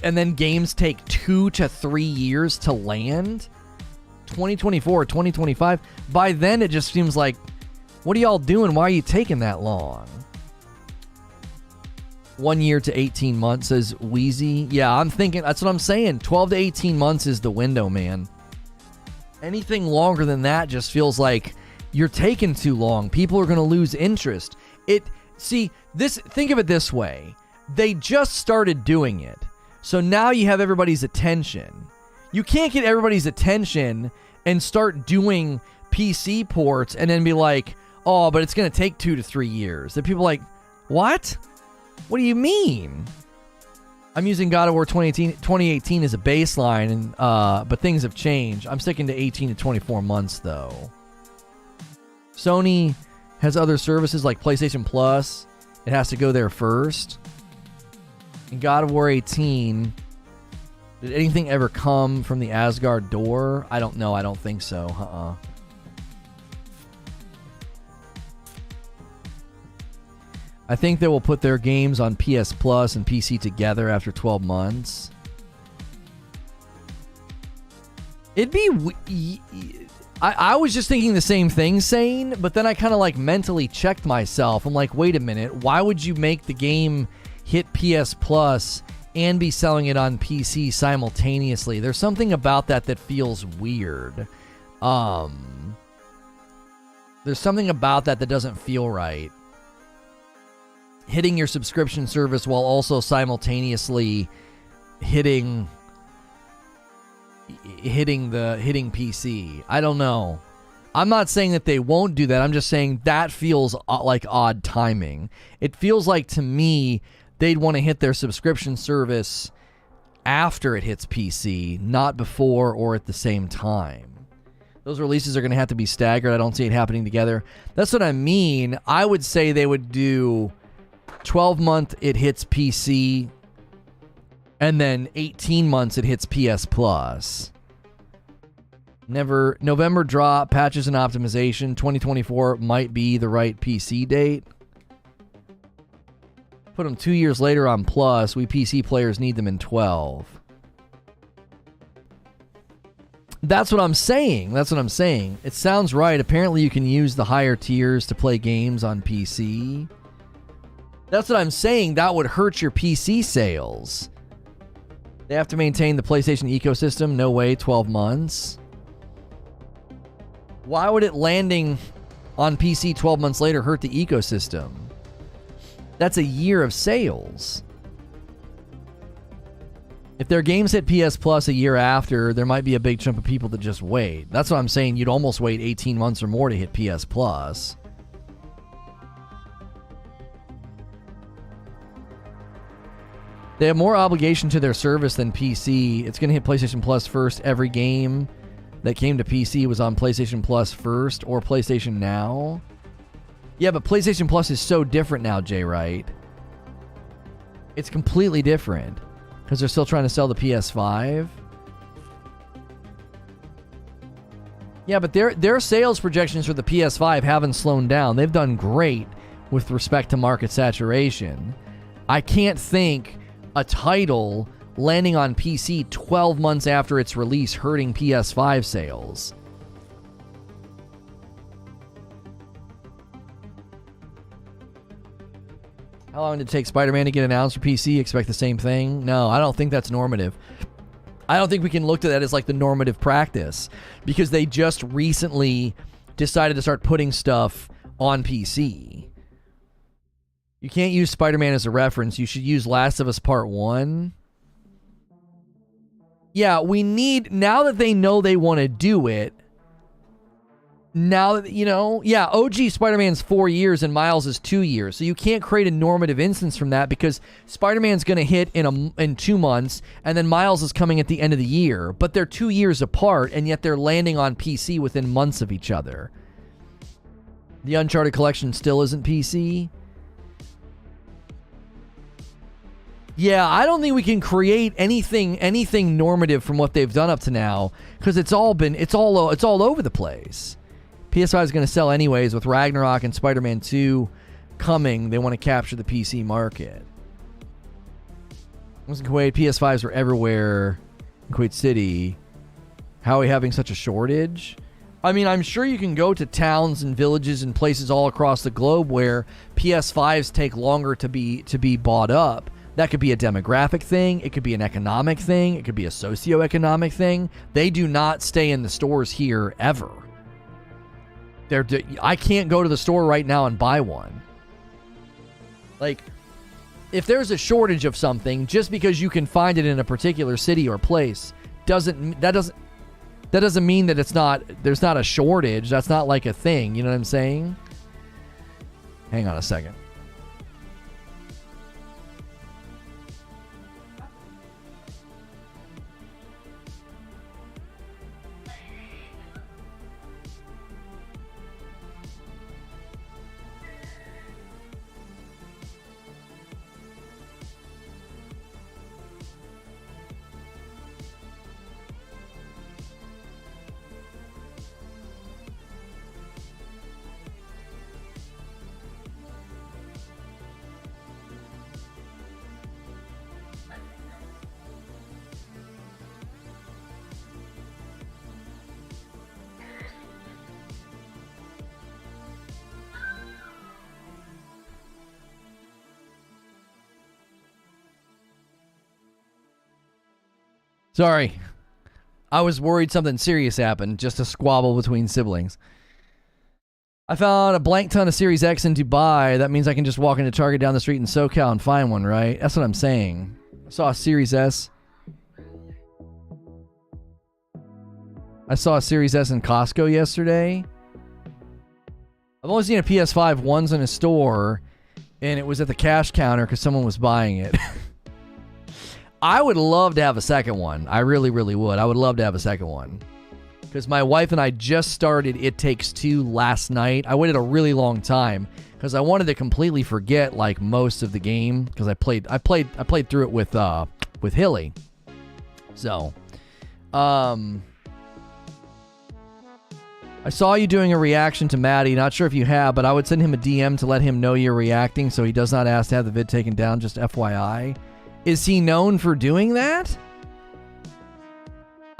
And then games take 2 to 3 years to land? 2024, 2025? By then, it just seems like, what are y'all doing? Why are you taking that long? 1 year to 18 months, says Wheezy. Yeah, I'm thinking, that's what I'm saying. 12 to 18 months is the window, man. Anything longer than that just feels like you're taking too long. People are going to lose interest. Think of it this way. They just started doing it. So now you have everybody's attention. You can't get everybody's attention and start doing PC ports and then be like, oh, but it's going to take 2 to 3 years. That people are like, what? What do you mean? I'm using God of War 2018 as a baseline, but things have changed. I'm sticking to 18 to 24 months, though. Sony has other services like PlayStation Plus. It has to go there first. In God of War 18, did anything ever come from the Asgard door? I don't know. I don't think so. I think they will put their games on PS Plus and PC together after 12 months. It'd be... I was just thinking the same thing, Sane, but then I kind of like mentally checked myself. I'm like, wait a minute. Why would you make the game hit PS Plus and be selling it on PC simultaneously? There's something about that feels weird. There's something about that doesn't feel right. Hitting your subscription service while also simultaneously hitting PC. I don't know. I'm not saying that they won't do that. I'm just saying that feels like odd timing. It feels like, to me, they'd want to hit their subscription service after it hits PC, not before or at the same time. Those releases are going to have to be staggered. I don't see it happening together. That's what I mean. I would say they would do 12-month it hits PC, and then 18 months it hits PS Plus. November drop, patches and optimization. 2024 might be the right PC date. Put them 2 years later on Plus. We PC players need them in 12. That's what I'm saying. It sounds right. Apparently you can use the higher tiers to play games on PC. That's what I'm saying. That would hurt your PC sales. They have to maintain the PlayStation ecosystem. No way, 12 months. Why would it landing on PC 12 months later hurt the ecosystem? That's a year of sales. If their games hit PS Plus a year after, there might be a big chunk of people that just wait. That's what I'm saying. You'd almost wait 18 months or more to hit PS Plus. They have more obligation to their service than PC. It's going to hit PlayStation Plus first. Every game that came to PC was on PlayStation Plus first or PlayStation Now. Yeah, but PlayStation Plus is so different now, Jay, right? It's completely different because they're still trying to sell the PS5. Yeah, but their sales projections for the PS5 haven't slowed down. They've done great with respect to market saturation. I can't think a title landing on PC 12 months after its release hurting PS5 sales. How long did it take Spider-Man to get announced for PC? Expect the same thing? No, I don't think that's normative. I don't think we can look at that as like the normative practice, because they just recently decided to start putting stuff on PC. You can't use Spider-Man as a reference. You should use Last of Us Part 1. Yeah, we need, now that they know they want to do it, now that, you know, yeah, OG Spider-Man's 4 years and Miles is 2 years. So you can't create a normative instance from that, because Spider-Man's going to hit in 2 months, and then Miles is coming at the end of the year. But they're 2 years apart, and yet they're landing on PC within months of each other. The Uncharted collection still isn't PC. Yeah, I don't think we can create anything normative from what they've done up to now, because it's all over the place. PS5 is going to sell anyways. With Ragnarok and Spider-Man 2 coming, they want to capture the PC market. Was in Kuwait, PS5s were everywhere in Kuwait City. How are we having such a shortage? I mean, I'm sure you can go to towns and villages and places all across the globe where PS5s take longer to be bought up. That could be a demographic thing. It could be an economic thing. It could be a socioeconomic thing. They do not stay in the stores here ever. I can't go to the store right now and buy one. Like, if there's a shortage of something, just because you can find it in a particular city or place, doesn't mean that there's not a shortage. That's not like a thing. You know what I'm saying? Hang on a second. Sorry. I was worried something serious happened. Just a squabble between siblings. I found a blank ton of Series X in Dubai. That means I can just walk into Target down the street in SoCal and find one, right? That's what I'm saying. I saw a Series S. I saw a Series S in Costco yesterday. I've only seen a PS5 once in a store, and it was at the cash counter because someone was buying it. I would love to have a second one. I really, really would. I would love to have a second one. Because my wife and I just started It Takes Two last night. I waited a really long time because I wanted to completely forget like most of the game, because I played through it with Hilly. So, I saw you doing a reaction to Maddie. Not sure if you have, but I would send him a DM to let him know you're reacting so he does not ask to have the vid taken down, just FYI. Is he known for doing that?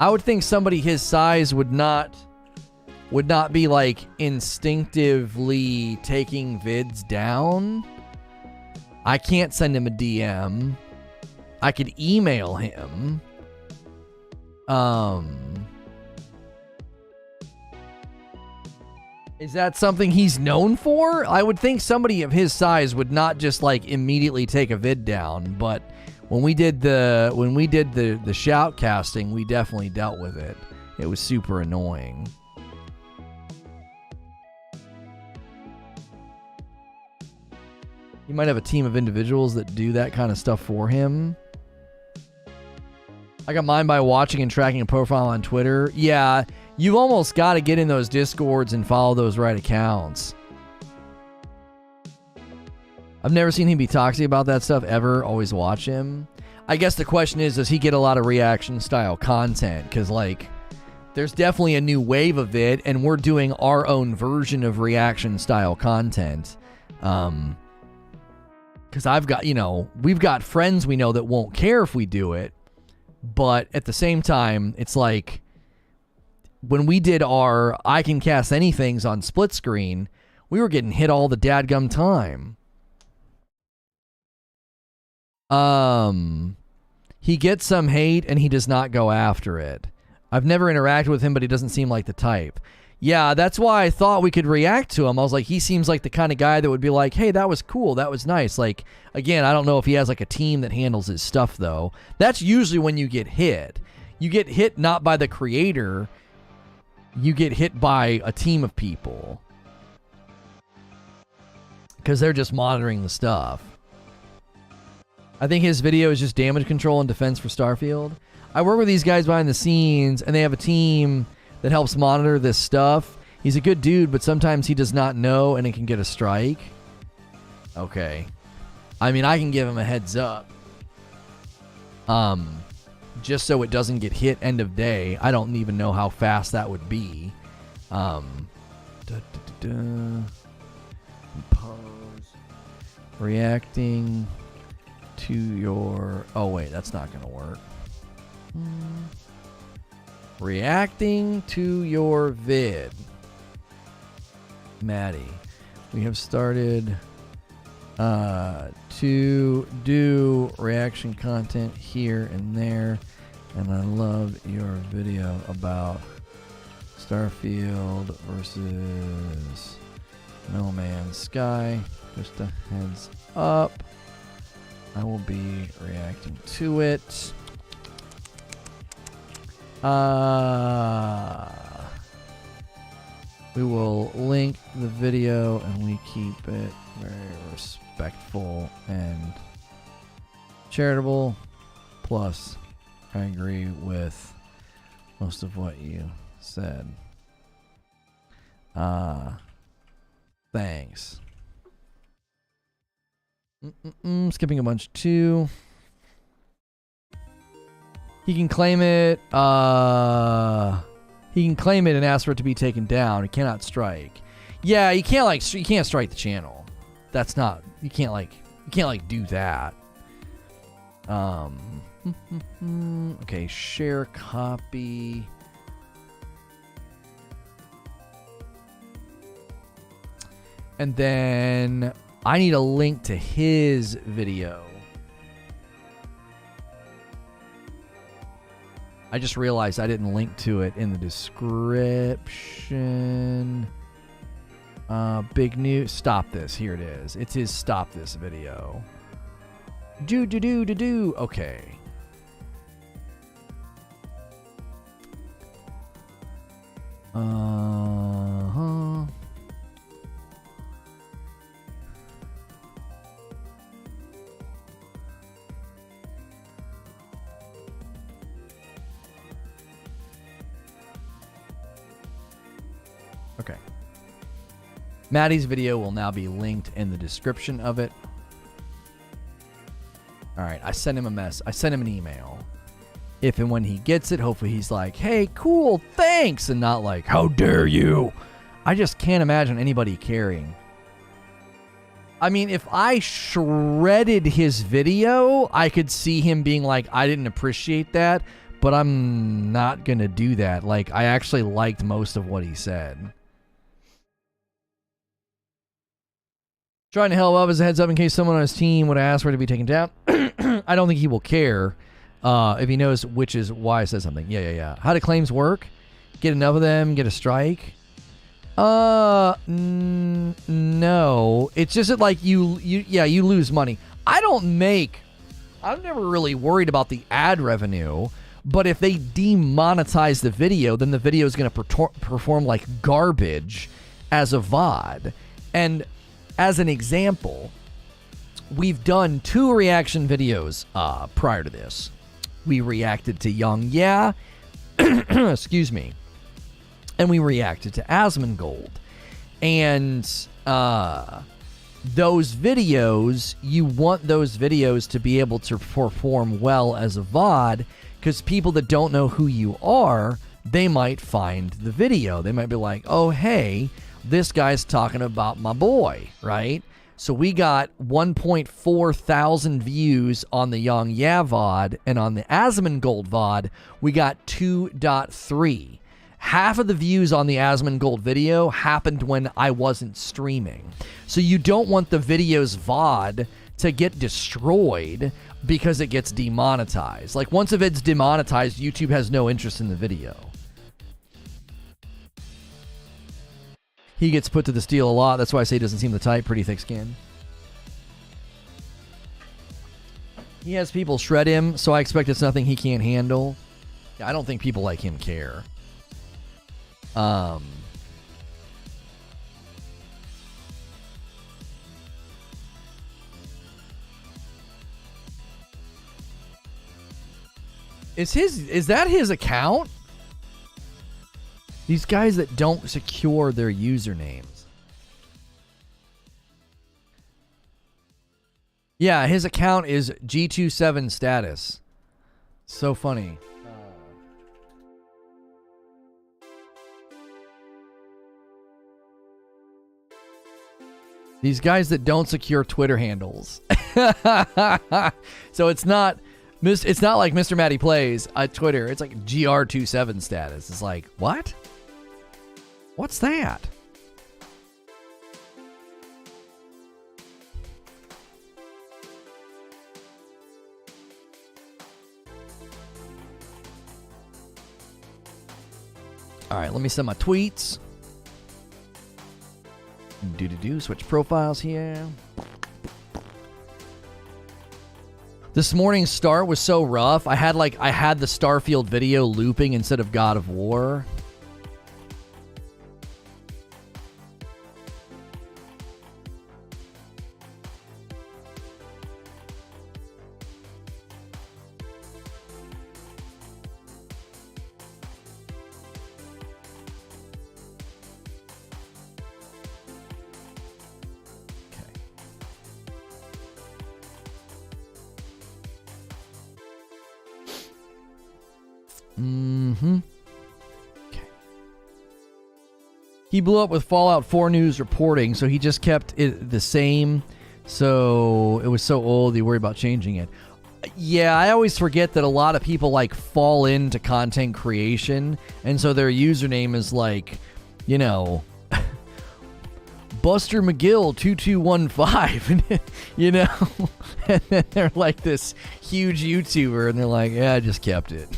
I would think somebody his size would not be like instinctively taking vids down. I can't send him a DM. I could email him. Is that something he's known for? I would think somebody of his size would not just like immediately take a vid down, but when we did the shout casting, we definitely dealt with it. It was super annoying. He might have a team of individuals that do that kind of stuff for him. I got mine by watching and tracking a profile on Twitter. Yeah, you've almost got to get in those Discords and follow those right accounts. I've never seen him be toxic about that stuff ever. Always watch him. I guess the question is, does he get a lot of reaction style content? Because like, there's definitely a new wave of it, and we're doing our own version of reaction style content. Because I've got, we've got friends we know that won't care if we do it, but at the same time, it's like when we did our I Can Cast Anythings on split screen, we were getting hit all the dadgum time. He gets some hate and he does not go after it. I've never interacted with him, but he doesn't seem like the type. Yeah, that's why I thought we could react to him. I was like, he seems like the kind of guy that would be like, hey, that was cool. That was nice. Like, again, I don't know if he has like a team that handles his stuff, though. That's usually when you get hit. You get hit not by the creator. You get hit by a team of people. Because they're just monitoring the stuff. I think his video is just damage control and defense for Starfield. I work with these guys behind the scenes, and they have a team that helps monitor this stuff. He's a good dude, but sometimes he does not know, and it can get a strike. Okay. I mean, I can give him a heads up. Just so it doesn't get hit end of day. I don't even know how fast that would be. Pose. Reacting to your... Oh, wait, that's not going to work. Reacting to your vid. Maddie, we have started to do reaction content here and there, and I love your video about Starfield versus No Man's Sky. Just a heads up, I will be reacting to it. We will link the video, and we keep it very respectful and charitable. Plus, I agree with most of what you said. Thanks. Skipping a bunch too. He can claim it. He can claim it and ask for it to be taken down. He cannot strike. Yeah, you can't you can't strike the channel. That's not. You can't do that. Okay, share copy. And then I need a link to his video. I just realized I didn't link to it in the description. Big news. Stop this. Here it is. It's his stop this video. Do. Okay. Okay. Maddie's video will now be linked in the description of it. All right, I sent him I sent him an email. If and when he gets it, hopefully he's like, hey, cool, thanks, and not like, how dare you? I just can't imagine anybody caring. I mean, if I shredded his video, I could see him being like, I didn't appreciate that, but I'm not going to do that. Like, I actually liked most of what he said. Trying to help up as a heads up in case someone on his team would ask for it to be taken down. I don't think he will care if he knows which is why I said something. Yeah. How do claims work? Get enough of them, get a strike? No. It's just that, like, you lose money. I'm never really worried about the ad revenue, but if they demonetize the video, then the video is going to perform like garbage as a VOD. And as an example, we've done 2 reaction videos prior to this. We reacted to Young Yeah, excuse me, and we reacted to Asmongold. And those videos, you want those videos to be able to perform well as a VOD, because people that don't know who you are they might find the video. They might be like, oh, hey, this guy's talking about my boy, right? So we got 1.4 thousand views on the Young Yeah VOD, and on the Asmongold VOD, we got 2.3. Half of the views on the Asmongold video happened when I wasn't streaming. So you don't want the video's VOD to get destroyed because it gets demonetized. Like, once if it's demonetized, YouTube has no interest in the video. He gets put to the steel a lot. That's why I say he doesn't seem the type. Pretty thick skin. He has people shred him, so I expect it's nothing he can't handle. I don't think people like him care. Is that his account? These guys that don't secure their usernames. Yeah, his account is G27 status. So funny. These guys that don't secure Twitter handles. So it's not like Mr. Matty Plays at Twitter. It's like GR27 status. It's like, what? What's that? All right, let me send my tweets. Switch profiles here. This morning's start was so rough. I had the Starfield video looping instead of God of War. Okay. He blew up with Fallout 4 news reporting, so he just kept it the same. So it was so old, he worried about changing it. Yeah, I always forget that a lot of people like fall into content creation, and so their username is like, you know, Buster McGill 2215, you know, and then they're like this huge YouTuber, and they're like, yeah, I just kept it.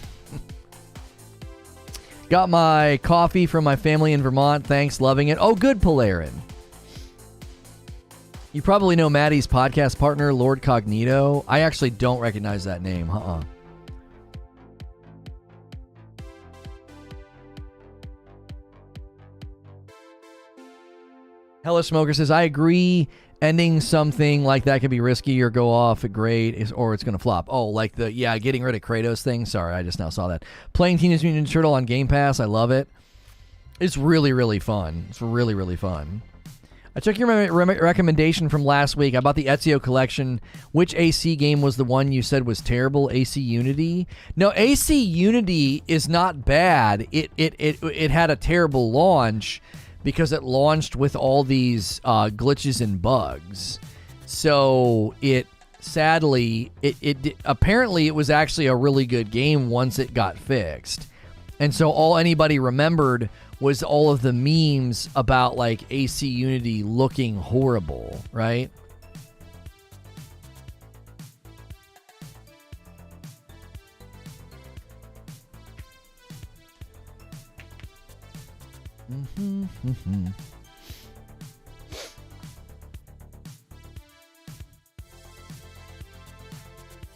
Got my coffee from my family in Vermont. Thanks, loving it. Oh, good, Polarin. You probably know Maddie's podcast partner, Lord Cognito. I actually don't recognize that name. Hello Smoker says, I agree. Ending something like that could be risky or go off at great, or it's going to flop. Oh, like getting rid of Kratos thing. Sorry, I just now saw that. Playing Teenage Mutant Ninja Turtle on Game Pass. I love it. It's really, really fun. It's really, really fun. I took your recommendation from last week. I bought the Ezio collection. Which AC game was the one you said was terrible? AC Unity? No, AC Unity is not bad. It had a terrible launch because it launched with all these glitches and bugs. So sadly, apparently it was actually a really good game once it got fixed. And so all anybody remembered was all of the memes about like AC Unity looking horrible, right?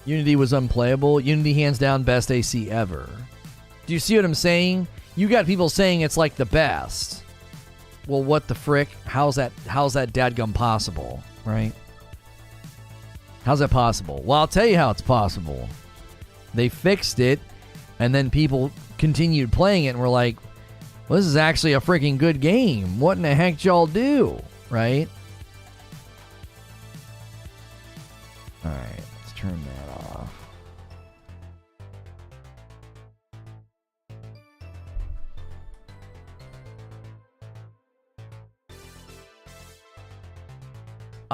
Unity was unplayable. Unity hands down best AC ever. Do you see what I'm saying? You got people saying it's like the best. Well, what the frick? How's that dadgum possible, right? How's that possible? Well, I'll tell you how it's possible. They fixed it, and then people continued playing it and were like, well, this is actually a freaking good game. What in the heck y'all do, right? All right, let's turn that off.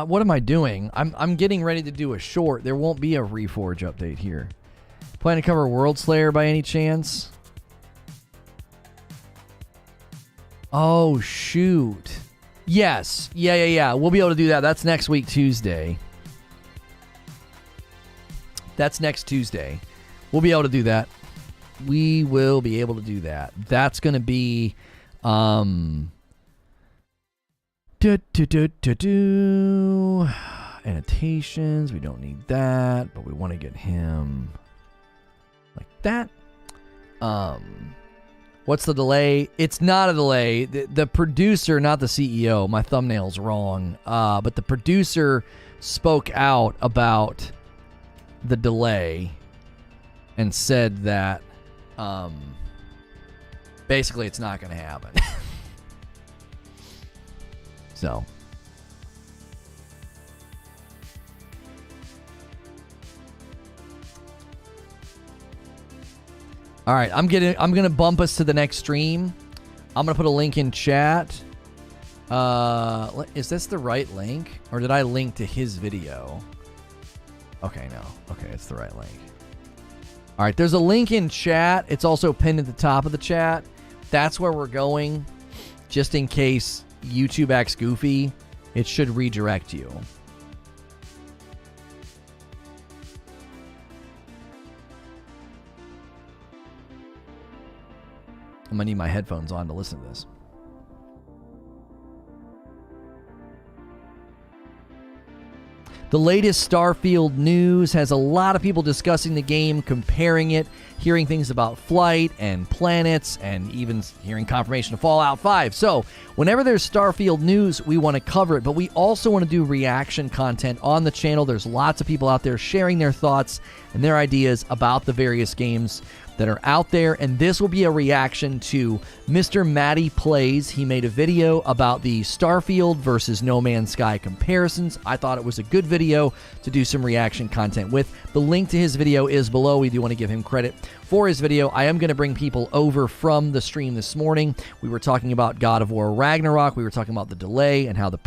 What am I doing? I'm getting ready to do a short. There won't be a Reforge update here. Plan to cover World Slayer by any chance? Oh, shoot. Yes. Yeah. We'll be able to do that. That's next week, Tuesday. That's next Tuesday. We'll be able to do that. We will be able to do that. That's going to be... Annotations. We don't need that, but we want to get him like that. What's the delay? It's not a delay. The producer, not the CEO. My thumbnail's wrong. But the producer spoke out about the delay and said that basically it's not going to happen. So. All right, I'm gonna bump us to the next stream. I'm gonna put a link in chat. Is this the right link, or did I link to his video? Okay, no. Okay, it's the right link. All right, there's a link in chat. It's also pinned at the top of the chat. That's where we're going, just in case YouTube acts goofy. It should redirect you. I'm gonna need my headphones on to listen to this. The latest Starfield news has a lot of people discussing the game, comparing it, hearing things about flight and planets, and even hearing confirmation of Fallout 5. So, whenever there's Starfield news, we want to cover it, but we also want to do reaction content on the channel. There's lots of people out there sharing their thoughts and their ideas about the various games that are out there, and this will be a reaction to Mr. Matty Plays. He made a video about the Starfield versus No Man's Sky comparisons. I thought it was a good video to do some reaction content with. The link to his video is below. We do want to give him credit for his video. I am going to bring people over from the stream this morning. We were talking about God of War Ragnarok. We were talking about the delay and how the